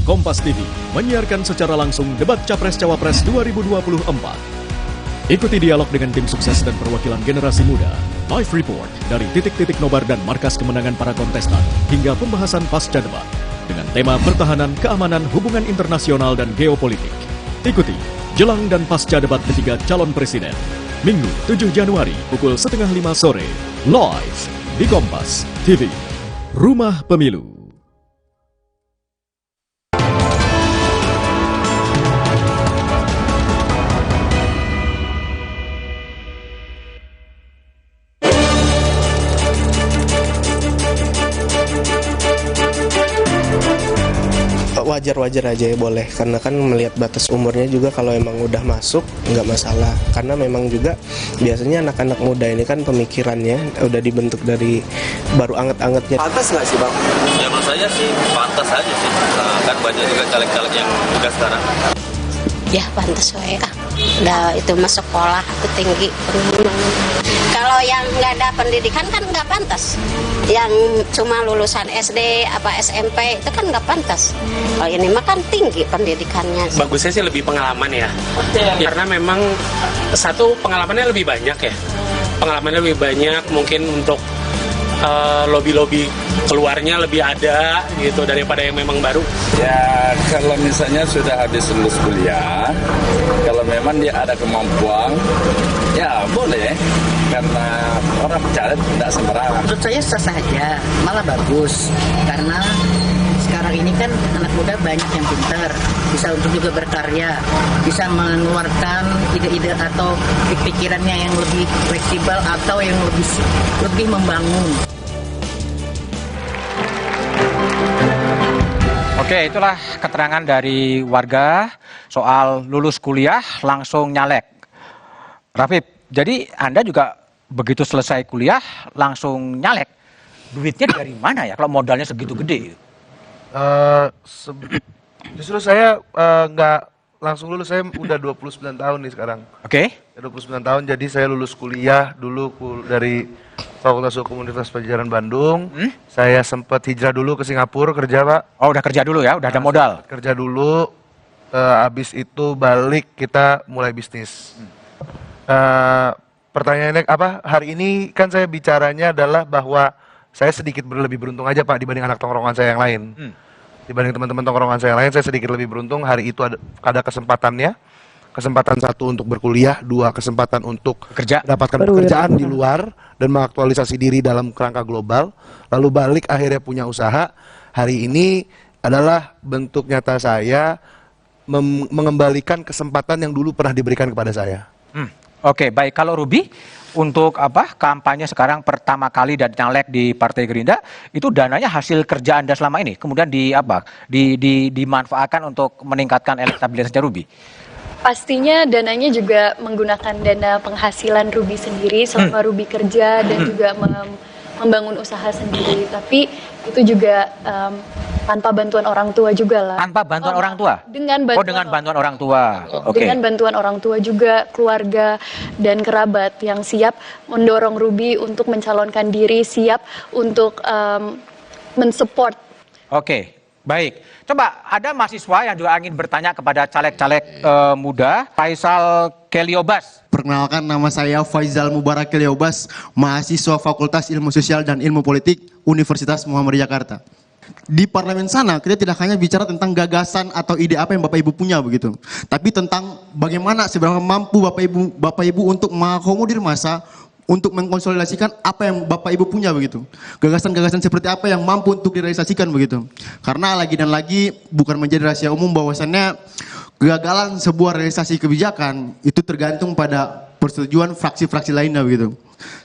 Kompas TV menyiarkan secara langsung debat Capres-Cawapres 2024. Ikuti dialog dengan tim sukses dan perwakilan generasi muda. Live report dari titik-titik nobar dan markas kemenangan para kontestan hingga pembahasan pasca debat dengan tema pertahanan, keamanan, hubungan internasional, dan geopolitik. Ikuti jelang dan pasca debat ketiga calon presiden. Minggu 7 Januari pukul 4:30 sore. Live di Kompas TV. Rumah Pemilu. Wajar-wajar aja ya boleh, karena kan melihat batas umurnya juga kalau emang udah masuk nggak masalah, karena memang juga biasanya anak-anak muda ini kan pemikirannya udah dibentuk dari baru anget-angetnya. Pantas nggak sih Bang? Ya menurut saya sih pantas aja sih, kan banyak juga caleg-caleg yang udah sekarang. Ya pantas wae udah itu mah sekolah itu tinggi. Kalau yang nggak ada pendidikan kan nggak pantas. Yang cuma lulusan SD apa SMP itu kan nggak pantas. Kalau ini mah kan tinggi pendidikannya. Bagusnya sih lebih pengalaman ya. Karena memang satu pengalamannya lebih banyak ya. Pengalamannya lebih banyak mungkin untuk lobby-lobby keluarnya lebih ada gitu daripada yang memang baru. Ya kalau misalnya sudah habis lulus kuliah, kalau memang dia ada kemampuan, ya boleh. Karena orang bicara tidak sembarangan. Menurut saya sah saja, malah bagus. Karena sekarang ini kan anak muda banyak yang pintar, bisa untuk juga berkarya, bisa mengeluarkan ide-ide atau pikirannya yang lebih fleksibel atau yang lebih membangun. Oke, itulah keterangan dari warga soal lulus kuliah langsung nyalek. Rafif, jadi Anda juga begitu selesai kuliah langsung nyalek. Duitnya dari mana ya kalau modalnya segitu gede? Justru saya nggak langsung lulus, saya udah 29 tahun nih sekarang. Oke. 29 tahun, jadi saya lulus kuliah dulu dari Fakultas Hukum Universitas Padjadjaran Bandung. Saya sempat hijrah dulu ke Singapura kerja, Pak. Oh, udah kerja dulu ya, udah ada modal. Kerja dulu, habis itu balik kita mulai bisnis. Pertanyaannya apa? Hari ini kan saya bicaranya adalah bahwa saya sedikit lebih beruntung aja Pak dibanding anak tongkrongan saya yang lain. Dibanding teman-teman tongkrongan saya yang lain, saya sedikit lebih beruntung. Hari itu ada kesempatannya. Kesempatan satu untuk berkuliah, dua kesempatan untuk mendapatkan pekerjaan di luar dan mengaktualisasi diri dalam kerangka global. Lalu balik akhirnya punya usaha. Hari ini adalah bentuk nyata saya mengembalikan kesempatan yang dulu pernah diberikan kepada saya. Oke, baik. Kalau Ruby, untuk apa kampanye sekarang pertama kali dan nyalek di Partai Gerindra, itu dananya hasil kerja Anda selama ini, kemudian dimanfaatkan untuk meningkatkan elektabilitasnya Ruby? Pastinya dananya juga menggunakan dana penghasilan Ruby sendiri selama Ruby kerja dan juga membangun usaha sendiri. Tapi itu juga tanpa bantuan orang tua juga lah. Tanpa bantuan orang tua? Dengan bantuan orang tua. Oke. Dengan bantuan orang tua juga, keluarga dan kerabat yang siap mendorong Ruby untuk mencalonkan diri, siap untuk mensupport. Oke. Baik, coba ada mahasiswa yang juga ingin bertanya kepada caleg-caleg muda. Faisal Keliobas. Perkenalkan, nama saya Faisal Mubarak Keliobas, mahasiswa Fakultas Ilmu Sosial dan Ilmu Politik Universitas Muhammadiyah Jakarta. Di parlemen sana kita tidak hanya bicara tentang gagasan atau ide apa yang Bapak Ibu punya begitu, tapi tentang bagaimana seberapa mampu Bapak Ibu untuk mengakomodir massa, untuk mengkonsolidasikan apa yang Bapak Ibu punya begitu. Gagasan-gagasan seperti apa yang mampu untuk direalisasikan begitu. Karena lagi dan lagi bukan menjadi rahasia umum bahwasannya kegagalan sebuah realisasi kebijakan itu tergantung pada persetujuan fraksi-fraksi lainnya begitu.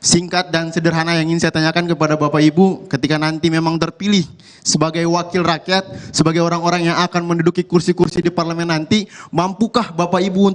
Singkat dan sederhana yang ingin saya tanyakan kepada Bapak Ibu, ketika nanti memang terpilih sebagai wakil rakyat, sebagai orang-orang yang akan menduduki kursi-kursi di parlemen nanti, mampukah Bapak Ibu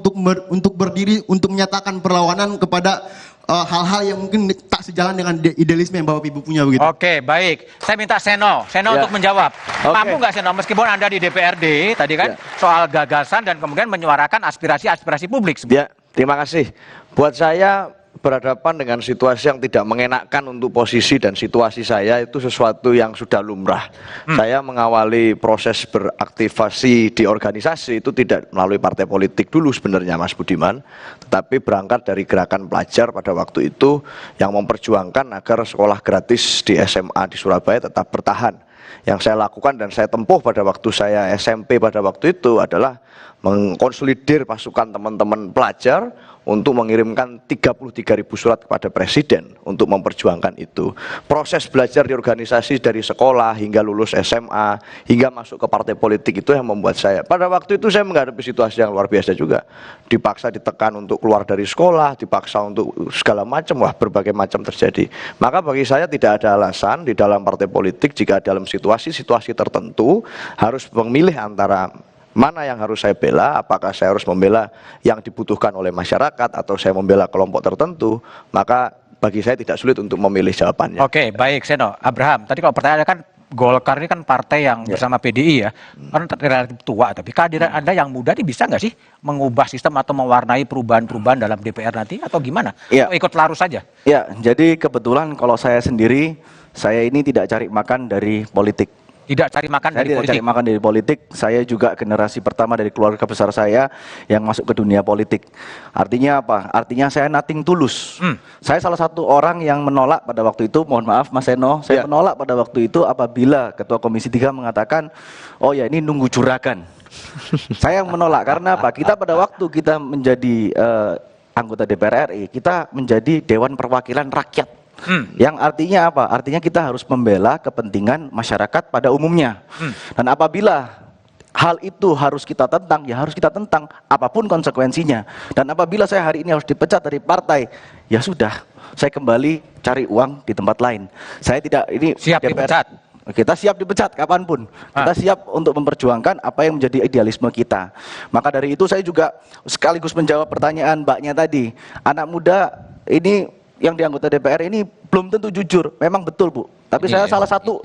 untuk berdiri untuk menyatakan perlawanan kepada hal-hal yang mungkin tak sejalan dengan idealisme yang Bapak Ibu punya begitu? Oke, baik. Saya minta Seno untuk menjawab. Mampu nggak Seno, meskipun Anda di DPRD tadi kan soal gagasan dan kemudian menyuarakan aspirasi-aspirasi publik? Ya, terima kasih. Buat saya berhadapan dengan situasi yang tidak mengenakkan untuk posisi dan situasi saya itu sesuatu yang sudah lumrah. Saya mengawali proses beraktivasi di organisasi itu tidak melalui partai politik dulu sebenarnya Mas Budiman, tetapi berangkat dari gerakan pelajar pada waktu itu yang memperjuangkan agar sekolah gratis di SMA di Surabaya tetap bertahan. Yang saya lakukan dan saya tempuh pada waktu saya SMP pada waktu itu adalah mengkonsolidir pasukan teman-teman pelajar untuk mengirimkan 33.000 surat kepada Presiden untuk memperjuangkan itu. Proses belajar di organisasi dari sekolah hingga lulus SMA, hingga masuk ke partai politik itu yang membuat saya, pada waktu itu saya menghadapi situasi yang luar biasa juga. Dipaksa ditekan untuk keluar dari sekolah, dipaksa untuk segala macam, berbagai macam terjadi. Maka bagi saya tidak ada alasan di dalam partai politik jika dalam situasi-situasi tertentu harus memilih antara mana yang harus saya bela, apakah saya harus membela yang dibutuhkan oleh masyarakat atau saya membela kelompok tertentu, maka bagi saya tidak sulit untuk memilih jawabannya. Oke, baik Seno. Abraham, tadi kalau pertanyaan kan Golkar ini kan partai yang bersama PDI ya, kan relatif tua, tapi kehadiran Anda yang muda ini bisa nggak sih mengubah sistem atau mewarnai perubahan-perubahan dalam DPR nanti atau gimana? Atau ikut larut saja? Ya, jadi kebetulan kalau saya sendiri, saya ini tidak cari makan dari politik. Tidak cari makan dari politik? Cari makan dari politik. Saya juga generasi pertama dari keluarga besar saya yang masuk ke dunia politik. Artinya apa? Artinya saya nothing tulus. Saya salah satu orang yang menolak pada waktu itu, mohon maaf Mas Seno, saya menolak pada waktu itu apabila Ketua Komisi 3 mengatakan, oh ya ini nunggu juragan. Saya yang menolak, karena apa? Kita pada waktu kita menjadi anggota DPR RI, kita menjadi Dewan Perwakilan Rakyat. Yang artinya apa? Artinya kita harus membela kepentingan masyarakat pada umumnya. Dan apabila hal itu harus kita tentang, ya harus kita tentang apapun konsekuensinya. Dan apabila saya hari ini harus dipecat dari partai, ya sudah, saya kembali cari uang di tempat lain. Saya tidak ini siap dipecat. Kita siap dipecat kapanpun. Kita siap untuk memperjuangkan apa yang menjadi idealisme kita. Maka dari itu saya juga sekaligus menjawab pertanyaan Mbaknya tadi. Anak muda ini yang di anggota DPR ini belum tentu jujur. Memang betul Bu. Tapi saya salah satu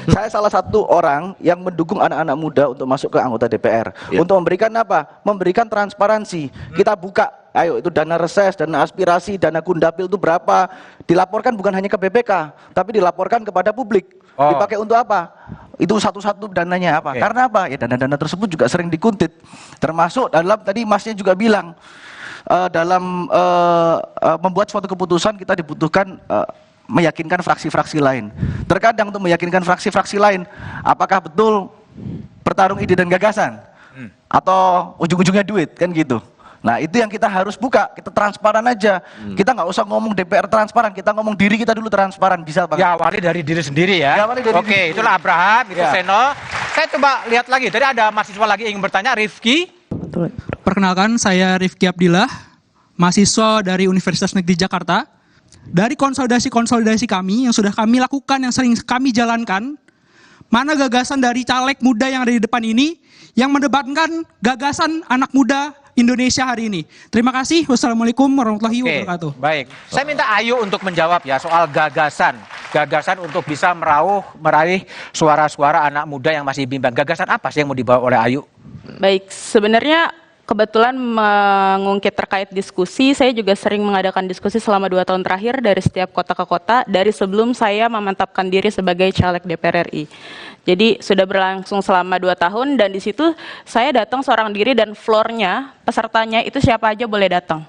saya salah satu orang yang mendukung anak-anak muda untuk masuk ke anggota DPR. Untuk memberikan apa? Memberikan transparansi. Kita buka, ayo itu dana reses, dana aspirasi, dana Kundapil itu berapa? Dilaporkan bukan hanya ke BPK, tapi dilaporkan kepada publik. Dipakai untuk apa? Itu satu-satu dananya apa? Karena apa? Ya dana-dana tersebut juga sering dikuntit. Termasuk dalam tadi Masnya juga bilang dalam membuat suatu keputusan kita dibutuhkan meyakinkan fraksi-fraksi lain. Terkadang untuk meyakinkan fraksi-fraksi lain, apakah betul bertarung ide dan gagasan atau ujung-ujungnya duit, kan gitu. Nah itu yang kita harus buka, kita transparan aja. Kita nggak usah ngomong DPR transparan, kita ngomong diri kita dulu transparan, bisa Pak? Ya awali dari diri sendiri ya. Oke, itulah Abraham, itu Seno. Saya coba lihat lagi, tadi ada mahasiswa lagi ingin bertanya, Rifki. Perkenalkan, saya Rifki Abdillah, mahasiswa dari Universitas Negeri Jakarta. Dari konsolidasi kami yang sudah kami lakukan, yang sering kami jalankan, mana gagasan dari caleg muda yang ada di depan ini yang mendebatkan gagasan anak muda Indonesia hari ini. Terima kasih. Wassalamualaikum warahmatullahi wabarakatuh. Baik, saya minta Ayu untuk menjawab ya soal gagasan untuk bisa meraih suara-suara anak muda yang masih bimbang. Gagasan apa sih yang mau dibawa oleh Ayu? Baik, sebenarnya kebetulan mengungkit terkait diskusi, saya juga sering mengadakan diskusi selama 2 tahun terakhir dari setiap kota ke kota, dari sebelum saya memantapkan diri sebagai caleg DPR RI. Jadi sudah berlangsung selama 2 tahun dan di situ saya datang seorang diri dan floornya, pesertanya itu siapa aja boleh datang.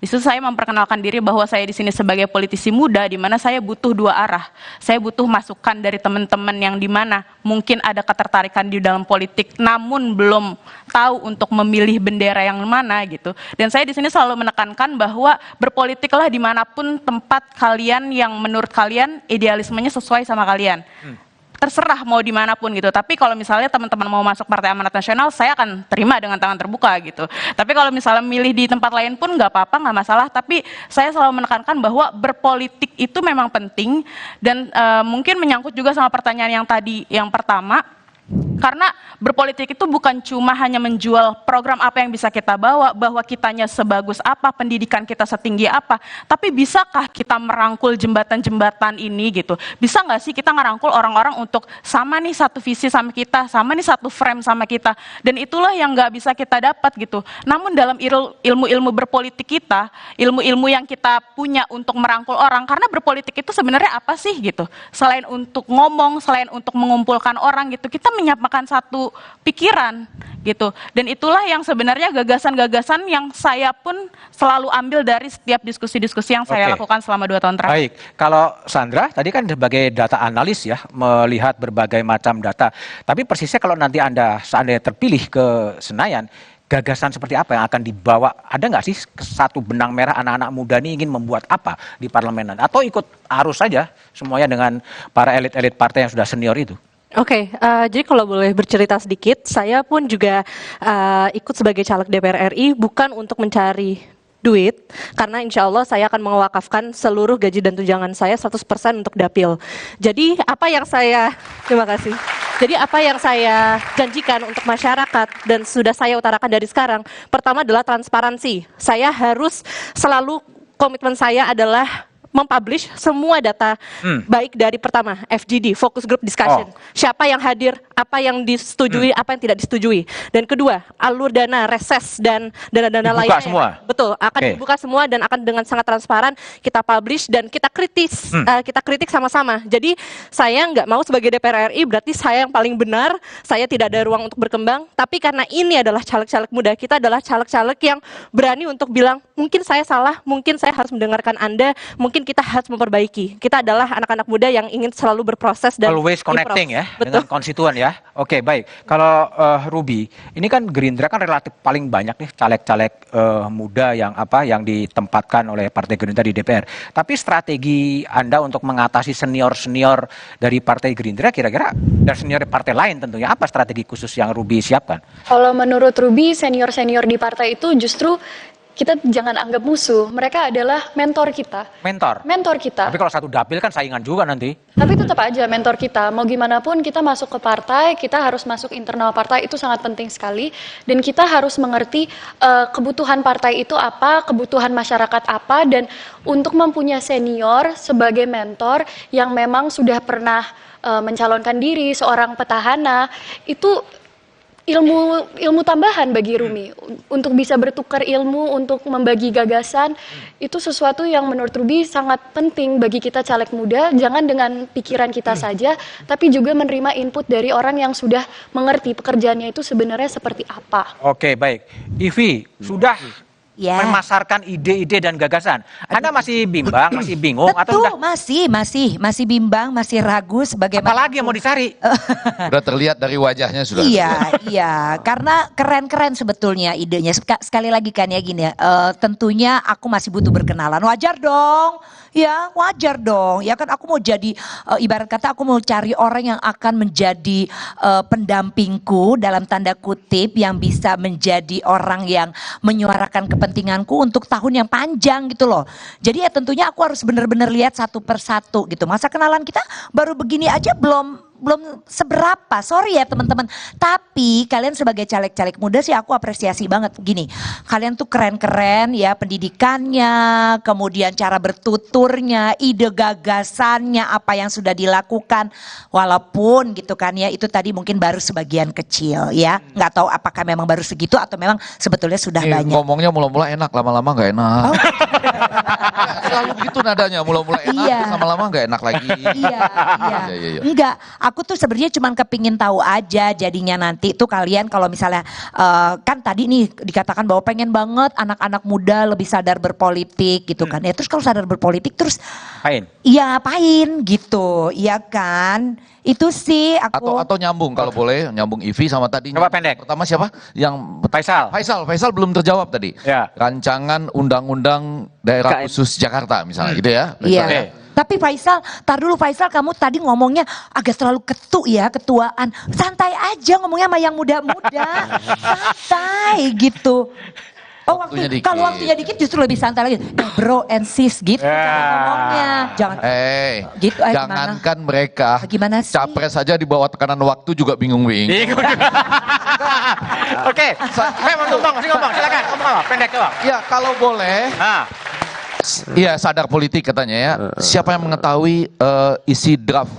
Di situ saya memperkenalkan diri bahwa saya di sini sebagai politisi muda, di mana saya butuh 2 arah. Saya butuh masukan dari teman-teman yang di mana mungkin ada ketertarikan di dalam politik, namun belum tahu untuk memilih bendera yang mana gitu. Dan saya di sini selalu menekankan bahwa berpolitiklah dimanapun tempat kalian yang menurut kalian idealismenya sesuai sama kalian. terserah mau dimanapun gitu. Tapi kalau misalnya teman-teman mau masuk Partai Amanat Nasional, saya akan terima dengan tangan terbuka gitu. Tapi kalau misalnya milih di tempat lain pun nggak apa-apa, nggak masalah. Tapi saya selalu menekankan bahwa berpolitik itu memang penting dan mungkin menyangkut juga sama pertanyaan yang tadi yang pertama. Karena berpolitik itu bukan cuma hanya menjual program apa yang bisa kita bawa, bahwa kitanya sebagus apa, pendidikan kita setinggi apa, tapi bisakah kita merangkul jembatan-jembatan ini gitu? Bisa nggak sih kita ngerangkul orang-orang untuk sama nih satu visi sama kita, sama nih satu frame sama kita, dan itulah yang nggak bisa kita dapat gitu. Namun dalam ilmu-ilmu berpolitik kita, ilmu-ilmu yang kita punya untuk merangkul orang, karena berpolitik itu sebenarnya apa sih gitu? Selain untuk ngomong, selain untuk mengumpulkan orang gitu, kita menyamakan satu pikiran gitu. Dan itulah yang sebenarnya gagasan-gagasan yang saya pun selalu ambil dari setiap diskusi-diskusi yang saya lakukan selama 2 tahun terakhir. Baik, kalau Sandra tadi kan sebagai data analis ya, melihat berbagai macam data. Tapi persisnya kalau nanti Anda seandainya terpilih ke Senayan, gagasan seperti apa yang akan dibawa? Ada nggak sih satu benang merah anak-anak muda ini ingin membuat apa di parlemen? Atau ikut arus saja semuanya dengan para elit-elit partai yang sudah senior itu? Oke, jadi kalau boleh bercerita sedikit, saya pun juga ikut sebagai caleg DPR RI bukan untuk mencari duit, karena insya Allah saya akan mewakafkan seluruh gaji dan tunjangan saya 100% untuk dapil. Jadi terima kasih. Jadi apa yang saya janjikan untuk masyarakat dan sudah saya utarakan dari sekarang, pertama adalah transparansi. Saya harus selalu, komitmen saya adalah mempublish semua data, baik dari pertama FGD, focus group discussion, siapa yang hadir, apa yang disetujui, apa yang tidak disetujui, dan kedua alur dana reses dan dana-dana lainnya semua. Betul, akan dibuka semua dan akan dengan sangat transparan kita publish dan kita kritik sama-sama. Jadi saya nggak mau sebagai DPR RI berarti saya yang paling benar, saya tidak ada ruang untuk berkembang, tapi karena ini adalah caleg-caleg muda, kita adalah caleg-caleg yang berani untuk bilang mungkin saya salah, mungkin saya harus mendengarkan Anda, mungkin kita harus memperbaiki. Kita adalah anak-anak muda yang ingin selalu berproses dan always connecting ya dengan konstituen ya. Oke, baik. Kalau Ruby, ini kan Gerindra kan relatif paling banyak nih caleg-caleg muda yang ditempatkan oleh Partai Gerindra di DPR. Tapi strategi Anda untuk mengatasi senior-senior dari Partai Gerindra kira-kira dan senior partai lain tentunya apa strategi khusus yang Ruby siapkan? Kalau menurut Ruby, senior-senior di partai itu justru kita jangan anggap musuh. Mereka adalah mentor kita. Mentor kita. Tapi kalau satu dapil kan saingan juga nanti. Tapi tetap aja mentor kita. Mau gimana pun kita masuk ke partai, kita harus masuk internal partai, itu sangat penting sekali. Dan kita harus mengerti kebutuhan partai itu apa, kebutuhan masyarakat apa, dan untuk mempunyai senior sebagai mentor yang memang sudah pernah mencalonkan diri seorang petahana, itu ilmu tambahan bagi Rumi untuk bisa bertukar ilmu, untuk membagi gagasan. Itu sesuatu yang menurut Ruby sangat penting bagi kita caleg muda. Jangan dengan pikiran kita saja, tapi juga menerima input dari orang yang sudah mengerti pekerjaannya itu sebenarnya seperti apa. Oke, baik. Ivi, sudah memasarkan ide-ide dan gagasan. Anda masih bimbang, masih bingung atau sudah? Masih bimbang, masih ragu sebagaimana. Apalagi yang mau dicari? Sudah terlihat dari wajahnya sudah. Iya, karena keren-keren sebetulnya idenya. Sekali lagi kan ya gini ya, tentunya aku masih butuh berkenalan. Wajar dong. Ya kan aku mau jadi, ibarat kata aku mau cari orang yang akan menjadi pendampingku dalam tanda kutip, yang bisa menjadi orang yang menyuarakan kepentinganku untuk tahun yang panjang gitu loh. Jadi ya tentunya aku harus benar-benar lihat satu persatu gitu. Masa kenalan kita baru begini aja belum seberapa, sorry ya teman-teman. Tapi kalian sebagai caleg-caleg muda sih aku apresiasi banget gini. Kalian tuh keren-keren ya, pendidikannya, kemudian cara bertuturnya, ide gagasannya, apa yang sudah dilakukan. Walaupun gitu kan ya, itu tadi mungkin baru sebagian kecil ya. Nggak tahu apakah memang baru segitu atau memang sebetulnya sudah banyak. Ngomongnya mula-mula enak, lama-lama nggak enak. Selalu gitu nadanya, mula-mula enak, lama-lama nggak enak lagi. Iya. Enggak, aku tuh sebenarnya cuma kepingin tahu aja jadinya nanti tuh kalian kalau misalnya kan tadi nih dikatakan bahwa pengen banget anak-anak muda lebih sadar berpolitik gitu kan. Ya terus kalau sadar berpolitik terus iya ngapain gitu, iya kan? Itu sih aku. Atau nyambung kalau boleh, nyambung Ivi sama tadi. Coba pendek. Pertama siapa? Yang Faisal belum terjawab tadi. Rancangan undang-undang daerah khusus Jakarta misalnya gitu ya. Iya. Tapi Faisal, tar dulu Faisal, kamu tadi ngomongnya agak terlalu ketuaan. Santai aja ngomongnya sama yang muda-muda. Santai gitu. Oh, kalau waktunya dikit justru lebih santai lagi. Bro and sis gitu cara ngomongnya. Jangan gitu. Jangankan mereka. Gimana sih? Capres saja di bawah tekanan waktu juga bingung-bingung. Oke, ngomong, silakan ngomong, pendek doang. Ya, kalau boleh. Iya, sadar politik katanya ya. Siapa yang mengetahui isi draft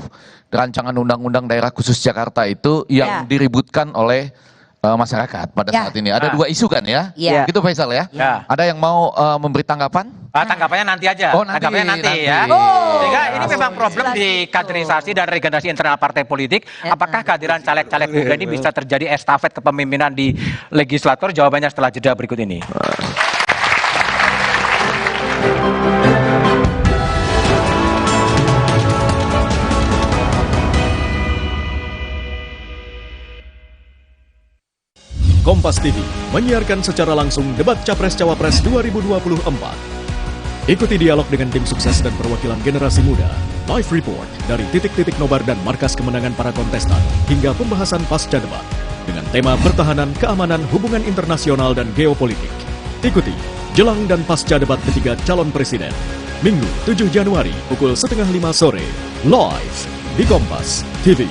rancangan undang-undang daerah khusus Jakarta itu yang diributkan oleh masyarakat pada saat ini. Ada 2 isu kan ya? Gitu Faisal ya? Ada yang mau memberi tanggapan? Tanggapannya nanti aja. Tanggapannya nanti ya. Sehingga ini memang problem di kaderisasi dan regenerasi internal partai politik. Apakah kehadiran caleg-caleg muda ini bisa terjadi estafet kepemimpinan di legislatur? Jawabannya setelah jeda berikut ini. Kompas TV menyiarkan secara langsung debat Capres-Cawapres 2024. Ikuti dialog dengan tim sukses dan perwakilan generasi muda, live report dari titik-titik nobar dan markas kemenangan para kontestan, hingga pembahasan pasca debat dengan tema pertahanan, keamanan, hubungan internasional, dan geopolitik. Ikuti jelang dan pasca debat ketiga calon presiden, Minggu 7 Januari pukul 4:30 sore, live di Kompas TV,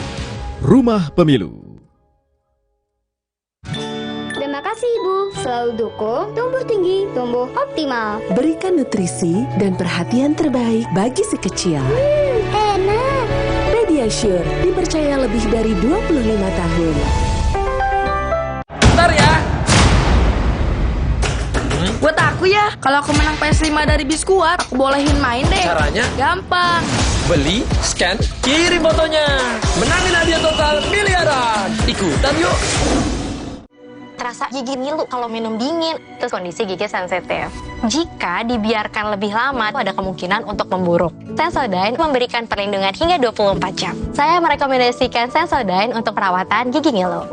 Rumah Pemilu. Terima kasih Ibu, selalu dukung tumbuh tinggi, tumbuh optimal. Berikan nutrisi dan perhatian terbaik bagi si kecil. Enak. Pediasure dipercaya lebih dari 25 tahun. Bentar ya. Buat aku ya, kalau aku menang PS5 dari Biskuat, aku bolehin main deh. Caranya? Gampang. Beli, scan, kirim fotonya. Menangin hadiah total miliaran. Ikutan yuk. Terasa gigi ngilu kalau minum dingin. Terus kondisi gigi sensitif. Jika dibiarkan lebih lama, ada kemungkinan untuk memburuk. Sensodyne memberikan perlindungan hingga 24 jam. Saya merekomendasikan Sensodyne untuk perawatan gigi ngilu.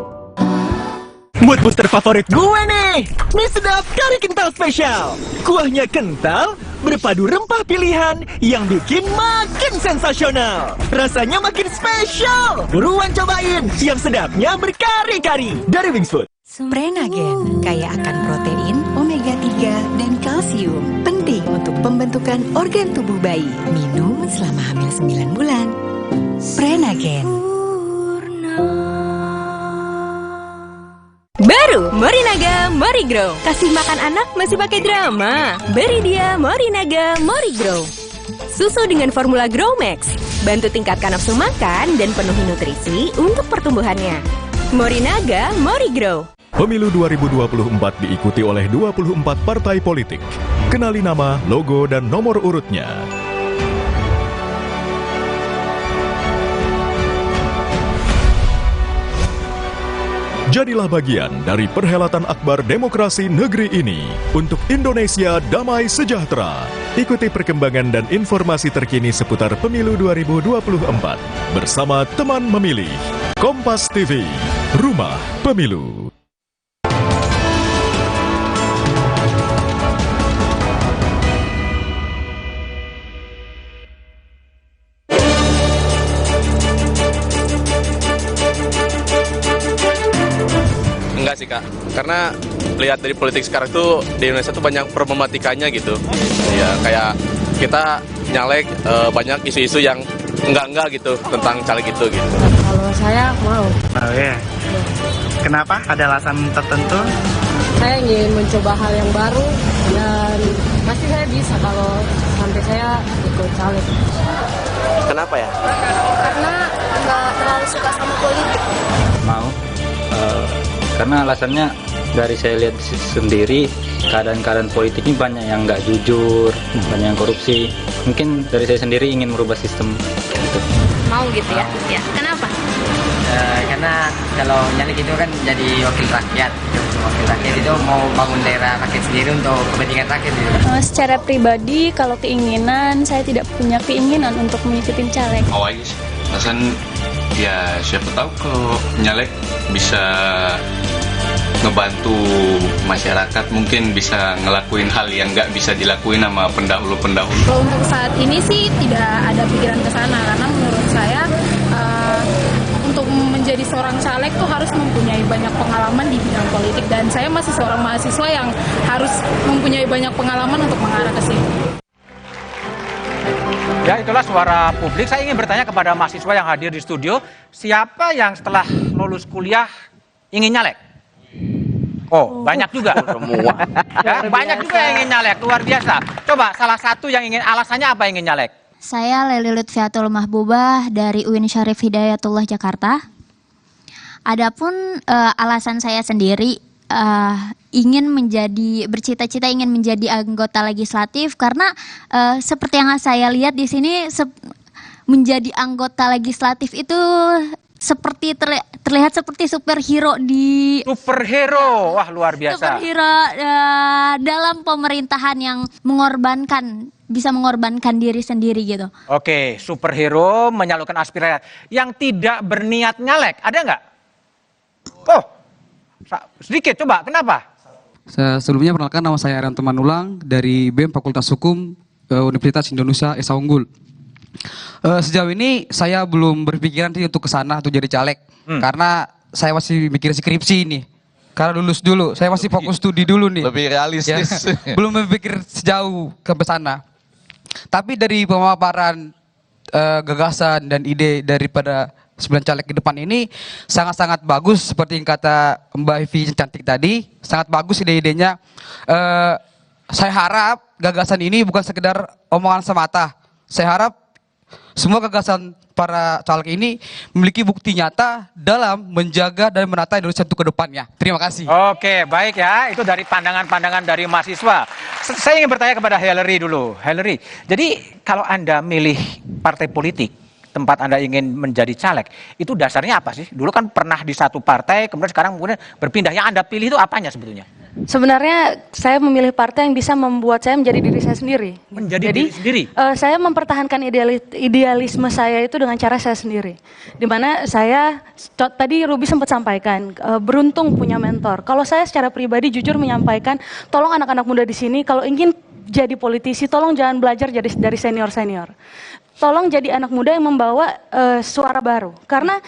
Mood booster favorit gue nih, mie sedap kari kental spesial. Kuahnya kental, berpadu rempah pilihan yang bikin makin sensasional. Rasanya makin spesial. Buruan cobain, yang sedapnya berkari-kari dari Wings Food. Prenagen kaya akan protein, omega 3, dan kalsium. Penting untuk pembentukan organ tubuh bayi. Minum selama hamil 9 bulan. Prenagen. Baru Morinaga Morigrow. Kasih makan anak masih pakai drama. Beri dia Morinaga Morigrow. Susu dengan formula Grow Max. Bantu tingkatkan nafsu makan dan penuhi nutrisi untuk pertumbuhannya. Morinaga Morigrow. Pemilu 2024 diikuti oleh 24 partai politik. Kenali nama, logo, dan nomor urutnya. Jadilah bagian dari perhelatan akbar demokrasi negeri ini untuk Indonesia damai sejahtera. Ikuti perkembangan dan informasi terkini seputar Pemilu 2024 bersama teman memilih. Kompas TV, Rumah Pemilu. Enggak sih Kak, karena lihat dari politik sekarang tuh di Indonesia tuh banyak problematikanya gitu. Ya kayak kita nyalek banyak isu-isu yang enggak gitu tentang caleg gitu. Kalau saya mau. Oh ya. Kenapa? Ada alasan tertentu? Saya ingin mencoba hal yang baru dan pasti saya bisa kalau sampai saya ikut caleg. Kenapa ya? Karena nggak terlalu suka sama politik. Mau. Karena alasannya dari saya lihat sendiri keadaan-keadaan politik ini banyak yang nggak jujur, banyak yang korupsi. Mungkin dari saya sendiri ingin merubah sistem. Gitu. Mau gitu ya? Ya. Kenapa? Karena kalau nyalek itu kan jadi wakil rakyat. Wakil rakyat itu mau bangun daerah rakyat sendiri untuk kepentingan rakyat. Gitu. Secara pribadi, kalau keinginan, saya tidak punya keinginan untuk mengikuti caleg. Mau aja sih. Alasan ya siapa tahu kalau nyalek bisa ngebantu masyarakat, mungkin bisa ngelakuin hal yang nggak bisa dilakuin sama pendahulu-pendahulu. Kalau untuk saat ini sih tidak ada pikiran ke sana, karena menurut saya untuk menjadi seorang caleg tuh harus mempunyai banyak pengalaman di bidang politik, dan saya masih seorang mahasiswa yang harus mempunyai banyak pengalaman untuk mengarah ke situ. Ya, itulah suara publik. Saya ingin bertanya kepada mahasiswa yang hadir di studio, siapa yang setelah lulus kuliah ingin nyalek? Oh, banyak juga. Semua. Ya, banyak juga yang ingin nyalek, luar biasa. Coba salah satu yang ingin, alasannya apa ingin nyalek? Saya Leli Lutfiatul Mahbubah dari UIN Syarif Hidayatullah Jakarta. Adapun alasan saya sendiri bercita-cita ingin menjadi anggota legislatif karena seperti yang saya lihat di sini menjadi anggota legislatif itu seperti terlihat seperti superhero di superhero. Wah, luar biasa. Superhero dalam pemerintahan yang bisa mengorbankan diri sendiri gitu. Oke, superhero menyalurkan aspirasi yang tidak berniat nyalek. Ada nggak? Oh, sedikit coba. Kenapa? Sebelumnya perkenalkan, nama saya Arianto Manulang dari BEM Fakultas Hukum Universitas Indonesia Esa Unggul. Sejauh ini saya belum berpikiran sih untuk kesana untuk jadi caleg, karena saya masih mikir skripsi ini. Karena lulus dulu, saya masih fokus studi dulu nih. Lebih realistis. Ya, belum berpikir sejauh ke sana. Tapi dari pemaparan gagasan dan ide daripada 9 caleg ke depan ini sangat-sangat bagus, seperti yang kata Mbak Evi cantik tadi, sangat bagus ide-idenya. Saya harap gagasan ini bukan sekedar omongan semata. Saya harap semua gagasan para caleg ini memiliki bukti nyata dalam menjaga dan menata Indonesia untuk ke depannya. Terima kasih. Oke, baik ya. Itu dari pandangan-pandangan dari mahasiswa. Saya ingin bertanya kepada Hillary dulu. Hillary, jadi kalau Anda milih partai politik, tempat Anda ingin menjadi caleg, itu dasarnya apa sih? Dulu kan pernah di satu partai, kemudian sekarang kemudian berpindah. Yang Anda pilih itu apanya sebetulnya? Sebenarnya saya memilih partai yang bisa membuat saya menjadi diri saya sendiri. Menjadi diri sendiri? Saya mempertahankan idealisme saya itu dengan cara saya sendiri. Dimana saya, tadi Ruby sempat sampaikan, beruntung punya mentor. Kalau saya secara pribadi jujur menyampaikan, tolong anak-anak muda di sini, kalau ingin jadi politisi, tolong jangan belajar dari senior-senior. Tolong jadi anak muda yang membawa suara baru. Karena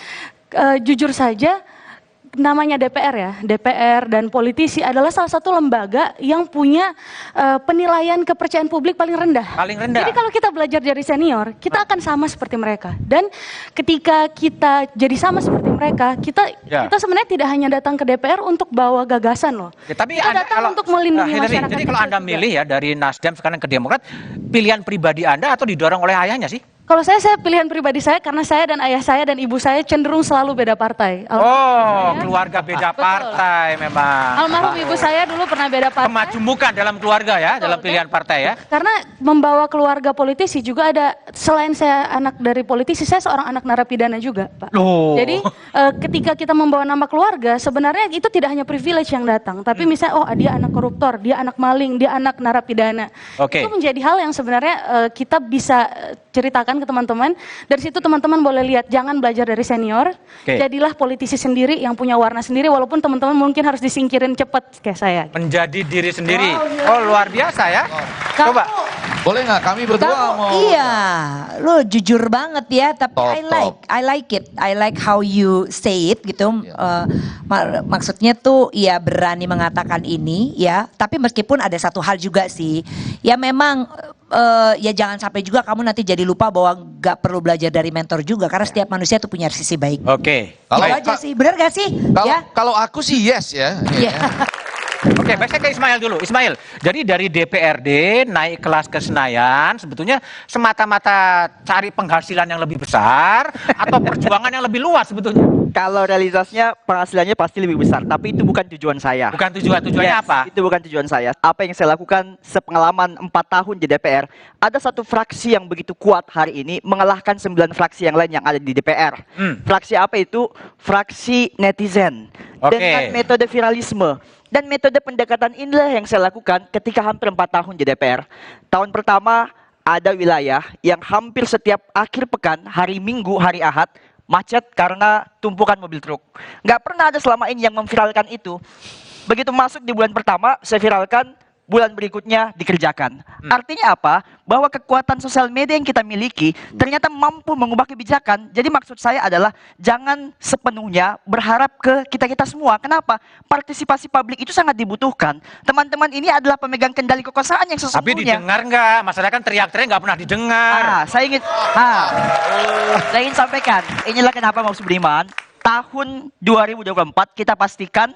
jujur saja, namanya DPR ya, DPR dan politisi adalah salah satu lembaga yang punya penilaian kepercayaan publik paling rendah. Paling rendah. Jadi kalau kita belajar dari senior, kita akan sama seperti mereka. Dan ketika kita jadi sama seperti mereka, kita sebenarnya tidak hanya datang ke DPR untuk bawa gagasan loh. Ya, tapi kita datang untuk melindungi masyarakat. Jadi kalau Anda milih ya dari Nasdem sekarang ke Demokrat, pilihan pribadi Anda atau didorong oleh ayahnya sih? Kalau saya pilihan pribadi saya karena saya dan ayah saya dan ibu saya cenderung selalu beda partai. Keluarga beda partai memang. Almarhum ibu saya dulu pernah beda partai. Kemajumukan dalam keluarga ya, dalam pilihan partai ya. Karena membawa keluarga politisi juga ada, selain saya anak dari politisi, saya seorang anak narapidana juga, Pak. Jadi ketika kita membawa nama keluarga, sebenarnya itu tidak hanya privilege yang datang, tapi misalnya dia anak koruptor, dia anak maling, dia anak narapidana. Itu menjadi hal yang sebenarnya kita bisa ceritakan ke teman-teman. Dari situ teman-teman boleh lihat, jangan belajar dari senior, jadilah politisi sendiri yang punya warna sendiri, walaupun teman-teman mungkin harus disingkirin cepat kayak saya. Menjadi diri sendiri. Luar biasa ya. Coba. Boleh nggak kami berdua mau? Iya, lo jujur banget ya, tapi I like it. I like how you say it gitu. Maksudnya tuh ya berani mengatakan ini ya, tapi meskipun ada satu hal juga sih, ya memang ya jangan sampai juga kamu nanti jadi lupa bahwa gak perlu belajar dari mentor juga, karena setiap manusia tuh punya sisi baik. Kalau aja sih, benar gak sih? Kalau aku sih yes ya. Oke, baik, saya ke Ismail dulu. Ismail, jadi dari DPRD naik kelas ke Senayan, sebetulnya semata-mata cari penghasilan yang lebih besar atau perjuangan yang lebih luas sebetulnya? Kalau realisasinya penghasilannya pasti lebih besar, tapi itu bukan tujuan saya. Bukan tujuannya apa? Itu bukan tujuan saya. Apa yang saya lakukan sepengalaman 4 tahun di DPR, ada satu fraksi yang begitu kuat hari ini mengalahkan 9 fraksi yang lain yang ada di DPR. Fraksi apa itu? Fraksi netizen. Dengan metode viralisme. Dan metode pendekatan inilah yang saya lakukan ketika hampir 4 tahun di DPR. Tahun pertama ada wilayah yang hampir setiap akhir pekan, hari Minggu, hari Ahad, macet karena tumpukan mobil truk. Nggak pernah ada selama ini yang memviralkan itu. Begitu masuk di bulan pertama, saya viralkan, bulan berikutnya dikerjakan. Artinya apa? Bahwa kekuatan sosial media yang kita miliki ternyata mampu mengubah kebijakan. Jadi maksud saya adalah jangan sepenuhnya berharap ke kita-kita semua. Kenapa? Partisipasi publik itu sangat dibutuhkan. Teman-teman ini adalah pemegang kendali kekuasaan yang sesungguhnya. Tapi didengar nggak? Masyarakat kan teriak-teriak nggak pernah didengar. Saya ingin sampaikan, inilah kenapa Mas Budiman, tahun 2024 kita pastikan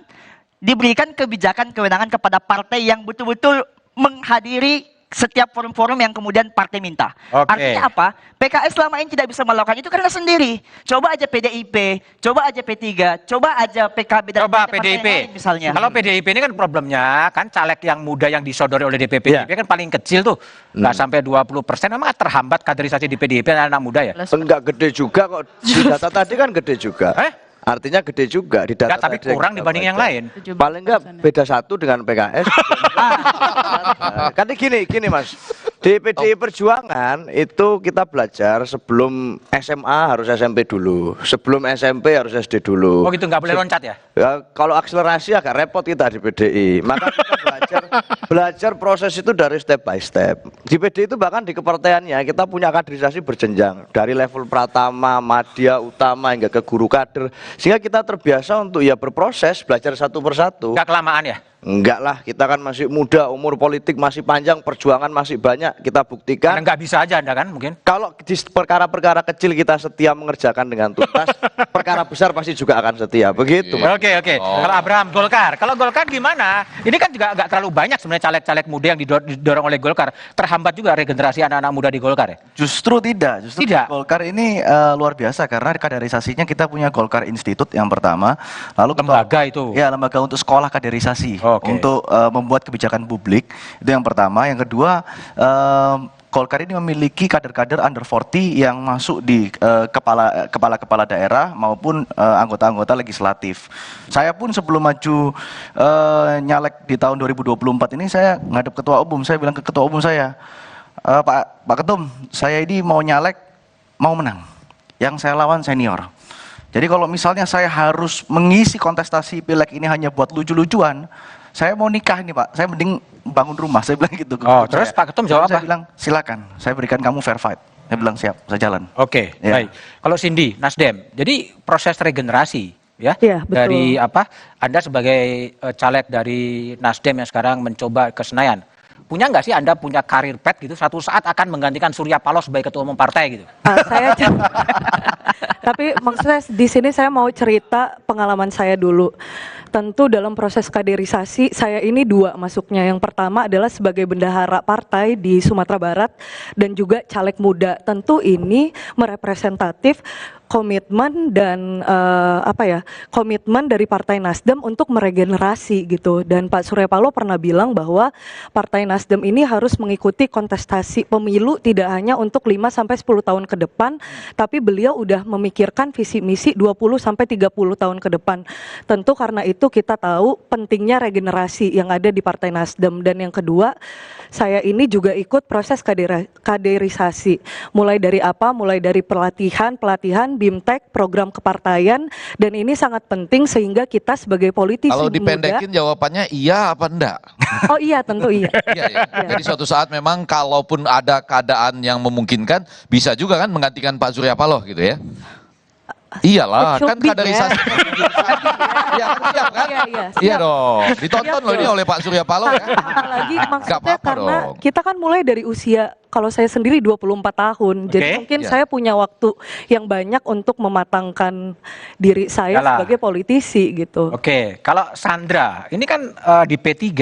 diberikan kebijakan kewenangan kepada partai yang betul-betul menghadiri setiap forum-forum yang kemudian partai minta. Artinya apa? PKS selama ini tidak bisa melakukan itu karena sendiri. Coba aja PDIP, coba aja P3, coba aja PKB dan coba PDIP misalnya. Kalau PDIP ini kan problemnya kan caleg yang muda yang disodori oleh DPP PDIP kan paling kecil tuh. Nggak sampai 20%. Memang terhambat kaderisasi di PDIP anak muda ya? Enggak gede juga kok. Di data tadi kan gede juga. Artinya gede juga di data. Tapi kurang dibanding yang lain. Paling enggak beda satu dengan PKS. Kan gini Mas. Di PDI Perjuangan itu kita belajar sebelum SMA harus SMP dulu, sebelum SMP harus SD dulu. Oh gitu, nggak boleh loncat ya? Ya, kalau akselerasi agak repot kita di PDI. Maka kita belajar proses itu dari step by step. Di PDI itu bahkan di kepartaiannya kita punya kaderisasi berjenjang dari level pratama, madya, utama hingga ke guru kader. Sehingga kita terbiasa untuk ya berproses, belajar satu persatu. Nggak kelamaan ya? Enggak lah, kita kan masih muda, umur politik masih panjang, perjuangan masih banyak, kita buktikan. Karena nggak bisa aja Anda kan mungkin? Kalau di perkara-perkara kecil kita setia mengerjakan dengan tuntas, perkara besar pasti juga akan setia, begitu. Oke. Kalau Abraham, Golkar. Kalau Golkar gimana? Ini kan juga nggak terlalu banyak sebenarnya caleg-caleg muda yang didorong oleh Golkar. Terhambat juga regenerasi anak-anak muda di Golkar ya? Justru tidak. Golkar ini luar biasa karena kaderisasinya kita punya Golkar Institute yang pertama. Lalu lembaga itu? Ya, lembaga untuk sekolah kaderisasi. Untuk membuat kebijakan publik, itu yang pertama. Yang kedua, Golkar ini memiliki kader-kader under 40 yang masuk di kepala-kepala daerah maupun anggota-anggota legislatif. Saya pun sebelum maju nyalek di tahun 2024 ini, saya ngadep ketua umum, saya bilang ke ketua umum saya, Pak Ketum, saya ini mau nyalek, mau menang. Yang saya lawan senior. Jadi kalau misalnya saya harus mengisi kontestasi pileg ini hanya buat lucu-lucuan, saya mau nikah nih Pak, saya mending bangun rumah, saya bilang gitu. Terus Pak Ketum jawab apa? Saya bilang silakan, saya berikan kamu fair fight. Saya bilang siap, saya jalan. Oke, baik. Kalau Cindy, Nasdem, jadi proses regenerasi ya, dari apa? Anda sebagai caleg dari Nasdem yang sekarang mencoba ke Senayan, punya nggak sih Anda punya karir pet gitu, suatu saat akan menggantikan Surya Paloh sebagai ketua umum partai gitu? Tapi maksudnya di sini saya mau cerita pengalaman saya dulu. Tentu dalam proses kaderisasi saya ini dua masuknya. Yang pertama adalah sebagai bendahara partai di Sumatera Barat dan juga caleg muda. Tentu ini merepresentatif komitmen dan komitmen dari Partai Nasdem untuk meregenerasi gitu. Dan Pak Surya Paloh pernah bilang bahwa Partai Nasdem ini harus mengikuti kontestasi pemilu tidak hanya untuk 5 sampai 10 tahun ke depan, tapi beliau udah memikirkan visi misi 20 sampai 30 tahun ke depan. Tentu karena itu kita tahu pentingnya regenerasi yang ada di Partai Nasdem. Dan yang kedua, saya ini juga ikut proses kaderisasi. Mulai dari apa? Mulai dari pelatihan, BIMTEK, program kepartaian, dan ini sangat penting sehingga kita sebagai politisi kalau dipendekin muda, jawabannya iya apa enggak? Oh iya, tentu iya. Iya. Jadi suatu saat memang kalaupun ada keadaan yang memungkinkan, bisa juga kan menggantikan Pak Surya Paloh gitu ya? Iyalah, kan kaderisasi. Iya kan, siap kan? Iya dong, ditonton loh ini oleh Pak Surya Paloh ya. Apalagi maksudnya karena kita kan mulai dari usia, kalau saya sendiri 24 tahun, jadi mungkin saya punya waktu yang banyak untuk mematangkan diri saya sebagai politisi gitu. Oke, kalau Sandra, ini kan di P3,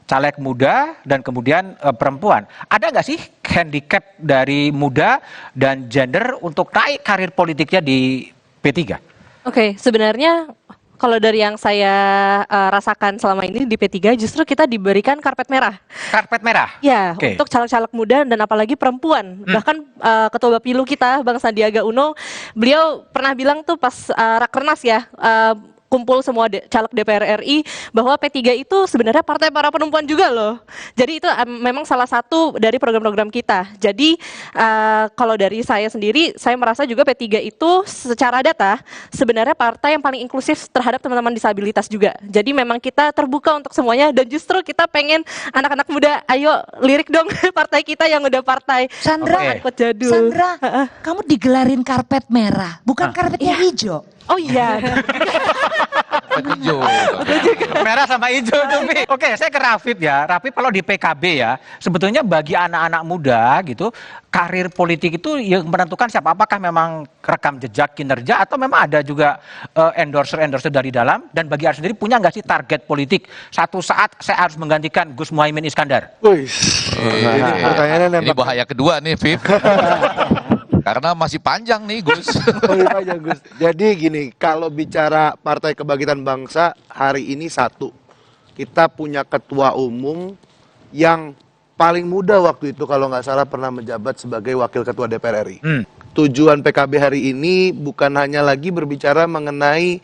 caleg muda dan kemudian perempuan. Ada nggak sih handicap dari muda dan gender untuk naik karir politiknya di P3? Oke, sebenarnya kalau dari yang saya rasakan selama ini di P3 justru kita diberikan karpet merah. Karpet merah? Ya, untuk caleg-caleg muda dan apalagi perempuan. Bahkan Ketua Bapilu kita, Bang Sandiaga Uno, beliau pernah bilang tuh pas Rakernas ya, kumpul semua caleg DPR RI bahwa P3 itu sebenarnya partai para perempuan juga loh. Jadi itu memang salah satu dari program-program kita. Jadi kalau dari saya sendiri, saya merasa juga P3 itu secara data sebenarnya partai yang paling inklusif terhadap teman-teman disabilitas juga. Jadi memang kita terbuka untuk semuanya dan justru kita pengen anak-anak muda, ayo lirik dong partai kita yang udah partai Sandra, ikut jadul. Sandra, kamu digelarin karpet merah, bukan karpetnya hijau. Oh iya. Merah sama hijau tuh, Pi. Oke, saya ke Rafif ya. Rafif kalau di PKB ya, sebetulnya bagi anak-anak muda gitu, karir politik itu yang menentukan siapa, apakah memang rekam jejak kinerja atau memang ada juga endorser dari dalam, dan bagi Ars sendiri punya nggak sih target politik? Satu saat saya harus menggantikan Gus Muhaimin Iskandar. Ini bahaya kedua nih, Viv. Karena masih panjang nih, Gus. Panjang, Gus. Jadi gini, kalau bicara Partai Kebangkitan Bangsa, hari ini satu, kita punya ketua umum yang paling muda waktu itu kalau nggak salah pernah menjabat sebagai wakil ketua DPR RI. Tujuan PKB hari ini bukan hanya lagi berbicara mengenai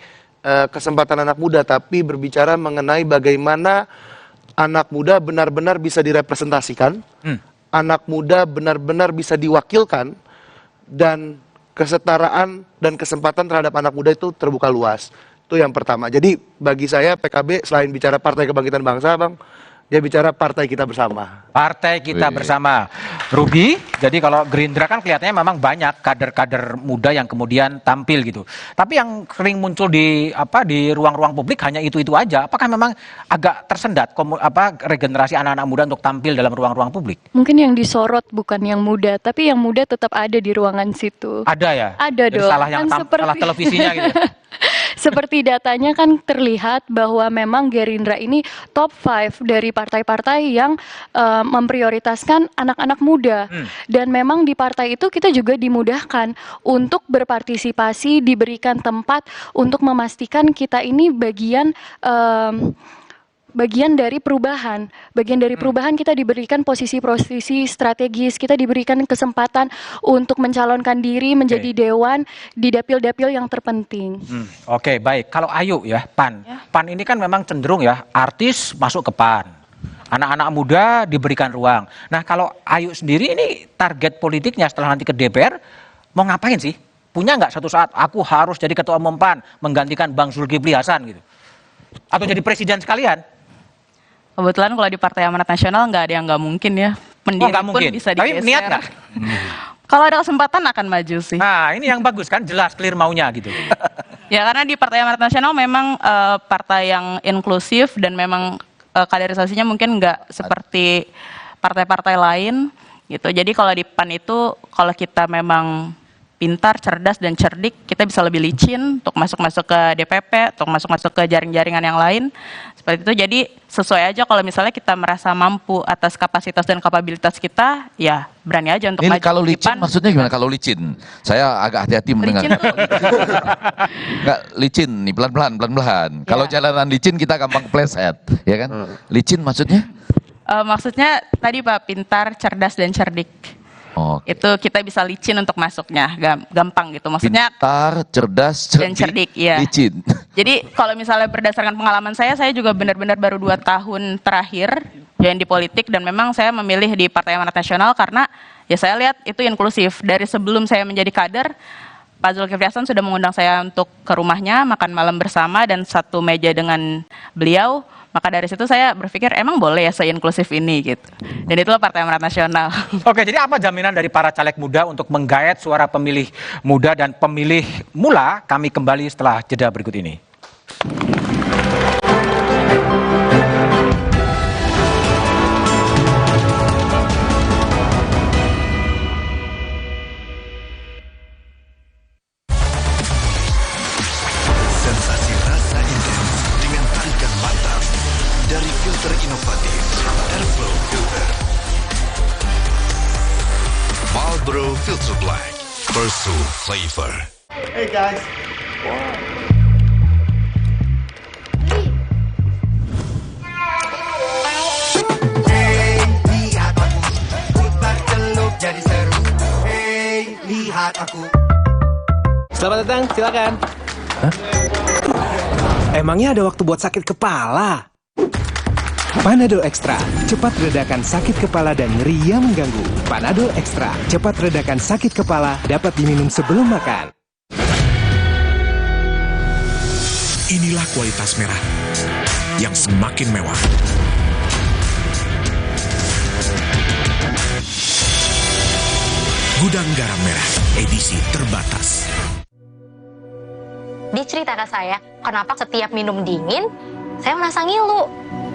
kesempatan anak muda, tapi berbicara mengenai bagaimana anak muda benar-benar bisa direpresentasikan, anak muda benar-benar bisa diwakilkan, dan kesetaraan dan kesempatan terhadap anak muda itu terbuka luas. Itu yang pertama. Jadi bagi saya PKB selain bicara Partai Kebangkitan Bangsa, Bang, dia bicara partai kita bersama. Partai kita bersama. Ruby, jadi kalau Gerindra kan kelihatannya memang banyak kader-kader muda yang kemudian tampil gitu. Tapi yang sering muncul di ruang-ruang publik hanya itu-itu aja. Apakah memang agak tersendat regenerasi anak-anak muda untuk tampil dalam ruang-ruang publik? Mungkin yang disorot bukan yang muda, tapi yang muda tetap ada di ruangan situ. Ada ya? Ada dong. Salah yang salah televisinya gitu. Seperti datanya kan terlihat bahwa memang Gerindra ini top 5 dari partai-partai yang memprioritaskan anak-anak muda. Dan memang di partai itu kita juga dimudahkan untuk berpartisipasi, diberikan tempat untuk memastikan kita ini bagian dari perubahan. Bagian dari perubahan kita diberikan posisi-posisi strategis, kita diberikan kesempatan untuk mencalonkan diri menjadi dewan di dapil-dapil yang terpenting. Oke, baik. Kalau Ayu ya, PAN. PAN ini kan memang cenderung ya, artis masuk ke PAN. Anak-anak muda diberikan ruang. Nah, kalau Ayu sendiri ini target politiknya setelah nanti ke DPR, mau ngapain sih? Punya nggak satu saat, aku harus jadi ketua umum PAN, menggantikan Bang Zulkifli Hasan gitu? Atau jadi presiden sekalian? Kebetulan kalau di Partai Amanat Nasional nggak ada yang nggak mungkin ya. Pendiri pun bisa digeser. Tapi niat nggak? Kalau ada kesempatan akan maju sih. Nah ini yang bagus kan, jelas clear maunya gitu. Ya karena di Partai Amanat Nasional memang partai yang inklusif dan memang kaderisasinya mungkin nggak seperti partai-partai lain gitu. Jadi kalau di PAN itu kalau kita memang pintar, cerdas, dan cerdik, kita bisa lebih licin untuk masuk-masuk ke DPP, untuk masuk-masuk ke jaring-jaringan yang lain. Seperti itu, jadi sesuai aja kalau misalnya kita merasa mampu atas kapasitas dan kapabilitas kita, ya berani aja untuk maju. Ini kalau licin maksudnya gimana kalau licin? Saya agak hati-hati mendengar. Enggak, licin nih, pelan-pelan. Kalau jalanan licin kita gampang kepleset, ya kan? Licin maksudnya? Maksudnya tadi Pak, pintar, cerdas, dan cerdik. Itu kita bisa licin untuk masuknya, gampang gitu. Maksudnya pintar, cerdas, dan cerdik, ya. Licin. Jadi kalau misalnya berdasarkan pengalaman saya juga benar-benar baru 2 tahun terakhir join di politik dan memang saya memilih di Partai Amanat Nasional karena ya saya lihat itu inklusif. Dari sebelum saya menjadi kader, Pak Zulkifli Hasan sudah mengundang saya untuk ke rumahnya makan malam bersama dan satu meja dengan beliau. Maka dari situ saya berpikir emang boleh ya se-inklusif ini gitu. Dan itulah Partai Amanat Nasional. Oke, jadi apa jaminan dari para caleg muda untuk menggayat suara pemilih muda dan pemilih mula? Kami kembali setelah jeda berikut ini. Sensasi rasa intens dengan tarikan mantap dari filter inovatif Airflow Filter. Marlboro Filter Black, Pursue Flavor. Hey guys. Hey, lihat aku, putar celup jadi seru. Hey, lihat aku. Selamat datang, silakan. Emangnya ada waktu buat sakit kepala? Panadol Extra, cepat redakan sakit kepala dan nyeri yang mengganggu. Panadol Extra, cepat redakan sakit kepala, dapat diminum sebelum makan. Inilah kualitas merah yang semakin mewah. Gudang Garam Merah, edisi terbatas. Diceritakan saya, kenapa setiap minum dingin, saya merasa ngilu.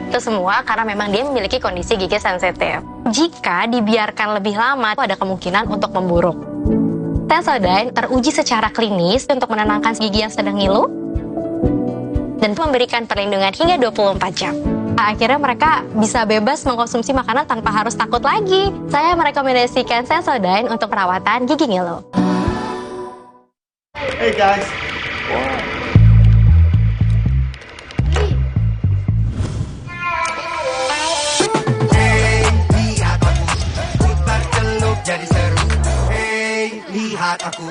Itu semua karena memang dia memiliki kondisi gigi sensitif. Jika dibiarkan lebih lama, ada kemungkinan untuk memburuk. Sensodyne teruji secara klinis untuk menenangkan gigi yang sedang ngilu dan memberikan perlindungan hingga 24 jam. Akhirnya mereka bisa bebas mengkonsumsi makanan tanpa harus takut lagi. Saya merekomendasikan Sensodyne untuk perawatan gigi ngilu. Hey guys. Jadi seru, hey lihat aku.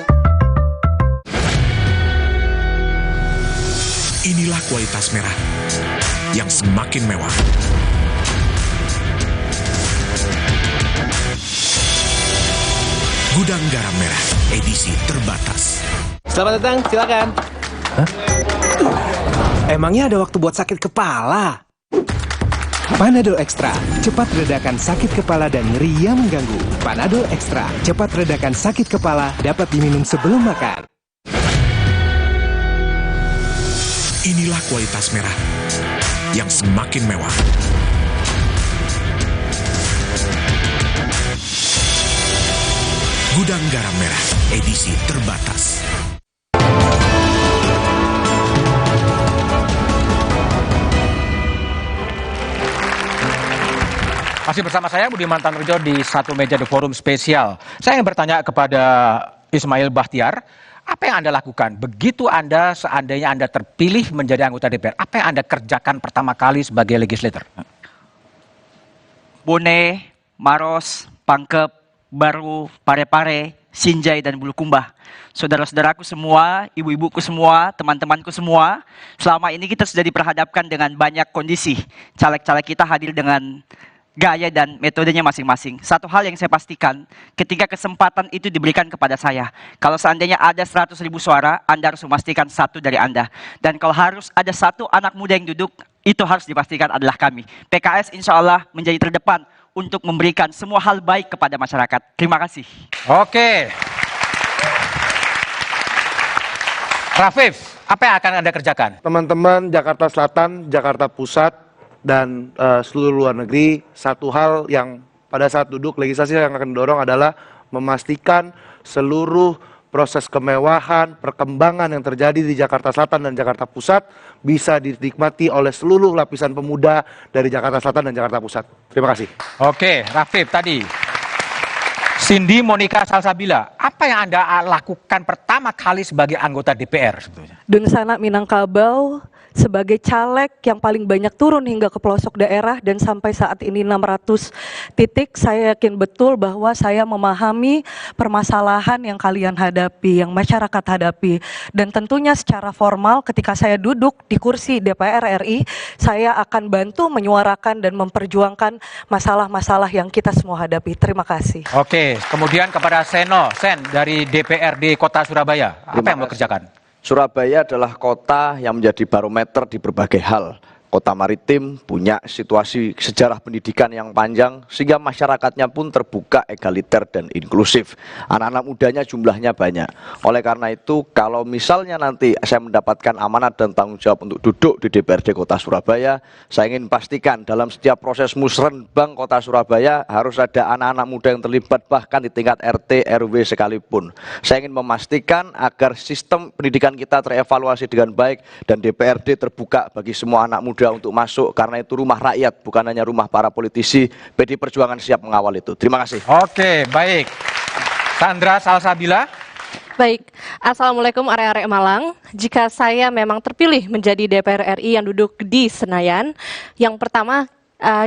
Inilah kualitas merah yang semakin mewah. Gudang Garam Merah, edisi terbatas. Selamat datang, silakan. Emangnya ada waktu buat sakit kepala? Panadol Extra, cepat redakan sakit kepala dan nyeri yang mengganggu. Panadol Extra, cepat redakan sakit kepala, dapat diminum sebelum makan. Inilah kualitas merah yang semakin mewah. Gudang Garam Merah, edisi terbatas. Masih bersama saya Budiman Tanurjo di Satu Meja The Forum spesial. Saya ingin bertanya kepada Ismail Bahtiar, apa yang Anda lakukan begitu Anda seandainya Anda terpilih menjadi anggota DPR? Apa yang Anda kerjakan pertama kali sebagai legislator? Bone, Maros, Pangkep, Baru, Pare-Pare, Sinjai, dan Bulukumbah. Saudara-saudaraku semua, ibu-ibuku semua, teman-temanku semua, selama ini kita sudah diperhadapkan dengan banyak kondisi. Caleg-caleg kita hadir dengan gaya dan metodenya masing-masing. Satu hal yang saya pastikan, ketika kesempatan itu diberikan kepada saya, kalau seandainya ada 100.000 suara, Anda harus memastikan satu dari Anda. Dan kalau harus ada satu anak muda yang duduk, itu harus dipastikan adalah kami. PKS insya Allah menjadi terdepan untuk memberikan semua hal baik kepada masyarakat. Terima kasih. Oke. Rafif, apa yang akan Anda kerjakan? Teman-teman Jakarta Selatan, Jakarta Pusat, dan seluruh luar negeri, satu hal yang pada saat duduk legislasi yang akan didorong adalah memastikan seluruh proses kemewahan, perkembangan yang terjadi di Jakarta Selatan dan Jakarta Pusat bisa dinikmati oleh seluruh lapisan pemuda dari Jakarta Selatan dan Jakarta Pusat. Terima kasih. Oke, Rafif tadi. Cindy Monica Salsabila, apa yang Anda lakukan pertama kali sebagai anggota DPR sebetulnya? Dengsana Minangkabau sebagai caleg yang paling banyak turun hingga ke pelosok daerah dan sampai saat ini 600 titik, saya yakin betul bahwa saya memahami permasalahan yang kalian hadapi, yang masyarakat hadapi. Dan tentunya secara formal ketika saya duduk di kursi DPR RI, saya akan bantu menyuarakan dan memperjuangkan masalah-masalah yang kita semua hadapi. Terima kasih. Oke, kemudian kepada Sen dari DPRD Kota Surabaya, apa yang mau kerjakan? Surabaya adalah kota yang menjadi barometer di berbagai hal. Kota maritim, punya situasi sejarah pendidikan yang panjang, sehingga masyarakatnya pun terbuka, egaliter, dan inklusif. Anak-anak mudanya jumlahnya banyak. Oleh karena itu, kalau misalnya nanti saya mendapatkan amanat dan tanggung jawab untuk duduk di DPRD Kota Surabaya, saya ingin pastikan dalam setiap proses musrenbang Kota Surabaya harus ada anak-anak muda yang terlibat, bahkan di tingkat RT, RW sekalipun. Saya ingin memastikan agar sistem pendidikan kita terevaluasi dengan baik dan DPRD terbuka bagi semua anak muda untuk masuk, karena itu rumah rakyat, bukan hanya rumah para politisi. PD Perjuangan siap mengawal itu. Terima kasih. Oke, baik. Sandra Salsabila. Baik, Assalamualaikum arek-arek Malang. Jika saya memang terpilih menjadi DPR RI yang duduk di Senayan, yang pertama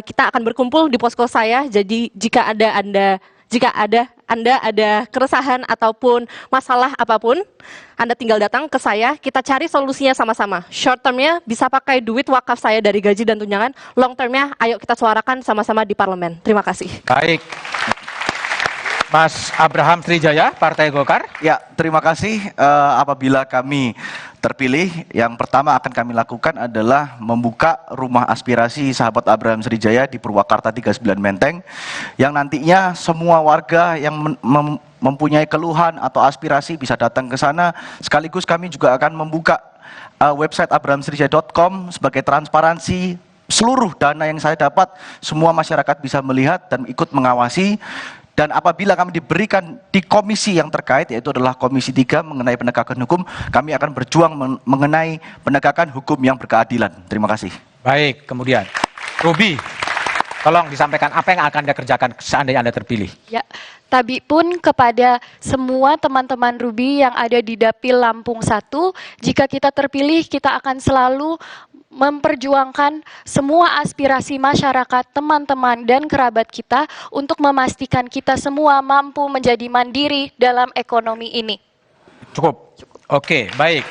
kita akan berkumpul di posko saya. Jadi jika ada Anda ada keresahan ataupun masalah apapun, Anda tinggal datang ke saya, kita cari solusinya sama-sama. Short termnya bisa pakai duit wakaf saya dari gaji dan tunjangan, long termnya ayo kita suarakan sama-sama di parlemen. Terima kasih. Baik. Mas Abraham Srijaya, Partai Golkar. Ya, terima kasih. Apabila kami terpilih, yang pertama akan kami lakukan adalah membuka rumah aspirasi sahabat Abraham Srijaya di Purwakarta 39 Menteng, yang nantinya semua warga yang mempunyai keluhan atau aspirasi bisa datang ke sana. Sekaligus kami juga akan membuka website abrahamsrijaya.com sebagai transparansi. Seluruh dana yang saya dapat, semua masyarakat bisa melihat dan ikut mengawasi. Dan apabila kami diberikan di komisi yang terkait, yaitu adalah Komisi 3 mengenai penegakan hukum, kami akan berjuang mengenai penegakan hukum yang berkeadilan. Terima kasih. Baik, kemudian Ruby, tolong disampaikan apa yang akan Anda kerjakan seandainya Anda terpilih. Ya, Tabi pun kepada semua teman-teman Ruby yang ada di Dapil Lampung 1, jika kita terpilih, kita akan selalu memperjuangkan semua aspirasi masyarakat, teman-teman, dan kerabat kita untuk memastikan kita semua mampu menjadi mandiri dalam ekonomi ini. Cukup. Oke, baik.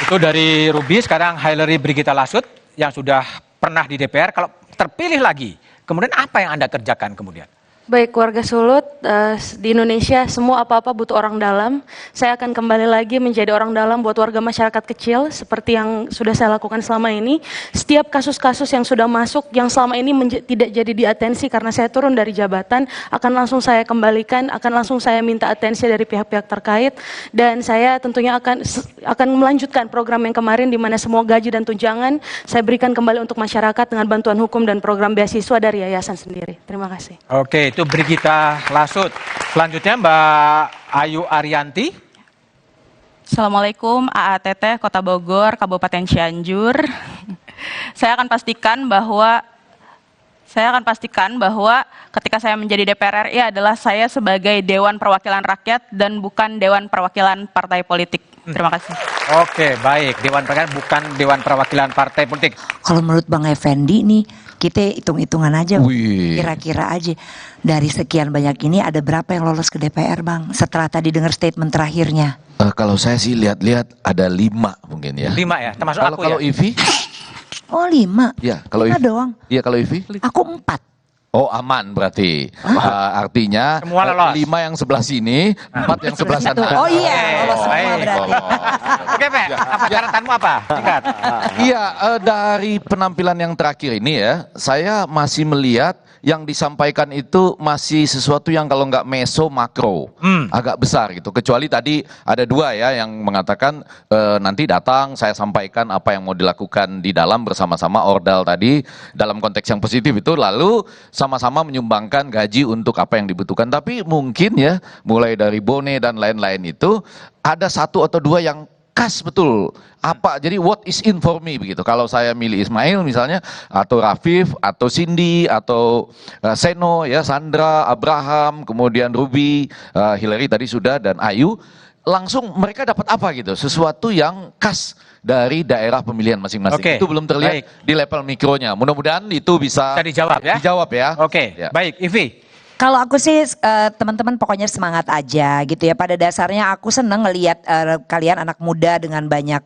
Itu dari Ruby. Sekarang Hillary Brigita Lasut yang sudah pernah di DPR. Kalau terpilih lagi, kemudian apa yang Anda kerjakan kemudian? Baik, warga Sulut, di Indonesia semua apa-apa butuh orang dalam. Saya akan kembali lagi menjadi orang dalam buat warga masyarakat kecil, seperti yang sudah saya lakukan selama ini. Setiap kasus-kasus yang sudah masuk, yang selama ini tidak jadi diatensi karena saya turun dari jabatan, akan langsung saya kembalikan, akan langsung saya minta atensi dari pihak-pihak terkait. Dan saya tentunya akan melanjutkan program yang kemarin, di mana semua gaji dan tunjangan saya berikan kembali untuk masyarakat dengan bantuan hukum dan program beasiswa dari yayasan sendiri. Terima kasih. Oke, itu Brigita Lasut. Selanjutnya Mbak Ayu Arianti. Assalamualaikum, AATT Kota Bogor, Kabupaten Cianjur. Saya akan pastikan bahwa ketika saya menjadi DPR RI adalah saya sebagai Dewan Perwakilan Rakyat dan bukan Dewan Perwakilan Partai Politik. Terima kasih. Oke, baik. Dewan Perwakilan bukan Dewan Perwakilan Partai Politik. Kalau menurut Bang Effendi nih, kita hitung-hitungan aja, kira-kira aja. Dari sekian banyak ini ada berapa yang lolos ke DPR, Bang? Setelah tadi dengar statement terakhirnya. Kalau saya sih lihat-lihat ada 5 mungkin ya. 5 ya, termasuk aku kalau ya. Ivi? Oh 5? Iya, kalau 5 Ivi. doang? Iya, kalau Ivi? Aku 4. Oh aman berarti. Artinya semua lolos. 5 yang sebelah sini, 4 yang sebelah sana. Oh iya, lolos semua berarti. Oke, Pak. Apa catatanmu apa? Singkat. Iya, dari penampilan yang terakhir ini ya, saya masih melihat yang disampaikan itu masih sesuatu yang kalau nggak meso makro, agak besar gitu. Kecuali tadi ada 2 ya yang mengatakan nanti datang saya sampaikan apa yang mau dilakukan di dalam bersama-sama ordal tadi dalam konteks yang positif itu, lalu sama-sama menyumbangkan gaji untuk apa yang dibutuhkan. Tapi mungkin ya mulai dari bone dan lain-lain itu ada 1 atau 2 yang khas betul apa, jadi what is in for me begitu. Kalau saya milih Ismail misalnya, atau Rafif, atau Cindy, atau Seno ya, Sandra, Abraham, kemudian Ruby, Hillary tadi sudah, dan Ayu, langsung mereka dapat apa gitu, sesuatu yang khas dari daerah pemilihan masing-masing. Itu belum terlihat di level mikronya. Mudah-mudahan itu bisa dijawab ya. Dijawab ya. Oke, baik, Ivi. Kalau aku sih teman-teman pokoknya semangat aja gitu ya. Pada dasarnya aku seneng ngelihat kalian anak muda dengan banyak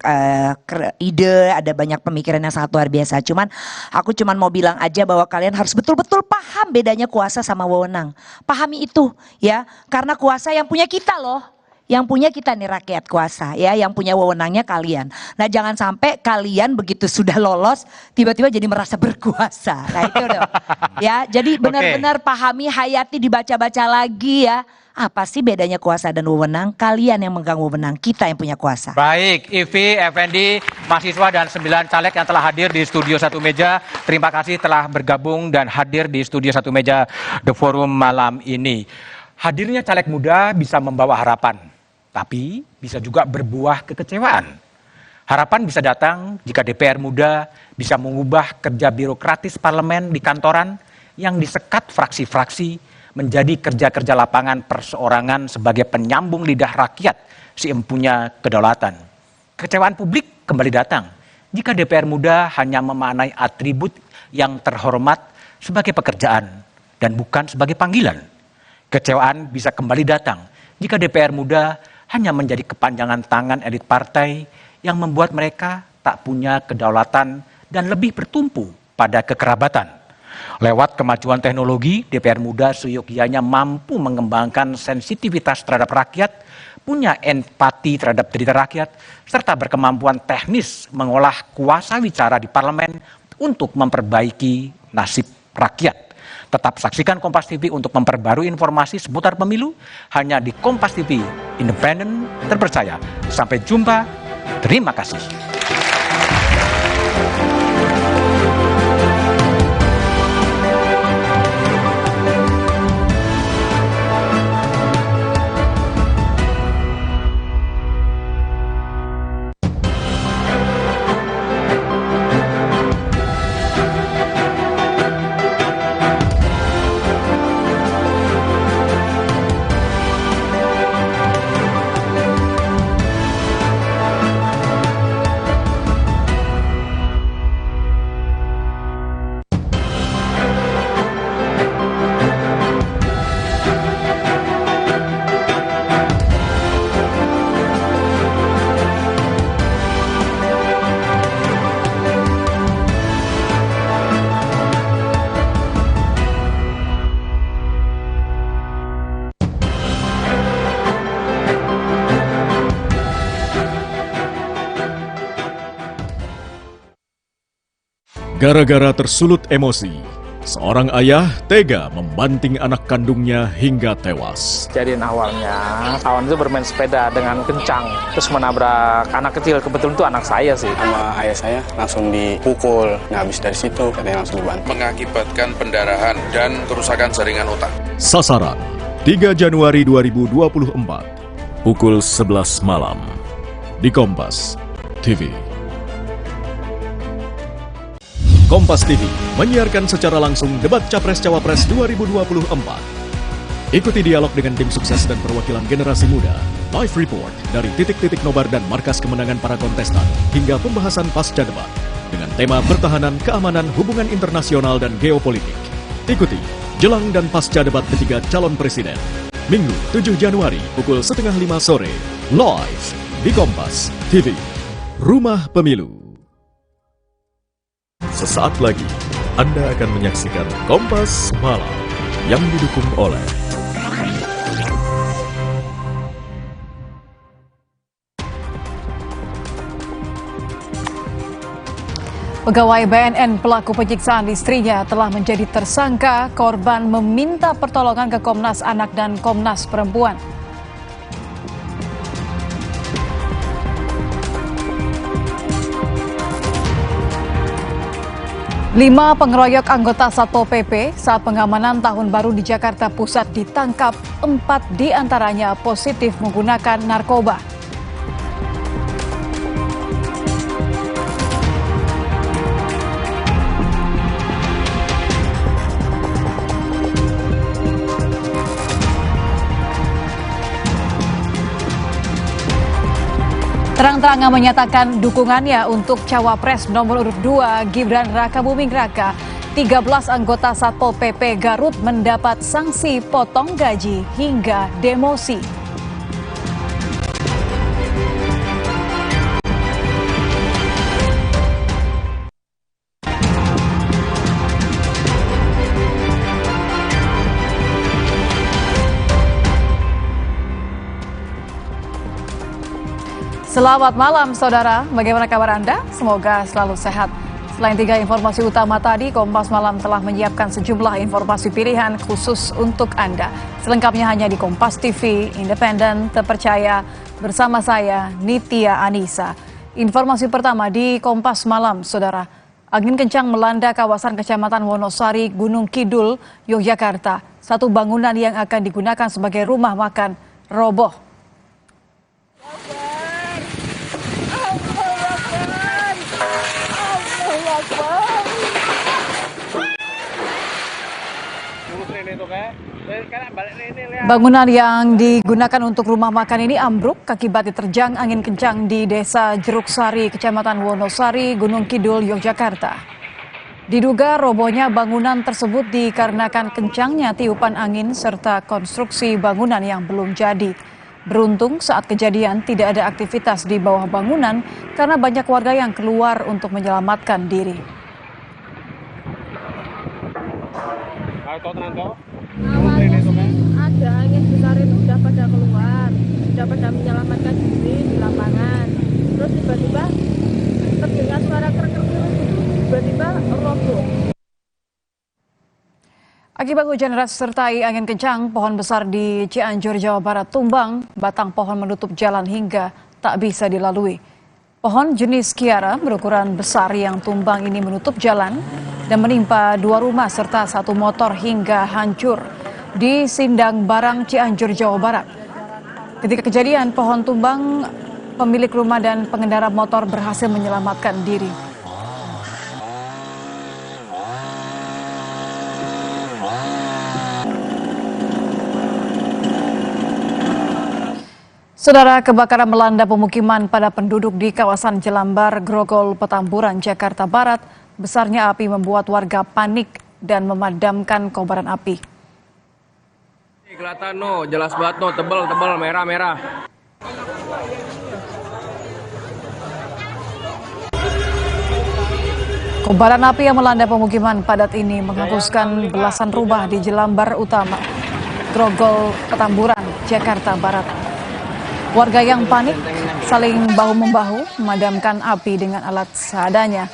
ide, ada banyak pemikiran yang sangat luar biasa. Cuman aku mau bilang aja bahwa kalian harus betul-betul paham bedanya kuasa sama wewenang. Pahami itu ya, karena kuasa yang punya kita loh. Yang punya kita nih rakyat kuasa ya, yang punya wewenangnya kalian. Nah jangan sampai kalian begitu sudah lolos tiba-tiba jadi merasa berkuasa. Nah itu dong. Ya, jadi benar-benar pahami, hayati, dibaca-baca lagi ya. Apa sih bedanya kuasa dan wewenang? Kalian yang megang wewenang, kita yang punya kuasa. Baik, Ivi, Effendi, mahasiswa dan 9 caleg yang telah hadir di studio Satu Meja. Terima kasih telah bergabung dan hadir di studio Satu Meja The Forum malam ini. Hadirnya caleg muda bisa membawa harapan, tapi bisa juga berbuah kekecewaan. Harapan bisa datang jika DPR muda bisa mengubah kerja birokratis parlemen di kantoran yang disekat fraksi-fraksi menjadi kerja-kerja lapangan perseorangan sebagai penyambung lidah rakyat si empunya kedaulatan. Kekecewaan publik kembali datang jika DPR muda hanya memaknai atribut yang terhormat sebagai pekerjaan dan bukan sebagai panggilan. Kecewaan bisa kembali datang jika DPR muda hanya menjadi kepanjangan tangan elit partai yang membuat mereka tak punya kedaulatan dan lebih bertumpu pada kekerabatan. Lewat kemajuan teknologi, DPR muda seyogyanya mampu mengembangkan sensitivitas terhadap rakyat, punya empati terhadap derita rakyat, serta berkemampuan teknis mengolah kuasa wicara di parlemen untuk memperbaiki nasib rakyat. Tetap saksikan Kompas TV untuk memperbarui informasi seputar pemilu hanya di Kompas TV, independen, terpercaya. Sampai jumpa, terima kasih. Gara-gara tersulut emosi, seorang ayah tega membanting anak kandungnya hingga tewas. Kejadian awalnya, kawan itu bermain sepeda dengan kencang, terus menabrak anak kecil. Kebetulan itu anak saya sih. Sama ayah saya langsung dipukul. Nah, habis dari situ katanya langsung dibanting. Mengakibatkan pendarahan dan kerusakan jaringan otak. Sasaran 3 Januari 2024, pukul 11 malam, di Kompas TV. Kompas TV menyiarkan secara langsung debat Capres-Cawapres 2024. Ikuti dialog dengan tim sukses dan perwakilan generasi muda, live report dari titik-titik nobar dan markas kemenangan para kontestan, hingga pembahasan pasca debat dengan tema pertahanan, keamanan, hubungan internasional, dan geopolitik. Ikuti jelang dan pasca debat ketiga calon presiden, Minggu 7 Januari pukul 4:30 sore, live di Kompas TV, Rumah Pemilu. Sesaat lagi, Anda akan menyaksikan Kompas Malam yang didukung oleh Pegawai BNN pelaku penyiksaan istrinya telah menjadi tersangka. Korban meminta pertolongan ke Komnas Anak dan Komnas Perempuan. Lima pengeroyok anggota Satpol PP saat pengamanan Tahun Baru di Jakarta Pusat ditangkap. 4 diantaranya positif menggunakan narkoba. Terang-terangan menyatakan dukungannya untuk Cawapres nomor urut 2 Gibran Rakabuming Raka. 13 anggota Satpol PP Garut mendapat sanksi potong gaji hingga demosi. Selamat malam saudara, bagaimana kabar Anda? Semoga selalu sehat. Selain 3 informasi utama tadi, Kompas Malam telah menyiapkan sejumlah informasi pilihan khusus untuk Anda. Selengkapnya hanya di Kompas TV, independen, terpercaya, bersama saya Nitya Anissa. Informasi pertama di Kompas Malam, saudara. Angin kencang melanda kawasan Kecamatan Wonosari, Gunung Kidul, Yogyakarta. Satu bangunan yang akan digunakan sebagai rumah makan roboh. Bangunan yang digunakan untuk rumah makan ini ambruk akibat diterjang angin kencang di Desa Jeruk Sari, Kecamatan Wonosari, Gunung Kidul, Yogyakarta. Diduga robohnya bangunan tersebut dikarenakan kencangnya tiupan angin serta konstruksi bangunan yang belum jadi. Beruntung saat kejadian tidak ada aktivitas di bawah bangunan karena banyak warga yang keluar untuk menyelamatkan diri. Ada angin besar itu udah pada keluar, udah pada menyelamatkan diri di lapangan. Terus tiba-tiba terdengar suara krek-krek itu, tiba-tiba roboh. Akibat hujan deras sertai angin kencang, pohon besar di Cianjur, Jawa Barat tumbang, batang pohon menutup jalan hingga tak bisa dilalui. Pohon jenis kiara berukuran besar yang tumbang ini menutup jalan dan menimpa 2 rumah serta 1 motor hingga hancur di Sindang Barang, Cianjur, Jawa Barat. Ketika kejadian pohon tumbang, pemilik rumah dan pengendara motor berhasil menyelamatkan diri. Saudara, kebakaran melanda pemukiman pada penduduk di kawasan Jelambar, Grogol, Petamburan, Jakarta Barat. Besarnya api membuat warga panik dan memadamkan kobaran api. Kelihatan no, jelas banget no, tebel, merah. Kobaran api yang melanda pemukiman padat ini menghanguskan belasan rumah di Jelambar Utama, Grogol, Petamburan, Jakarta Barat. Warga yang panik saling bahu-membahu memadamkan api dengan alat seadanya.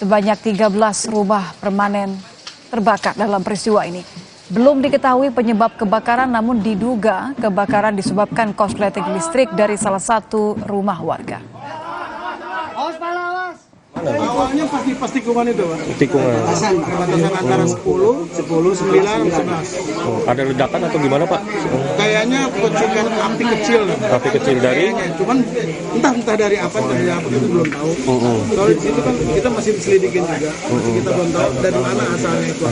Sebanyak 13 rumah permanen terbakar dalam peristiwa ini. Belum diketahui penyebab kebakaran, namun diduga kebakaran disebabkan korsleting listrik dari salah satu rumah warga. Awalnya pas tikungan itu, Pak. Tikungan. Batasan antara 10, 9, 11. Ada ledakan atau gimana, Pak? Kayaknya percikan api kecil. Api kecil dari? Cuman entah dari apa itu belum tahu. Kalau di situ kan kita masih diselidikin juga. Masih kita belum tahu dari mana asalnya itu.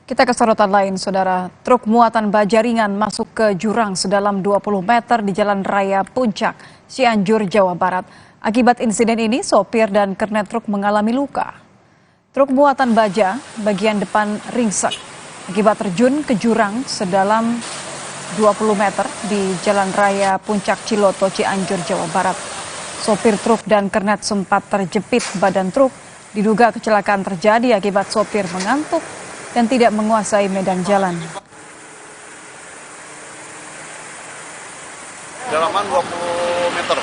Kita ke sorotan lain, Saudara. Truk muatan baja ringan masuk ke jurang sedalam 20 meter di Jalan Raya Puncak, Cianjur, Jawa Barat. Akibat insiden ini, sopir dan kernet truk mengalami luka. Truk muatan baja bagian depan ringsek akibat terjun ke jurang sedalam 20 meter di Jalan Raya Puncak Ciloto, Cianjur, Jawa Barat. Sopir truk dan kernet sempat terjepit badan truk. Diduga kecelakaan terjadi akibat sopir mengantuk dan tidak menguasai medan jalan. Dalaman 20 meter.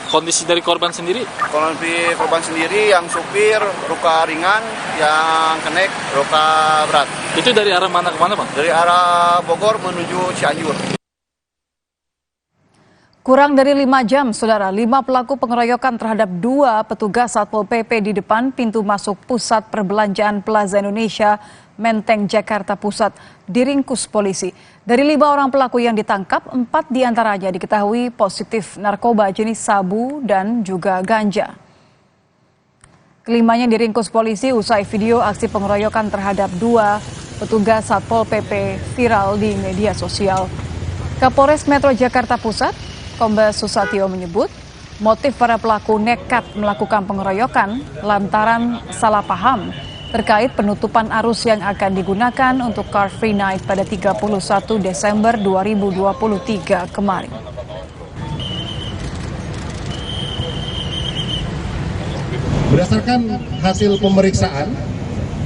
Kondisi dari korban sendiri? Kondisi korban sendiri yang supir luka ringan, yang kenek luka berat. Itu dari arah mana ke mana, Bang? Dari arah Bogor menuju Cianjur. Kurang dari 5 jam, Saudara, 5 pelaku pengeroyokan terhadap 2 petugas Satpol PP di depan pintu masuk Pusat Perbelanjaan Plaza Indonesia, Menteng, Jakarta Pusat, diringkus polisi. Dari 5 orang pelaku yang ditangkap, 4 diantaranya diketahui positif narkoba jenis sabu dan juga ganja. Kelimanya diringkus polisi usai video aksi pengeroyokan terhadap 2 petugas Satpol PP viral di media sosial. Kapolres Metro Jakarta Pusat, Kombes Susatyo menyebut, motif para pelaku nekat melakukan pengeroyokan lantaran salah paham terkait penutupan arus yang akan digunakan untuk Car Free Night pada 31 Desember 2023 kemarin. Berdasarkan hasil pemeriksaan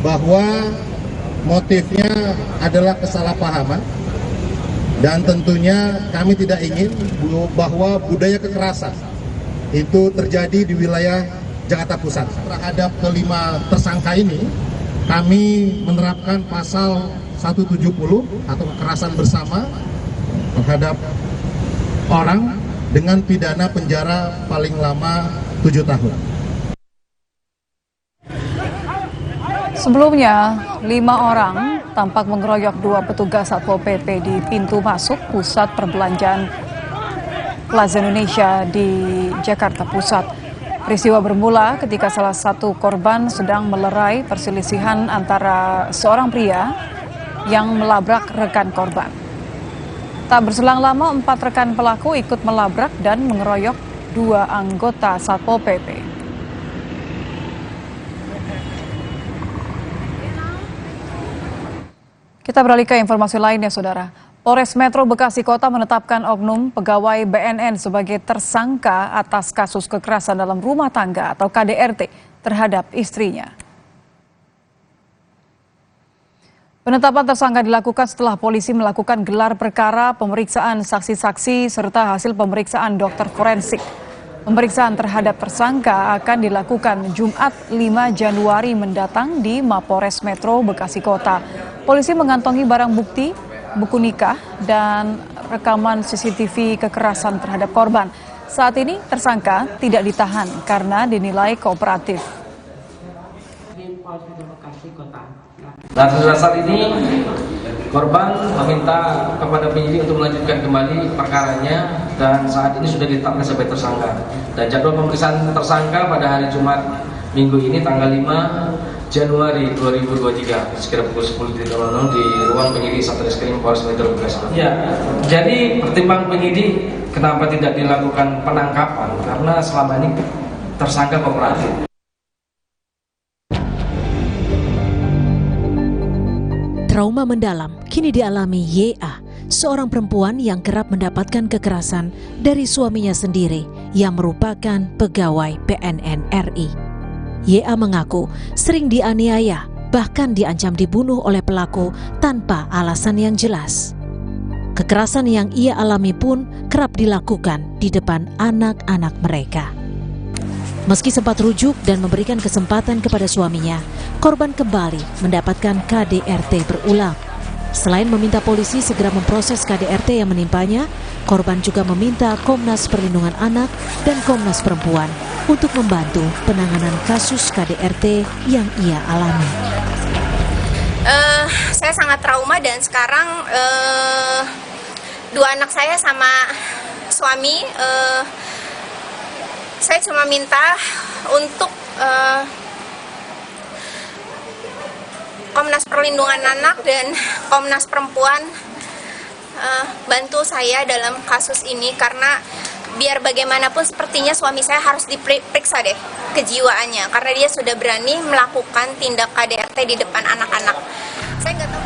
bahwa motifnya adalah kesalahpahaman dan tentunya kami tidak ingin bahwa budaya kekerasan itu terjadi di wilayah Jakarta Pusat. Terhadap kelima tersangka ini, kami menerapkan pasal 170 atau kekerasan bersama terhadap orang dengan pidana penjara paling lama 7 tahun. Sebelumnya, 5 orang tampak mengeroyok 2 petugas Satpol PP di pintu masuk Pusat Perbelanjaan Plaza Indonesia di Jakarta Pusat. Peristiwa bermula ketika salah satu korban sedang melerai perselisihan antara seorang pria yang melabrak rekan korban. Tak berselang lama, 4 rekan pelaku ikut melabrak dan mengeroyok 2 anggota Satpol PP. Kita beralih ke informasi lainnya, Saudara. Polres Metro Bekasi Kota menetapkan oknum pegawai BNN sebagai tersangka atas kasus kekerasan dalam rumah tangga atau KDRT terhadap istrinya. Penetapan tersangka dilakukan setelah polisi melakukan gelar perkara, pemeriksaan saksi-saksi, serta hasil pemeriksaan dokter forensik. Pemeriksaan terhadap tersangka akan dilakukan Jumat 5 Januari mendatang di Mapores Metro Bekasi Kota. Polisi mengantongi barang bukti, buku nikah, dan rekaman CCTV kekerasan terhadap korban. Saat ini tersangka tidak ditahan karena dinilai kooperatif. Nah, dasar ini korban meminta kepada penyidik untuk melanjutkan kembali perkaranya dan saat ini sudah ditetapkan sebagai tersangka. Dan jadwal pemeriksaan tersangka pada hari Jumat minggu ini tanggal 5 Januari 2023 sekitar pukul 10.00 di ruang penyidik Satreskrim Polres Metro Bekasi. Ya, jadi pertimbangan penyidik kenapa tidak dilakukan penangkapan karena selama ini tersangka kooperatif. Trauma mendalam kini dialami YA, seorang perempuan yang kerap mendapatkan kekerasan dari suaminya sendiri yang merupakan pegawai BNN RI. YA mengaku sering dianiaya, bahkan diancam dibunuh oleh pelaku tanpa alasan yang jelas. Kekerasan yang ia alami pun kerap dilakukan di depan anak-anak mereka. Meski sempat rujuk dan memberikan kesempatan kepada suaminya, korban kembali mendapatkan KDRT berulang. Selain meminta polisi segera memproses KDRT yang menimpanya, korban juga meminta Komnas Perlindungan Anak dan Komnas Perempuan untuk membantu penanganan kasus KDRT yang ia alami. Saya sangat trauma dan sekarang dua anak saya sama suami, saya cuma minta untuk Komnas Perlindungan Anak dan Komnas Perempuan bantu saya dalam kasus ini karena biar bagaimanapun sepertinya suami saya harus diperiksa deh kejiwaannya karena dia sudah berani melakukan tindak KDRT di depan anak-anak. Saya nggak tahu.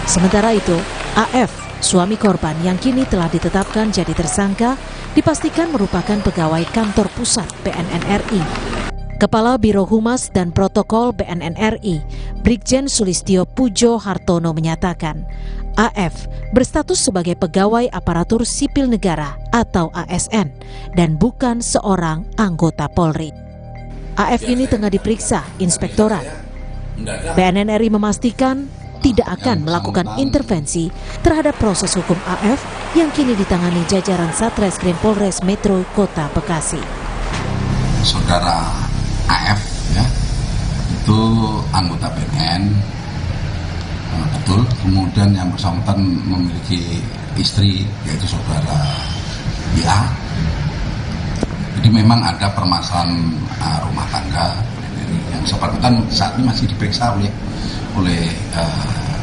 Sementara itu, AF, suami korban yang kini telah ditetapkan jadi tersangka, dipastikan merupakan pegawai kantor pusat BNN RI. Kepala Biro Humas dan Protokol BNN RI, Brigjen Sulistyo Pujo Hartono menyatakan, AF berstatus sebagai pegawai aparatur sipil negara atau ASN dan bukan seorang anggota Polri. AF ini tengah diperiksa Inspektorat. BNN RI memastikan tidak akan melakukan intervensi terhadap proses hukum AF yang kini ditangani jajaran Satreskrim Polres Metro Kota Bekasi. Saudara AF ya, itu anggota BNN, betul. Kemudian yang bersangkutan memiliki istri yaitu saudara YA. Jadi memang ada permasalahan rumah tangga yang bersangkutan saat ini masih diperiksa oleh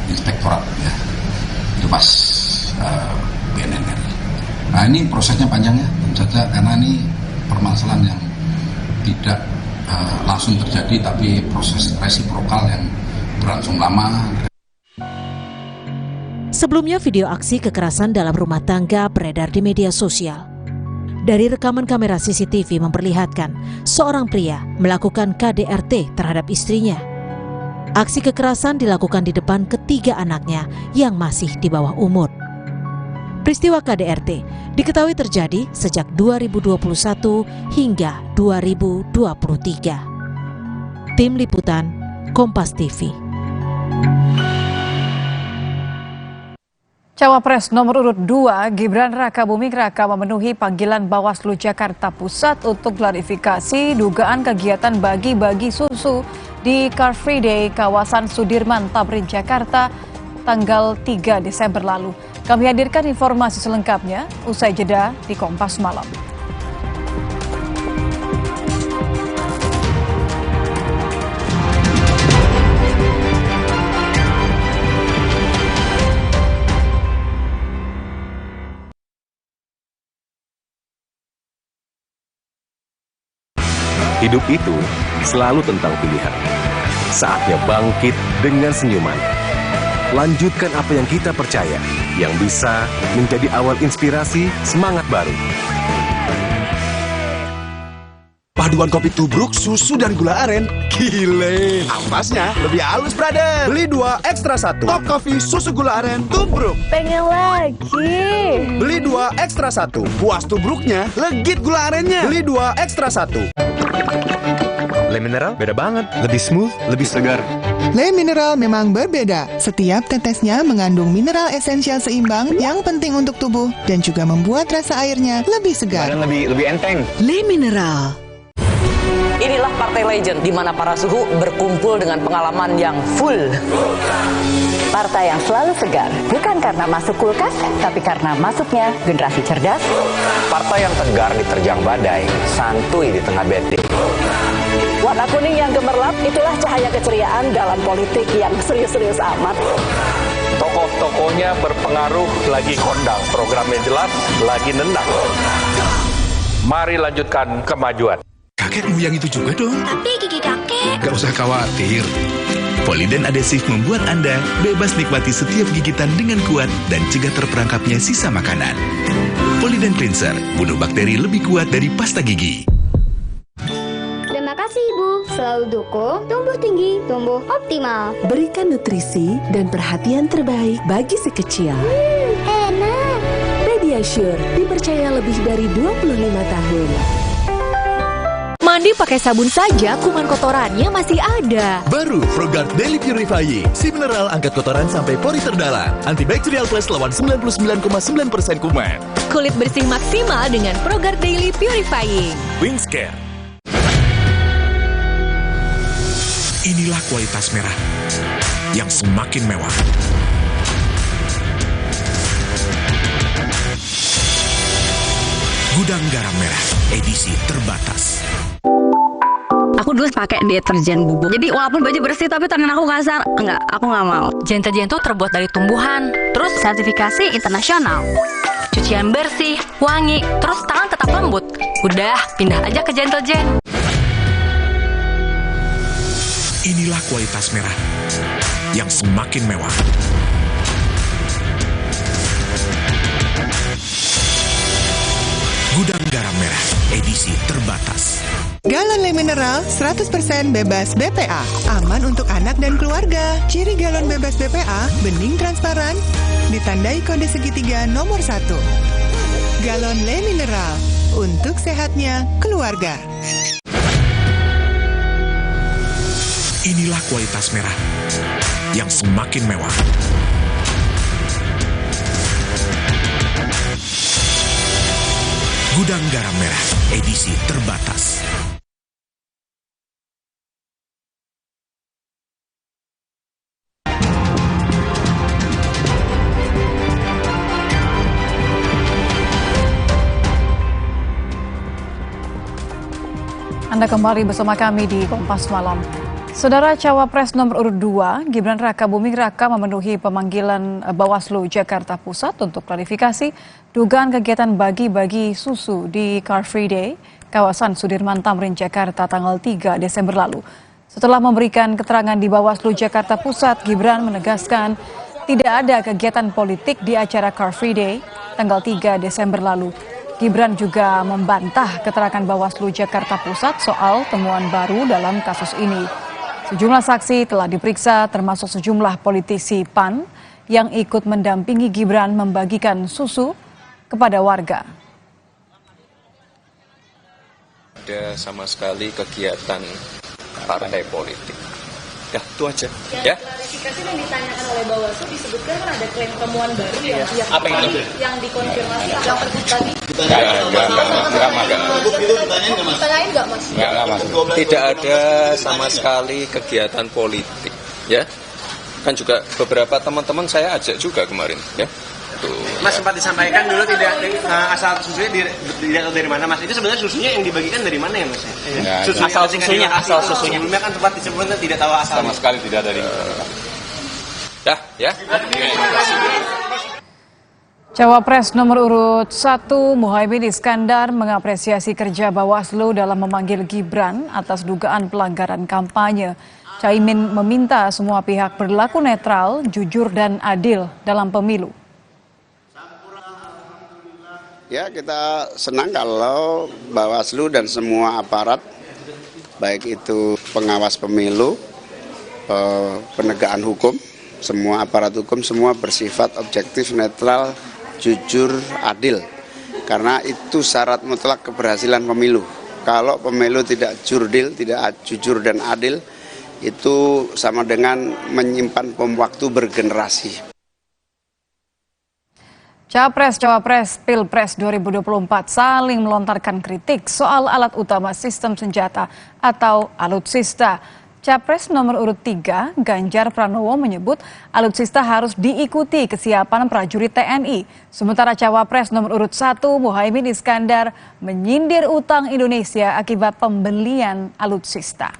Inspektorat ya, itu pas BNN RI. Nah ini prosesnya panjang ya, tentu saja karena ini permasalahan yang tidak langsung terjadi tapi proses resiprokal yang berlangsung lama. Sebelumnya video aksi kekerasan dalam rumah tangga beredar di media sosial. Dari rekaman kamera CCTV memperlihatkan seorang pria melakukan KDRT terhadap istrinya. Aksi kekerasan dilakukan di depan ketiga anaknya yang masih di bawah umur. Peristiwa KDRT diketahui terjadi sejak 2021 hingga 2023. Tim Liputan, Kompas TV. Cawapres nomor urut 2 Gibran Rakabuming Raka memenuhi panggilan Bawaslu Jakarta Pusat untuk klarifikasi dugaan kegiatan bagi-bagi susu di Car Free Day kawasan Sudirman, Tamrin, Jakarta tanggal 3 Desember lalu. Kami hadirkan informasi selengkapnya usai jeda di Kompas Malam. Hidup itu selalu tentang pilihan. Saatnya bangkit dengan senyuman. lanjutkan apa yang kita percaya, yang bisa menjadi awal inspirasi semangat baru. Paduan kopi tubruk, susu, dan gula aren. Gile, ampasnya lebih halus, brother. Beli 2, ekstra 1. Top Coffee, susu gula aren, tubruk. Pengen lagi. Beli 2, ekstra 1. Puas tubruknya, legit gula arennya. Beli 2, ekstra 1. Le Mineral beda banget, lebih smooth, lebih segar. Le Mineral memang berbeda. Setiap tetesnya mengandung mineral esensial seimbang yang penting untuk tubuh dan juga membuat rasa airnya lebih segar. Dan lebih enteng. Le Mineral. Inilah Partai Legend, di mana para suhu berkumpul dengan pengalaman yang full. Partai yang selalu segar, bukan karena masuk kulkas, tapi karena masuknya generasi cerdas. Partai yang tegar diterjang badai, santuy di tengah badai. Warna kuning yang gemerlap, itulah cahaya keceriaan dalam politik yang serius-serius amat. Tokoh-tokohnya berpengaruh, lagi kondang, programnya jelas, lagi nendang. Mari lanjutkan kemajuan. Kakekmu yang itu juga dong. Tapi gigi kakek. Gak usah khawatir. Poliden adhesif membuat Anda bebas nikmati setiap gigitan dengan kuat dan cegah terperangkapnya sisa makanan. Poliden Cleanser, bunuh bakteri lebih kuat dari pasta gigi. Terima kasih Ibu, selalu dukung tumbuh tinggi, tumbuh optimal. Berikan nutrisi dan perhatian terbaik bagi si kecil. Enak. Pediasure dipercaya lebih dari 25 tahun. Mandi pakai sabun saja, kuman kotorannya masih ada. Baru ProGuard Daily Purifying, si mineral angkat kotoran sampai pori terdalam. Antibacterial Plus lawan 99,9% kuman. Kulit bersih maksimal dengan ProGuard Daily Purifying. Wings Care. Inilah kualitas merah yang semakin mewah. Gudang Garam Merah, edisi terbatas. Aku dulu pakai deterjen bubuk. Jadi walaupun baju bersih tapi tangan aku kasar. Enggak, aku nggak mau. Deterjen itu terbuat dari tumbuhan, terus sertifikasi internasional. Cucian bersih, wangi, terus tangan tetap lembut. Udah, pindah aja ke Gentle-Gen. Inilah kualitas merah yang semakin mewah. Gudang Garam Merah, edisi terbatas. Galon Le Mineral 100% bebas BPA. Aman untuk anak dan keluarga. Ciri galon bebas BPA, bening transparan, ditandai kode segitiga nomor 1. Galon Le Mineral, untuk sehatnya keluarga. Inilah kualitas merah yang semakin mewah. Gudang Garam Merah, edisi terbatas. Anda kembali bersama kami di Kompas Malam. Saudara Cawapres nomor urut 2, Gibran Raka Buming Raka memenuhi pemanggilan Bawaslu Jakarta Pusat untuk klarifikasi dugaan kegiatan bagi-bagi susu di Car Free Day, kawasan Sudirman Tamrin, Jakarta tanggal 3 Desember lalu. Setelah memberikan keterangan di Bawaslu Jakarta Pusat, Gibran menegaskan tidak ada kegiatan politik di acara Car Free Day tanggal 3 Desember lalu. Gibran juga membantah keterangan Bawaslu Jakarta Pusat soal temuan baru dalam kasus ini. Sejumlah saksi telah diperiksa termasuk sejumlah politisi PAN yang ikut mendampingi Gibran membagikan susu kepada warga. Ada sama sekali kegiatan partai politik. Ya, itu aja. Ya. Klarifikasi yang ditanyakan oleh Bawaslu disebutkan kan ada klaim temuan baru yang dikonfirmasi yang terbit tadi. Ditanyain nggak Mas? Nggak Mas. Tidak ada sama sekali kegiatan politik. Ya. Kan juga beberapa teman-teman saya ajak juga kemarin. Ya. Mas sempat disampaikan dulu tidak asal susunya dari mana Mas? Itu sebenarnya susunya yang dibagikan dari mana ya Mas? Asal susunya. Sebelumnya kan sempat disebutkan tidak tahu asal. Sama sekali tidak dari. Ya. Cawapres nomor urut 1 Muhaimin Iskandar mengapresiasi kerja Bawaslu dalam memanggil Gibran atas dugaan pelanggaran kampanye Caimin meminta semua pihak berlaku netral, jujur dan adil dalam pemilu. Ya, kita senang kalau Bawaslu dan semua aparat, baik itu pengawas pemilu, penegakan hukum, semua aparat hukum, semua bersifat objektif, netral, jujur, adil. Karena itu syarat mutlak keberhasilan pemilu. Kalau pemilu tidak jurdil, tidak jujur dan adil, itu sama dengan menyimpan bom waktu bergenerasi. Capres-Cawapres Pilpres 2024 saling melontarkan kritik soal alat utama sistem senjata atau alutsista. Capres nomor urut 3, Ganjar Pranowo menyebut alutsista harus diikuti kesiapan prajurit TNI. Sementara Cawapres nomor urut 1, Muhaimin Iskandar, menyindir utang Indonesia akibat pembelian alutsista.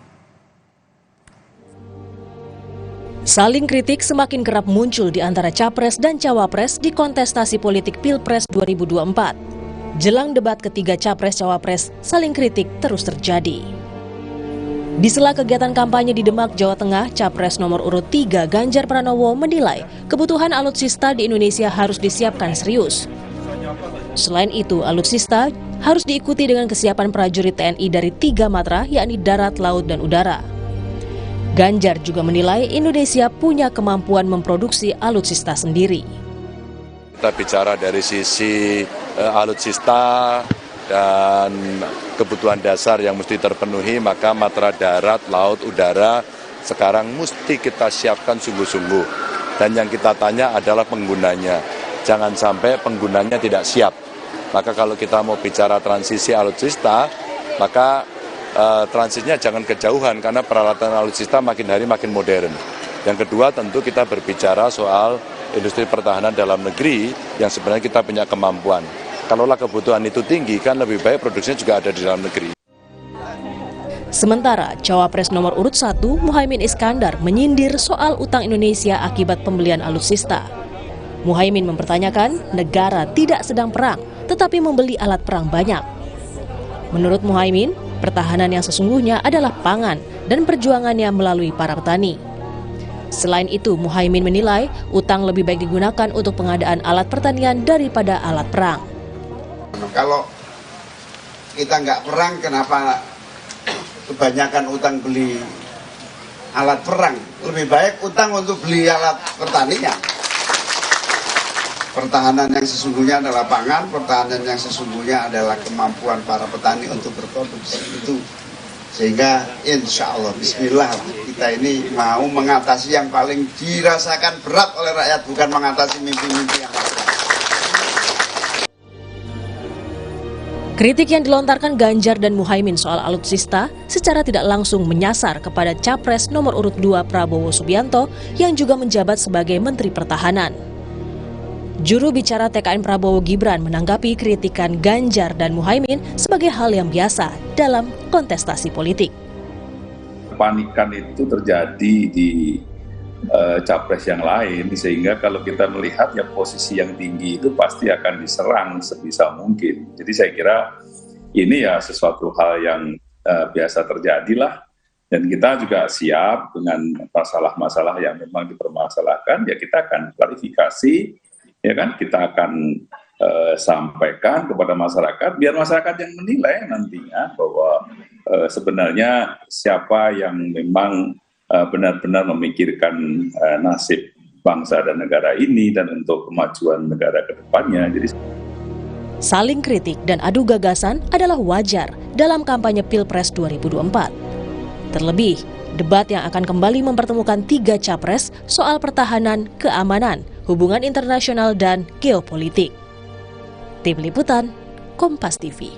Saling kritik semakin kerap muncul di antara Capres dan Cawapres di kontestasi politik Pilpres 2024. Jelang debat ketiga Capres-Cawapres, saling kritik terus terjadi. Di sela kegiatan kampanye di Demak, Jawa Tengah, Capres nomor urut 3 Ganjar Pranowo menilai kebutuhan alutsista di Indonesia harus disiapkan serius. Selain itu, alutsista harus diikuti dengan kesiapan prajurit TNI dari 3 matra, yakni darat, laut, dan udara. Ganjar juga menilai Indonesia punya kemampuan memproduksi alutsista sendiri. Kita bicara dari sisi alutsista dan kebutuhan dasar yang mesti terpenuhi, maka matra darat, laut, udara sekarang mesti kita siapkan sungguh-sungguh. Dan yang kita tanya adalah penggunanya. Jangan sampai penggunanya tidak siap. Maka kalau kita mau bicara transisi alutsista, maka transisinya jangan kejauhan karena peralatan alutsista makin hari makin modern. Yang kedua tentu kita berbicara soal industri pertahanan dalam negeri yang sebenarnya kita punya kemampuan. Kalaulah kebutuhan itu tinggi kan lebih baik produksinya juga ada di dalam negeri. Sementara Cawapres nomor urut 1 Muhaimin Iskandar menyindir soal utang Indonesia akibat pembelian alutsista. Muhaimin mempertanyakan negara tidak sedang perang tetapi membeli alat perang banyak. Menurut Muhaimin, pertahanan yang sesungguhnya adalah pangan dan perjuangannya melalui para petani. Selain itu, Muhaimin menilai utang lebih baik digunakan untuk pengadaan alat pertanian daripada alat perang. Kalau kita nggak perang, kenapa kebanyakan utang beli alat perang? Lebih baik utang untuk beli alat pertanian. Pertahanan yang sesungguhnya adalah pangan, pertahanan yang sesungguhnya adalah kemampuan para petani untuk berproduksi itu. Sehingga insya Allah, bismillah, kita ini mau mengatasi yang paling dirasakan berat oleh rakyat, bukan mengatasi mimpi-mimpi yang berat. Kritik yang dilontarkan Ganjar dan Muhaimin soal alutsista secara tidak langsung menyasar kepada Capres nomor urut 2 Prabowo Subianto yang juga menjabat sebagai Menteri Pertahanan. Juru bicara TKN Prabowo Gibran menanggapi kritikan Ganjar dan Muhaimin sebagai hal yang biasa dalam kontestasi politik. Kepanikan itu terjadi di capres yang lain, sehingga kalau kita melihat ya posisi yang tinggi itu pasti akan diserang sebisa mungkin. Jadi saya kira ini ya sesuatu hal yang biasa terjadilah, dan kita juga siap dengan masalah-masalah yang memang dipermasalahkan, ya kita akan klarifikasi. Ya kan, kita akan sampaikan kepada masyarakat, biar masyarakat yang menilai nantinya bahwa sebenarnya siapa yang memang benar-benar memikirkan nasib bangsa dan negara ini dan untuk kemajuan negara ke depannya. Jadi saling kritik dan adu gagasan adalah wajar dalam kampanye Pilpres 2024. Terlebih, debat yang akan kembali mempertemukan 3 capres soal pertahanan, keamanan, hubungan internasional, dan geopolitik. Tim Liputan, Kompas TV.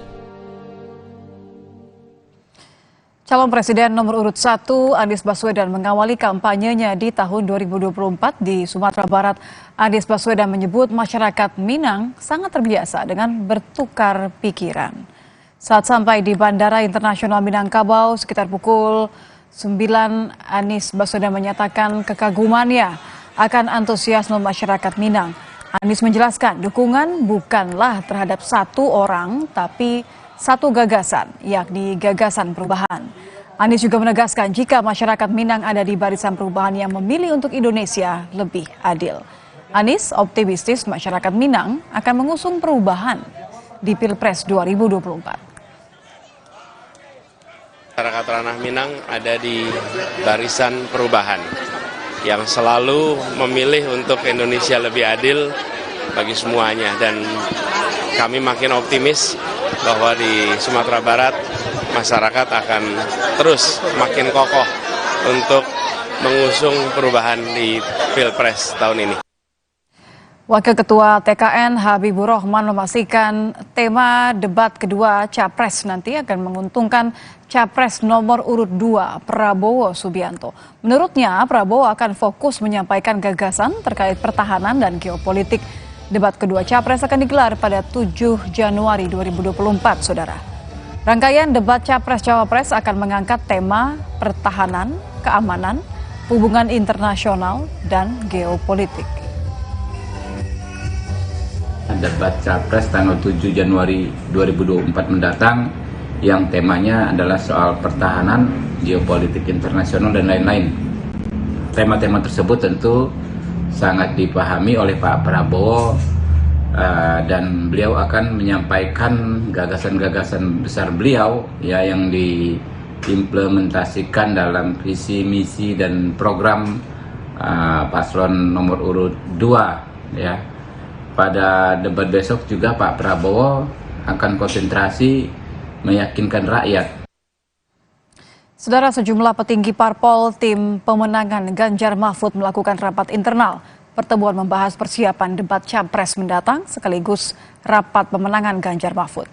Calon Presiden nomor urut 1 Anies Baswedan mengawali kampanyenya di tahun 2024 di Sumatera Barat. Anies Baswedan menyebut masyarakat Minang sangat terbiasa dengan bertukar pikiran. Saat sampai di Bandara Internasional Minangkabau sekitar pukul 9, Anies Baswedan menyatakan kekagumannya akan antusiasme masyarakat Minang. Anies menjelaskan dukungan bukanlah terhadap satu orang, tapi satu gagasan, yakni gagasan perubahan. Anies juga menegaskan jika masyarakat Minang ada di barisan perubahan yang memilih untuk Indonesia lebih adil. Anies optimistis masyarakat Minang akan mengusung perubahan di Pilpres 2024. Masyarakat Ranah Minang ada di barisan perubahan yang selalu memilih untuk Indonesia lebih adil bagi semuanya, dan kami makin optimis bahwa di Sumatera Barat masyarakat akan terus makin kokoh untuk mengusung perubahan di Pilpres tahun ini. Wakil Ketua TKN Habibur Rahman memastikan tema debat kedua Capres nanti akan menguntungkan Capres nomor urut 2 Prabowo Subianto. Menurutnya Prabowo akan fokus menyampaikan gagasan terkait pertahanan dan geopolitik. Debat kedua Capres akan digelar pada 7 Januari 2024, Saudara. Rangkaian debat Capres-Cawapres akan mengangkat tema pertahanan, keamanan, hubungan internasional, dan geopolitik. Debat Capres tanggal 7 Januari 2024 mendatang yang temanya adalah soal pertahanan, geopolitik internasional, dan lain-lain. Tema-tema tersebut tentu sangat dipahami oleh Pak Prabowo, dan beliau akan menyampaikan gagasan-gagasan besar beliau ya yang diimplementasikan dalam visi misi dan program paslon nomor urut 2 ya. Pada debat besok juga Pak Prabowo akan konsentrasi meyakinkan rakyat. Saudara, sejumlah petinggi parpol tim pemenangan Ganjar Mahfud melakukan rapat internal. Pertemuan membahas persiapan debat Capres mendatang sekaligus rapat pemenangan Ganjar Mahfud.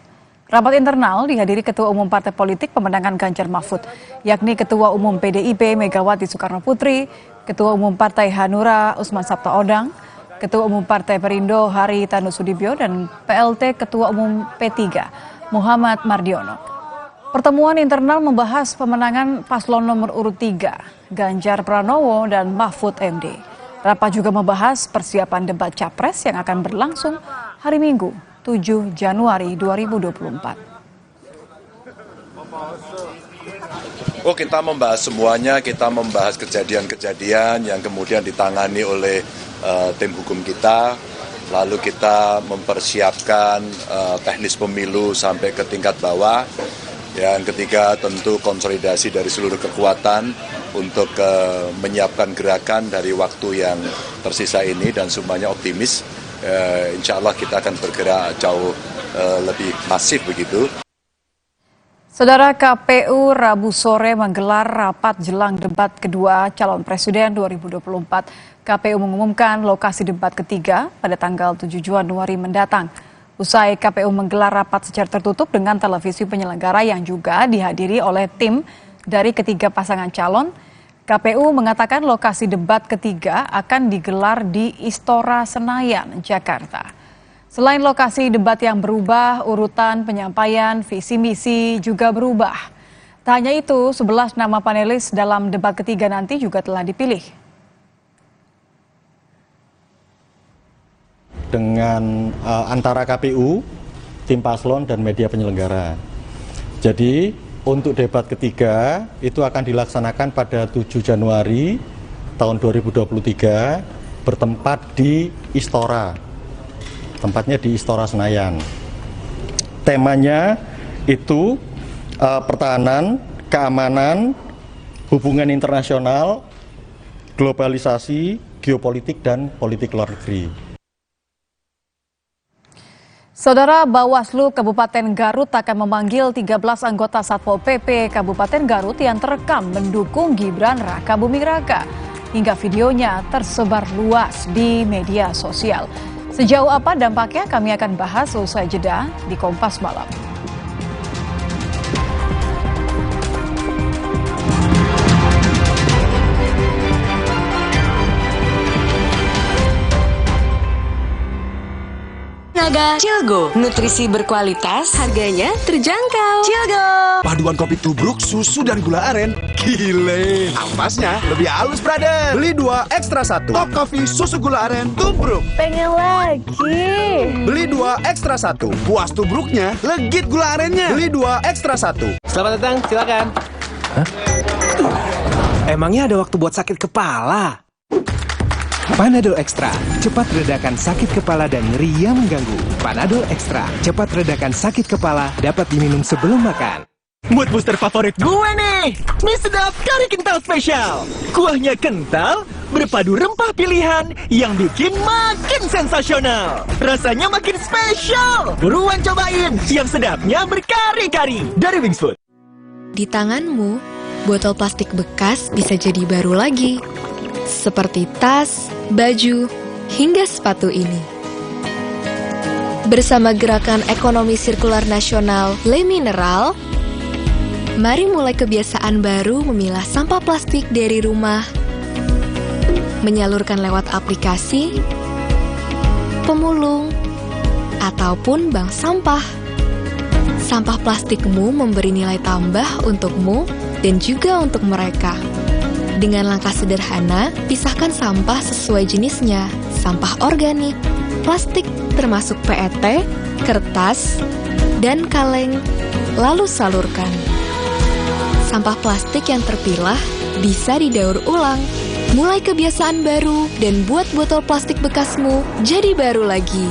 Rapat internal dihadiri Ketua Umum Partai Politik Pemenangan Ganjar Mahfud, yakni Ketua Umum PDIP Megawati Soekarno Putri, Ketua Umum Partai Hanura Usman Sabtaodang, Ketua Umum Partai Perindo Haritanu Sudibyo, dan PLT Ketua Umum P3 Muhammad Mardiono. Pertemuan internal membahas pemenangan paslon nomor urut 3 Ganjar Pranowo dan Mahfud MD. Rapat juga membahas persiapan debat Capres yang akan berlangsung hari Minggu 7 Januari 2024. Kita membahas semuanya, kita membahas kejadian-kejadian yang kemudian ditangani oleh tim hukum kita, lalu kita mempersiapkan teknis pemilu sampai ke tingkat bawah. Yang ketiga tentu konsolidasi dari seluruh kekuatan untuk menyiapkan gerakan dari waktu yang tersisa ini, dan semuanya optimis. Insya Allah kita akan bergerak jauh lebih masif begitu. Saudara, KPU Rabu sore menggelar rapat jelang debat kedua calon presiden 2024. KPU mengumumkan lokasi debat ketiga pada tanggal 7 Januari mendatang. Usai KPU menggelar rapat secara tertutup dengan televisi penyelenggara yang juga dihadiri oleh tim dari ketiga pasangan calon, KPU mengatakan lokasi debat ketiga akan digelar di Istora Senayan, Jakarta. Selain lokasi debat yang berubah, urutan penyampaian visi misi juga berubah. Tak hanya itu, 11 nama panelis dalam debat ketiga nanti juga telah dipilih. Dengan antara KPU, tim paslon, dan media penyelenggara. Jadi untuk debat ketiga itu akan dilaksanakan pada 7 Januari tahun 2023 bertempat di Istora. Tempatnya di Istora Senayan. Temanya itu pertahanan, keamanan, hubungan internasional, globalisasi, geopolitik, dan politik luar negeri. Saudara, Bawaslu Kabupaten Garut akan memanggil 13 anggota Satpol PP Kabupaten Garut yang terekam mendukung Gibran Rakabuming Raka. Hingga videonya tersebar luas di media sosial. Sejauh apa dampaknya kami akan bahas usai jeda di Kompas Malam. Naga Cilgo, nutrisi berkualitas, harganya terjangkau. Cilgo. Paduan kopi tubruk, susu, dan gula aren. Gile. Ampasnya lebih halus, brother. Beli 2 ekstra 1. Top Coffee susu gula aren tubruk. Pengen lagi. Beli 2 ekstra 1. Puas tubruknya, legit gula arennya. Beli 2 ekstra 1. Selamat datang, silakan. Emangnya ada waktu buat sakit kepala? Panadol Extra, cepat redakan sakit kepala dan nyeri yang mengganggu. Panadol Extra, cepat redakan sakit kepala, dapat diminum sebelum makan. Mood booster favorit gue nih, mie sedap kari kental spesial. Kuahnya kental, berpadu rempah pilihan yang bikin makin sensasional. Rasanya makin spesial. Buruan cobain, yang sedapnya berkari-kari dari Wings Food. Di tanganmu, botol plastik bekas bisa jadi baru lagi. Seperti tas, baju, hingga sepatu ini. Bersama Gerakan Ekonomi Sirkular Nasional Le Mineral, mari mulai kebiasaan baru memilah sampah plastik dari rumah, menyalurkan lewat aplikasi, pemulung, ataupun bank sampah. Sampah plastikmu memberi nilai tambah untukmu dan juga untuk mereka. Dengan langkah sederhana, pisahkan sampah sesuai jenisnya, sampah organik, plastik termasuk PET, kertas, dan kaleng, lalu salurkan. Sampah plastik yang terpilah bisa didaur ulang. Mulai kebiasaan baru dan buat botol plastik bekasmu jadi baru lagi.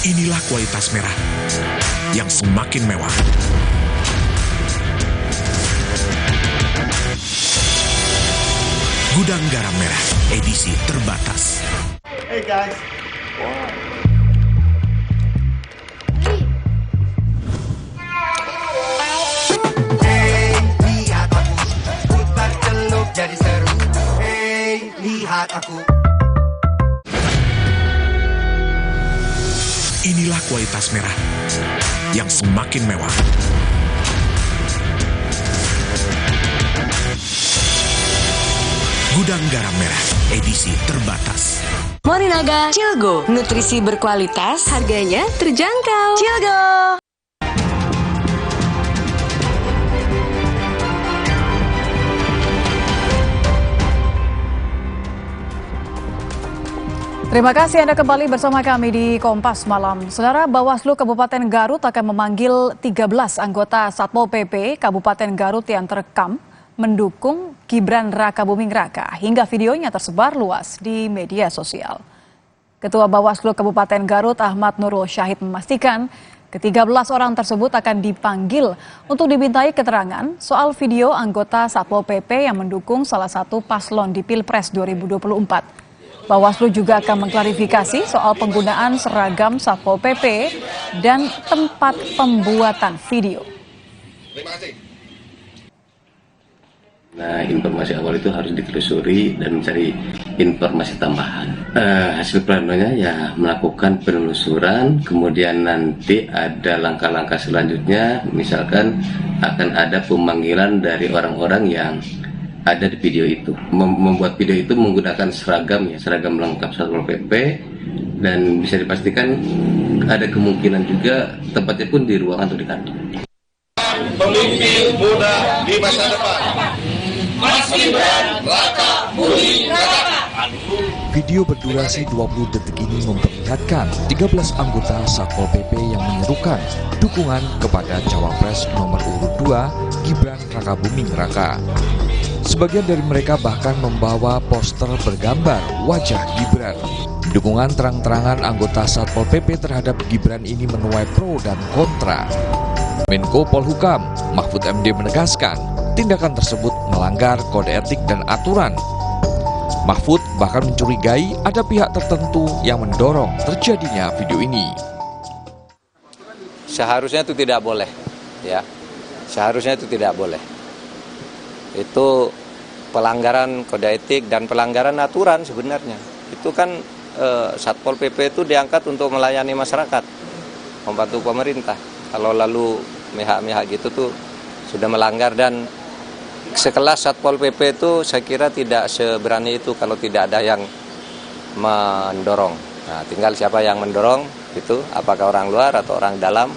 Inilah kualitas merah yang semakin mewah. Gudang Garam Merah, edisi terbatas. Hey guys. Hey, lihat aku, putar celup jadi seru. Hey, lihat aku. Inilah kualitas merah yang semakin mewah. Gudang Garam Merah, edisi terbatas. Morinaga Cilgo, nutrisi berkualitas, harganya terjangkau. Cilgo. Terima kasih Anda kembali bersama kami di Kompas Malam. Saudara, Bawaslu Kabupaten Garut akan memanggil 13 anggota Satpol PP Kabupaten Garut yang terekam mendukung Gibran Rakabuming Raka hingga videonya tersebar luas di media sosial. Ketua Bawaslu Kabupaten Garut Ahmad Nurul Syahid memastikan ke-13 orang tersebut akan dipanggil untuk dimintai keterangan soal video anggota Satpol PP yang mendukung salah satu paslon di Pilpres 2024. Bawaslu juga akan mengklarifikasi soal penggunaan seragam Satpol PP dan tempat pembuatan video. Terima kasih. Nah, informasi awal itu harus ditelusuri dan mencari informasi tambahan. Hasil planonya ya melakukan penelusuran, kemudian nanti ada langkah-langkah selanjutnya, misalkan akan ada pemanggilan dari orang-orang yang ada di video itu. Membuat video itu menggunakan seragam lengkap Satpol PP, dan bisa dipastikan ada kemungkinan juga tempatnya pun di ruangan atau di kantor. Pemimpin muda di masa depan, Mas Gibran Rakabuming Raka. Video berdurasi 20 detik ini memperlihatkan 13 anggota Satpol PP yang menyerukan dukungan kepada Cawapres nomor urut 2 Gibran Rakabuming Raka. Sebagian dari mereka bahkan membawa poster bergambar wajah Gibran. Dukungan terang-terangan anggota Satpol PP terhadap Gibran ini menuai pro dan kontra. Menko Polhukam Mahfud MD menegaskan tindakan tersebut melanggar kode etik dan aturan. Mahfud bahkan mencurigai ada pihak tertentu yang mendorong terjadinya video ini. Seharusnya itu tidak boleh, ya. Seharusnya itu tidak boleh. Itu pelanggaran kode etik dan pelanggaran aturan sebenarnya. Itu kan Satpol PP itu diangkat untuk melayani masyarakat, membantu pemerintah. Kalau lalu mihak-mihak gitu tuh sudah melanggar, dan sekelas Satpol PP itu saya kira tidak seberani itu kalau tidak ada yang mendorong. Nah, tinggal siapa yang mendorong itu, apakah orang luar atau orang dalam.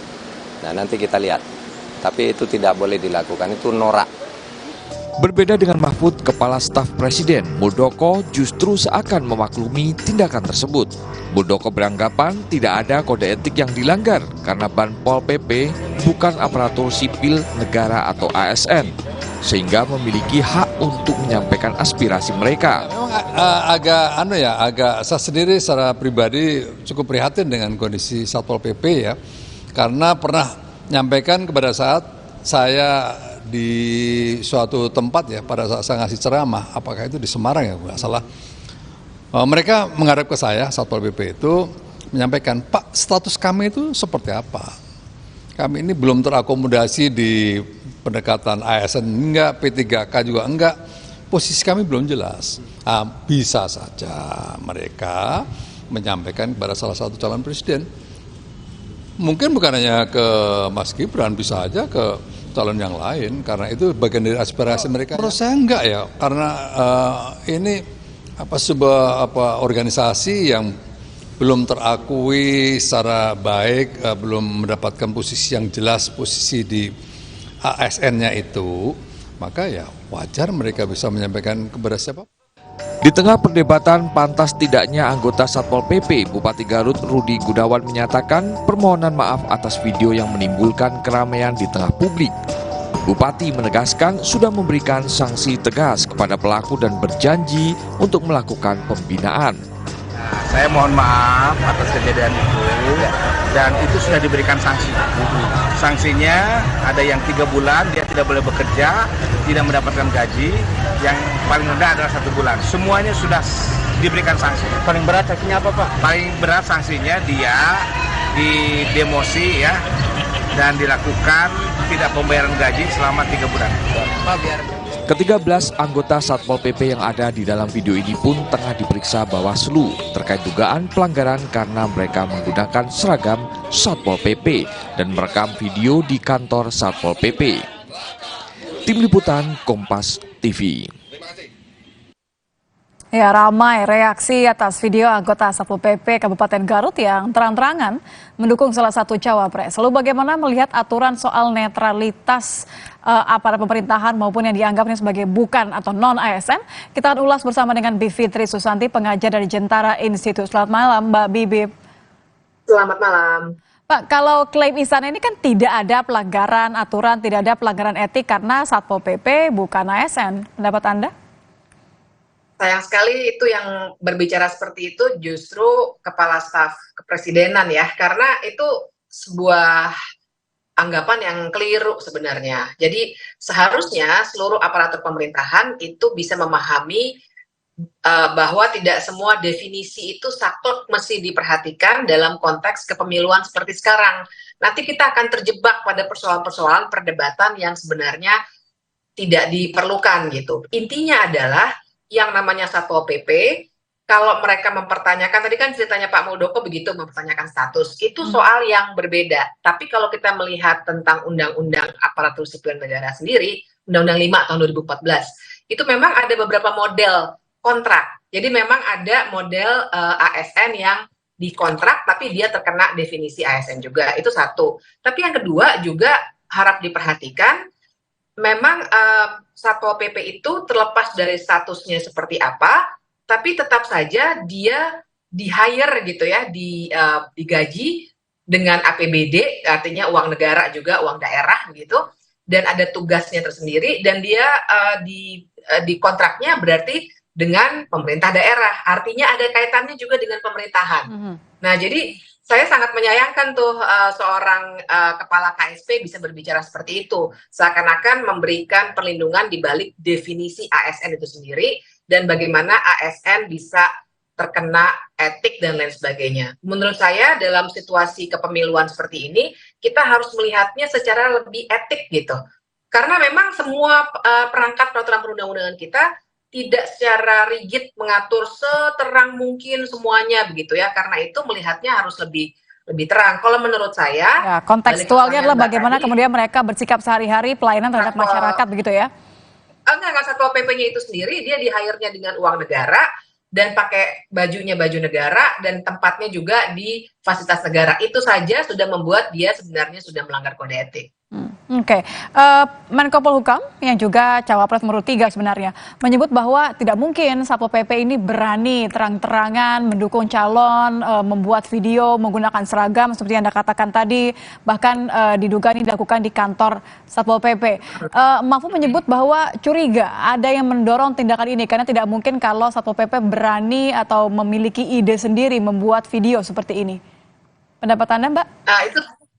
Nah, nanti kita lihat. Tapi itu tidak boleh dilakukan, itu norak. Berbeda dengan Mahfud, Kepala Staf Presiden Muldoko justru seakan memaklumi tindakan tersebut. Muldoko beranggapan tidak ada kode etik yang dilanggar karena Banpol PP bukan aparatur sipil negara atau ASN, sehingga memiliki hak untuk menyampaikan aspirasi mereka. Memang agak saya sendiri secara pribadi cukup prihatin dengan kondisi Satpol PP ya, karena pernah menyampaikan kepada saat saya di suatu tempat ya, pada saat saya ngasih ceramah, apakah itu di Semarang ya, nggak salah. Mereka menghadap ke saya, Satpol PP itu menyampaikan, Pak, status kami itu seperti apa? Kami ini belum terakomodasi di pendekatan ASN enggak, P3K juga enggak, posisi kami belum jelas. Bisa saja mereka menyampaikan kepada salah satu calon presiden. Mungkin bukan hanya ke Mas Gibran, bisa aja ke calon yang lain, karena itu bagian dari aspirasi mereka. Menurut saya enggak ya, karena ini sebuah organisasi yang belum terakui secara baik, belum mendapatkan posisi yang jelas, posisi di ASN-nya itu, maka ya wajar mereka bisa menyampaikan kepada siapa. Di tengah perdebatan pantas tidaknya anggota Satpol PP, Bupati Garut Rudi Gunawan menyatakan permohonan maaf atas video yang menimbulkan keramaian di tengah publik. Bupati menegaskan sudah memberikan sanksi tegas kepada pelaku dan berjanji untuk melakukan pembinaan. Saya mohon maaf atas kejadian itu, dan itu sudah diberikan sanksi. Sanksinya ada yang 3 bulan, dia tidak boleh bekerja, tidak mendapatkan gaji, yang paling rendah adalah 1 bulan. Semuanya sudah diberikan sanksi. Paling berat sanksinya apa, Pak? Paling berat sanksinya dia di demosi ya, dan dilakukan tidak pembayaran gaji selama 3 bulan. Ke-13 anggota Satpol PP yang ada di dalam video ini pun tengah diperiksa Bawaslu terkait dugaan pelanggaran karena mereka menggunakan seragam Satpol PP dan merekam video di kantor Satpol PP. Tim Liputan Kompas TV. Ya, ramai reaksi atas video anggota Satpol PP Kabupaten Garut yang terang-terangan mendukung salah satu cawapres. Lalu bagaimana melihat aturan soal netralitas aparat pemerintahan maupun yang dianggapnya sebagai bukan atau non-ASN? Kita akan ulas bersama dengan Bivitri Susanti, pengajar dari Jentara Institute. Selamat malam, Mbak Bibi. Selamat malam. Pak, kalau klaim istana ini kan tidak ada pelanggaran aturan, tidak ada pelanggaran etik karena Satpol PP bukan ASN. Pendapat Anda? Sayang sekali itu yang berbicara seperti itu justru Kepala Staf Kepresidenan ya, karena itu sebuah anggapan yang keliru sebenarnya. Jadi seharusnya seluruh aparatur pemerintahan itu bisa memahami bahwa tidak semua definisi itu saklek mesti diperhatikan dalam konteks kepemiluan seperti sekarang. Nanti kita akan terjebak pada persoalan-persoalan perdebatan yang sebenarnya tidak diperlukan gitu. Intinya adalah yang namanya Satpol PP, kalau mereka mempertanyakan, tadi kan ceritanya Pak Muldoko begitu mempertanyakan status, itu soal yang berbeda. Tapi kalau kita melihat tentang Undang-Undang Aparatur Sipil Negara sendiri, Undang-Undang 5 tahun 2014, itu memang ada beberapa model kontrak. Jadi memang ada model ASN yang dikontrak, tapi dia terkena definisi ASN juga, itu satu. Tapi yang kedua juga harap diperhatikan, memang Satpol PP itu terlepas dari statusnya seperti apa, tapi tetap saja dia di-hire gitu ya, digaji dengan APBD, artinya uang negara juga, uang daerah gitu, dan ada tugasnya tersendiri, dan dia di kontraknya berarti dengan pemerintah daerah, artinya ada kaitannya juga dengan pemerintahan. Nah, jadi saya sangat menyayangkan tuh seorang kepala KSP bisa berbicara seperti itu, seakan-akan memberikan perlindungan di balik definisi ASN itu sendiri dan bagaimana ASN bisa terkena etik dan lain sebagainya. Menurut saya dalam situasi kepemiluan seperti ini kita harus melihatnya secara lebih etik gitu, karena memang semua perangkat peraturan perundang-undangan kita tidak secara rigid mengatur seterang mungkin semuanya begitu ya, karena itu melihatnya harus lebih terang. Kalau menurut saya ya, kontekstualnya adalah bagaimana kemudian mereka bersikap sehari-hari pelayanan terhadap masyarakat begitu ya. Enggak Satpol PP-nya itu sendiri dia di-hire-nya dengan uang negara dan pakai bajunya baju negara dan tempatnya juga di fasilitas negara. Itu saja sudah membuat dia sebenarnya sudah melanggar kode etik. Oke. Menko Polhukam yang juga Cawapres nomor 3 sebenarnya menyebut bahwa tidak mungkin Satpol PP ini berani terang-terangan mendukung calon, membuat video menggunakan seragam seperti yang Anda katakan tadi, bahkan diduga ini dilakukan di kantor Satpol PP. Mahfud menyebut bahwa curiga ada yang mendorong tindakan ini karena tidak mungkin kalau Satpol PP berani atau memiliki ide sendiri membuat video seperti ini. Pendapat Anda, Mbak?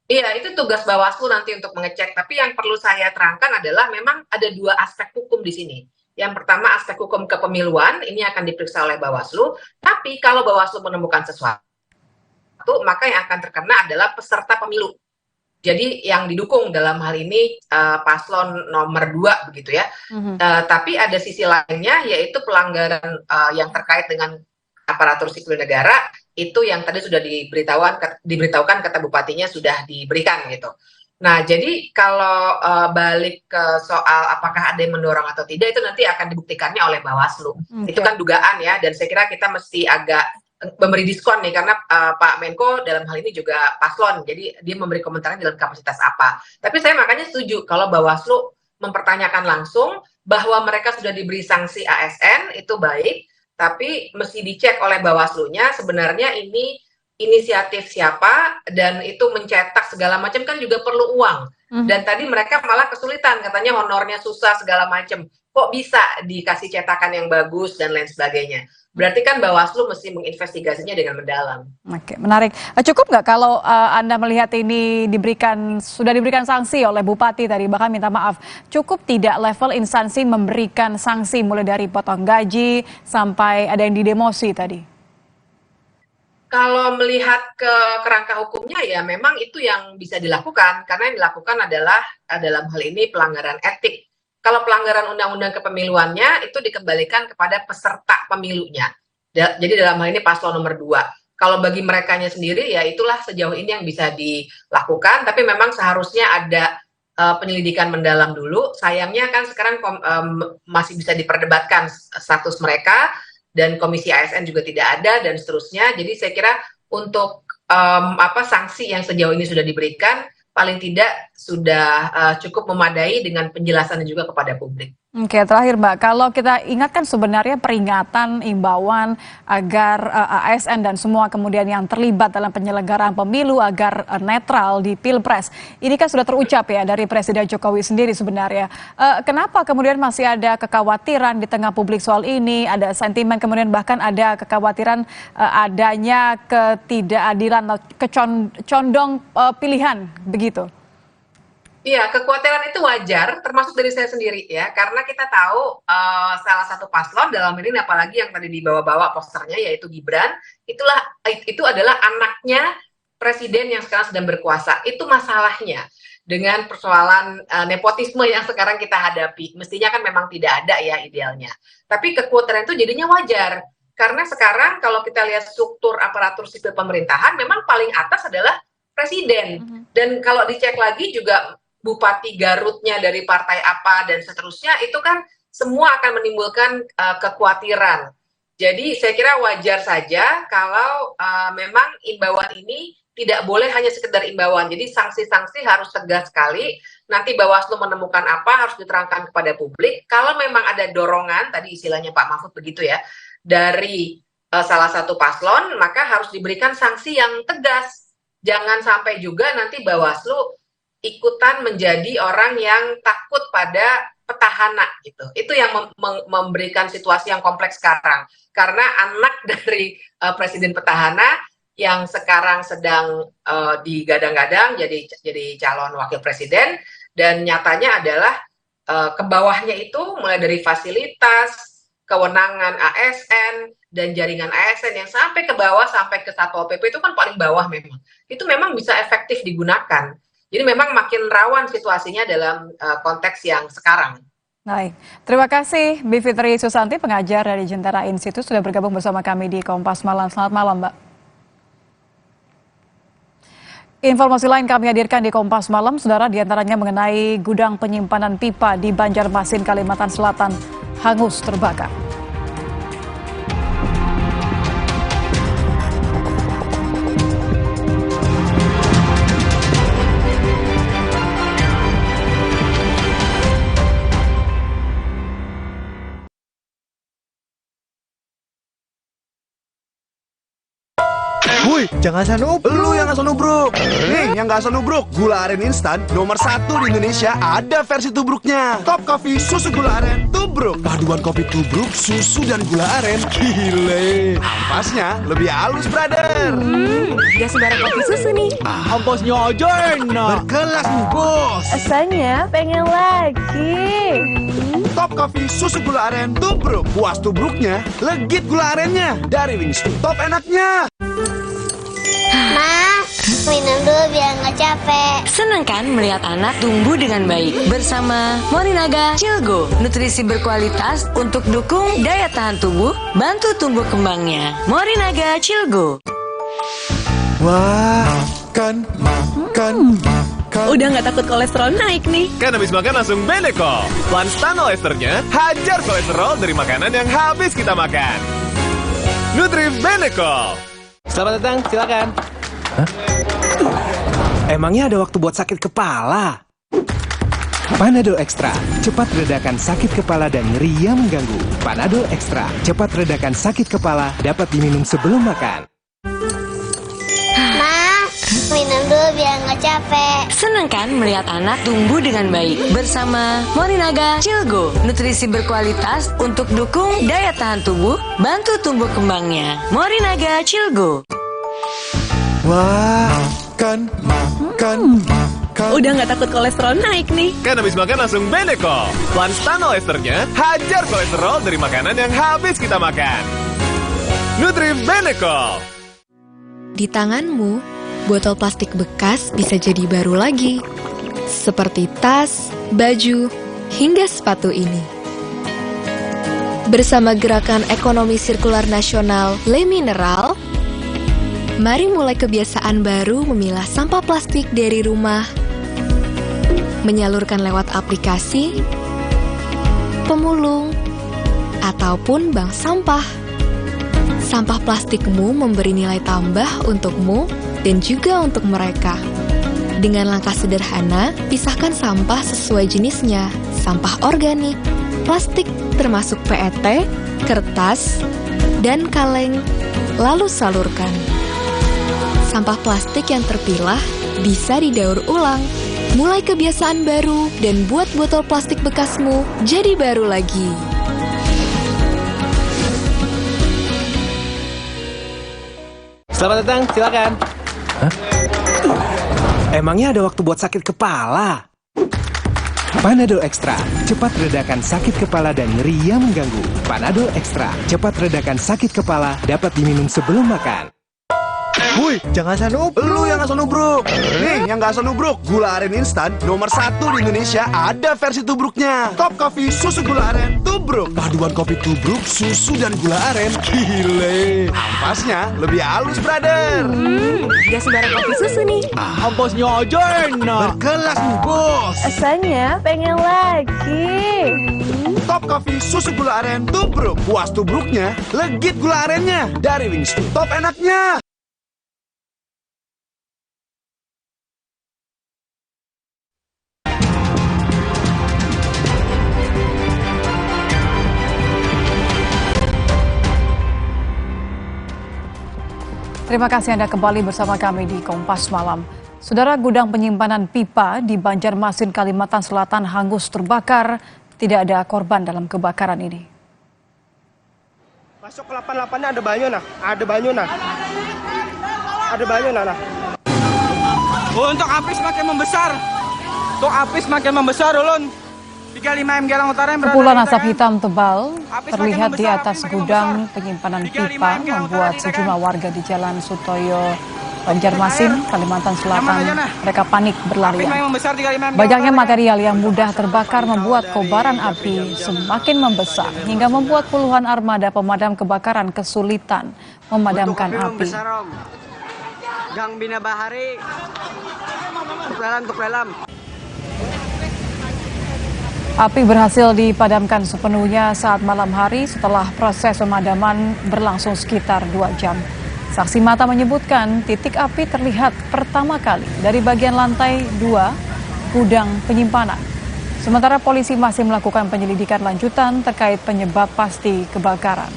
Itu tugas Bawaslu nanti untuk mengecek. Tapi yang perlu saya terangkan adalah memang ada 2 aspek hukum di sini. Yang pertama aspek hukum kepemiluan, ini akan diperiksa oleh Bawaslu. Tapi kalau Bawaslu menemukan sesuatu, maka yang akan terkena adalah peserta pemilu. Jadi yang didukung dalam hal ini paslon nomor 2 begitu ya. Tapi ada sisi lainnya yaitu pelanggaran yang terkait dengan aparatur sipil negara, itu yang tadi sudah diberitahukan kata bupatinya sudah diberikan gitu. Nah, jadi kalau balik ke soal apakah ada yang mendorong atau tidak, itu nanti akan dibuktikannya oleh Bawaslu. Itu kan dugaan ya, dan saya kira kita mesti agak memberi diskon nih, karena Pak Menko dalam hal ini juga paslon, jadi dia memberi komentarnya dalam kapasitas apa. Tapi saya makanya setuju kalau Bawaslu mempertanyakan langsung bahwa mereka sudah diberi sanksi ASN, itu baik, tapi mesti dicek oleh Bawaslu-nya sebenarnya ini inisiatif siapa, dan itu mencetak segala macam kan juga perlu uang. Dan tadi mereka malah kesulitan, katanya honornya susah segala macam. Kok bisa dikasih cetakan yang bagus dan lain sebagainya. Berarti kan Bawaslu mesti menginvestigasinya dengan mendalam. Oke, menarik. Cukup nggak kalau Anda melihat ini sudah diberikan sanksi oleh Bupati tadi, bahkan minta maaf. Cukup tidak level instansi memberikan sanksi mulai dari potong gaji sampai ada yang didemosi tadi? Kalau melihat ke kerangka hukumnya ya memang itu yang bisa dilakukan, karena yang dilakukan adalah dalam hal ini pelanggaran etik. Kalau pelanggaran undang-undang kepemiluannya itu dikembalikan kepada peserta pemilunya. Jadi dalam hal ini paslon nomor 2. Kalau bagi merekanya sendiri ya itulah sejauh ini yang bisa dilakukan, tapi memang seharusnya ada penyelidikan mendalam dulu. Sayangnya kan sekarang masih bisa diperdebatkan status mereka, dan komisi ASN juga tidak ada dan seterusnya. Jadi saya kira untuk sanksi yang sejauh ini sudah diberikan paling tidak sudah cukup memadai dengan penjelasan juga kepada publik. Oke, terakhir Mbak, kalau kita ingatkan sebenarnya peringatan, imbauan agar ASN dan semua kemudian yang terlibat dalam penyelenggaraan pemilu agar netral di Pilpres. Ini kan sudah terucap ya dari Presiden Jokowi sendiri sebenarnya. Kenapa kemudian masih ada kekhawatiran di tengah publik soal ini, ada sentimen kemudian bahkan ada kekhawatiran adanya ketidakadilan atau condong pilihan begitu? Iya, kekhawatiran itu wajar, termasuk dari saya sendiri ya, karena kita tahu salah satu paslon dalam ini, apalagi yang tadi dibawa-bawa posternya yaitu Gibran, itu adalah anaknya presiden yang sekarang sedang berkuasa. Itu masalahnya dengan persoalan nepotisme yang sekarang kita hadapi. Mestinya kan memang tidak ada ya idealnya. Tapi kekhawatiran itu jadinya wajar, karena sekarang kalau kita lihat struktur aparatur sipil pemerintahan, memang paling atas adalah presiden. Dan kalau dicek lagi juga Bupati Garutnya dari partai apa dan seterusnya, itu kan semua akan menimbulkan kekhawatiran. Jadi saya kira wajar saja kalau memang imbauan ini tidak boleh hanya sekedar imbauan. Jadi sanksi-sanksi harus tegas sekali. Nanti Bawaslu menemukan apa harus diterangkan kepada publik. Kalau memang ada dorongan, tadi istilahnya Pak Mahfud begitu ya, dari salah satu paslon, maka harus diberikan sanksi yang tegas. Jangan sampai juga nanti Bawaslu ikutan menjadi orang yang takut pada petahana gitu. Itu yang memberikan situasi yang kompleks sekarang. Karena anak dari presiden petahana yang sekarang sedang digadang-gadang jadi calon wakil presiden, dan nyatanya adalah ke bawahnya itu mulai dari fasilitas, kewenangan ASN dan jaringan ASN yang sampai ke bawah sampai ke Satpol PP itu kan paling bawah memang. Itu memang bisa efektif digunakan. Jadi memang makin rawan situasinya dalam konteks yang sekarang. Baik, terima kasih Bivitri Susanti, pengajar dari Jentera Institute, sudah bergabung bersama kami di Kompas Malam. Selamat malam, Mbak. Informasi lain kami hadirkan di Kompas Malam, saudara, diantaranya mengenai gudang penyimpanan pipa di Banjarmasin, Kalimantan Selatan, hangus terbakar. Wih, jangan asal nubruk. Lu yang asal nubruk. Nih, yang gak asal nubruk, gula aren instan nomor 1 di Indonesia ada versi tubruknya. Top Coffee susu gula aren tubruk. Paduan kopi tubruk, susu dan gula aren. Gile. Ampasnya lebih halus, brother. Gak sembarang kopi susu nih. Ampasnya aja enak. Berkelas nih, bos. Rasanya pengen lagi. Top Coffee susu gula aren tubruk. Puas tubruknya, legit gula arennya. Dari Wings, top enaknya. Ma, minum dulu biar nggak capek. Senang kan melihat anak tumbuh dengan baik bersama Morinaga Cilgo, nutrisi berkualitas untuk dukung daya tahan tubuh, bantu tumbuh kembangnya. Morinaga Cilgo. Wah, makan. Udah nggak takut kolesterol naik nih. Kan habis makan langsung Benecol. Lanstan esternya hajar kolesterol dari makanan yang habis kita makan. Nutri Benecol. Selamat datang, silakan. Emangnya ada waktu buat sakit kepala? Panadol Extra, cepat redakan sakit kepala dan nyeri yang mengganggu. Panadol Extra, cepat redakan sakit kepala, dapat diminum sebelum makan. Ma, minum dulu biar nggak capek. Senang kan melihat anak tumbuh dengan baik bersama Morinaga Cilgo, nutrisi berkualitas untuk dukung daya tahan tubuh, bantu tumbuh kembangnya. Morinaga Cilgo. Wah, makan. Udah nggak takut kolesterol naik nih. Kan habis makan langsung Benecol. Lanstan esternya hajar kolesterol dari makanan yang habis kita makan. Nutri Benecol. Di tanganmu, botol plastik bekas bisa jadi baru lagi. Seperti tas, baju, hingga sepatu ini. Bersama Gerakan Ekonomi Sirkular Nasional Le Mineral, mari mulai kebiasaan baru memilah sampah plastik dari rumah, menyalurkan lewat aplikasi, pemulung, ataupun bank sampah. Sampah plastikmu memberi nilai tambah untukmu dan juga untuk mereka. Dengan langkah sederhana, pisahkan sampah sesuai jenisnya, sampah organik, plastik termasuk PET, kertas, dan kaleng, lalu salurkan. Sampah plastik yang terpilah bisa didaur ulang. Mulai kebiasaan baru dan buat botol plastik bekasmu jadi baru lagi. Selamat datang, silakan. Emangnya ada waktu buat sakit kepala? Panadol Extra, cepat redakan sakit kepala dan nyeri yang mengganggu. Panadol Extra, cepat redakan sakit kepala, dapat diminum sebelum makan. Wih, jangan asal nubruk. Lu yang asal nubruk. Nih, yang gak asal nubruk, gula aren instan nomor 1 di Indonesia ada versi tubruknya. Top Coffee susu gula aren tubruk. Paduan kopi tubruk, susu dan gula aren. Gile. Ampasnya lebih halus, brother. Gak sembarang kopi susu nih. Ampasnya aja enak. Berkelas nih, bos. Rasanya pengen lagi. Top Coffee susu gula aren tubruk. Puas tubruknya, legit gula arennya. Dari Wings, top enaknya. Terima kasih Anda kembali bersama kami di Kompas Malam. Saudara, gudang penyimpanan pipa di Banjarmasin, Kalimantan Selatan hangus terbakar. Tidak ada korban dalam kebakaran ini. Masuk ke 88-nya ada banyu nah. Ada banyu nah. Ada banyu nah. Untuk api semakin membesar. Untuk api semakin membesar, ulun. 35 M Gelang Utara yang berada Kepulan di asap Utara. hitam tebal terlihat di atas gudang penyimpanan pipa membuat sejumlah warga di Jalan Sutoyo, Banjarmasin, Kalimantan Selatan, mereka panik berlarian. Banyaknya material yang mudah terbakar membuat kobaran api semakin membesar hingga membuat puluhan armada pemadam kebakaran kesulitan memadamkan api. Gang Bina Bahari. Untuk dalam. Api berhasil dipadamkan sepenuhnya saat malam hari setelah proses pemadaman berlangsung sekitar 2 jam. Saksi mata menyebutkan titik api terlihat pertama kali dari bagian lantai 2 gudang penyimpanan. Sementara polisi masih melakukan penyelidikan lanjutan terkait penyebab pasti kebakaran.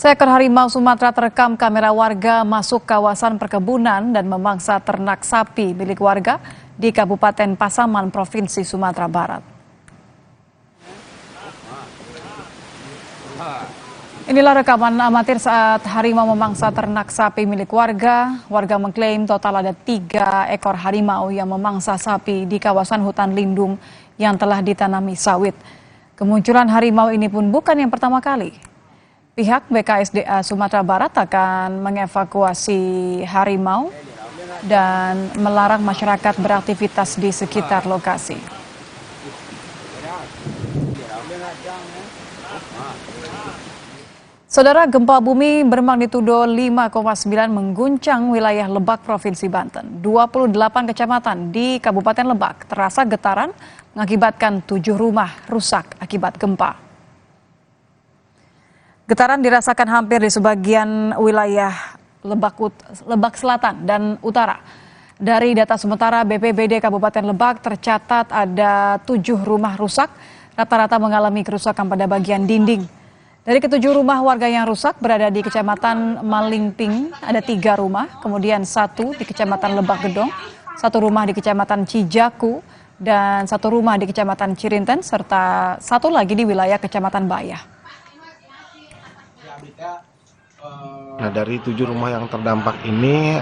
Seekor harimau Sumatera terekam kamera warga masuk kawasan perkebunan dan memangsa ternak sapi milik warga di Kabupaten Pasaman, Provinsi Sumatera Barat. Inilah rekaman amatir saat harimau memangsa ternak sapi milik warga. Warga mengklaim total ada 3 ekor harimau yang memangsa sapi di kawasan hutan lindung yang telah ditanami sawit. Kemunculan harimau ini pun bukan yang pertama kali. Pihak BKSDA Sumatera Barat akan mengevakuasi harimau dan melarang masyarakat beraktivitas di sekitar lokasi. Saudara, gempa bumi bermagnitudo 5,9 mengguncang wilayah Lebak, Provinsi Banten. 28 kecamatan di Kabupaten Lebak terasa getaran mengakibatkan 7 rumah rusak akibat gempa. Getaran dirasakan hampir di sebagian wilayah Lebak Selatan dan Utara. Dari data sementara BPBD Kabupaten Lebak tercatat ada 7 rumah rusak, rata-rata mengalami kerusakan pada bagian dinding. Dari ke-7 rumah warga yang rusak berada di Kecamatan Malingping, ada 3 rumah, kemudian 1 di Kecamatan Lebak Gedong, 1 rumah di Kecamatan Cijaku, dan 1 rumah di Kecamatan Cirinten, serta 1 lagi di wilayah Kecamatan Bayah. Nah, dari 7 rumah yang terdampak ini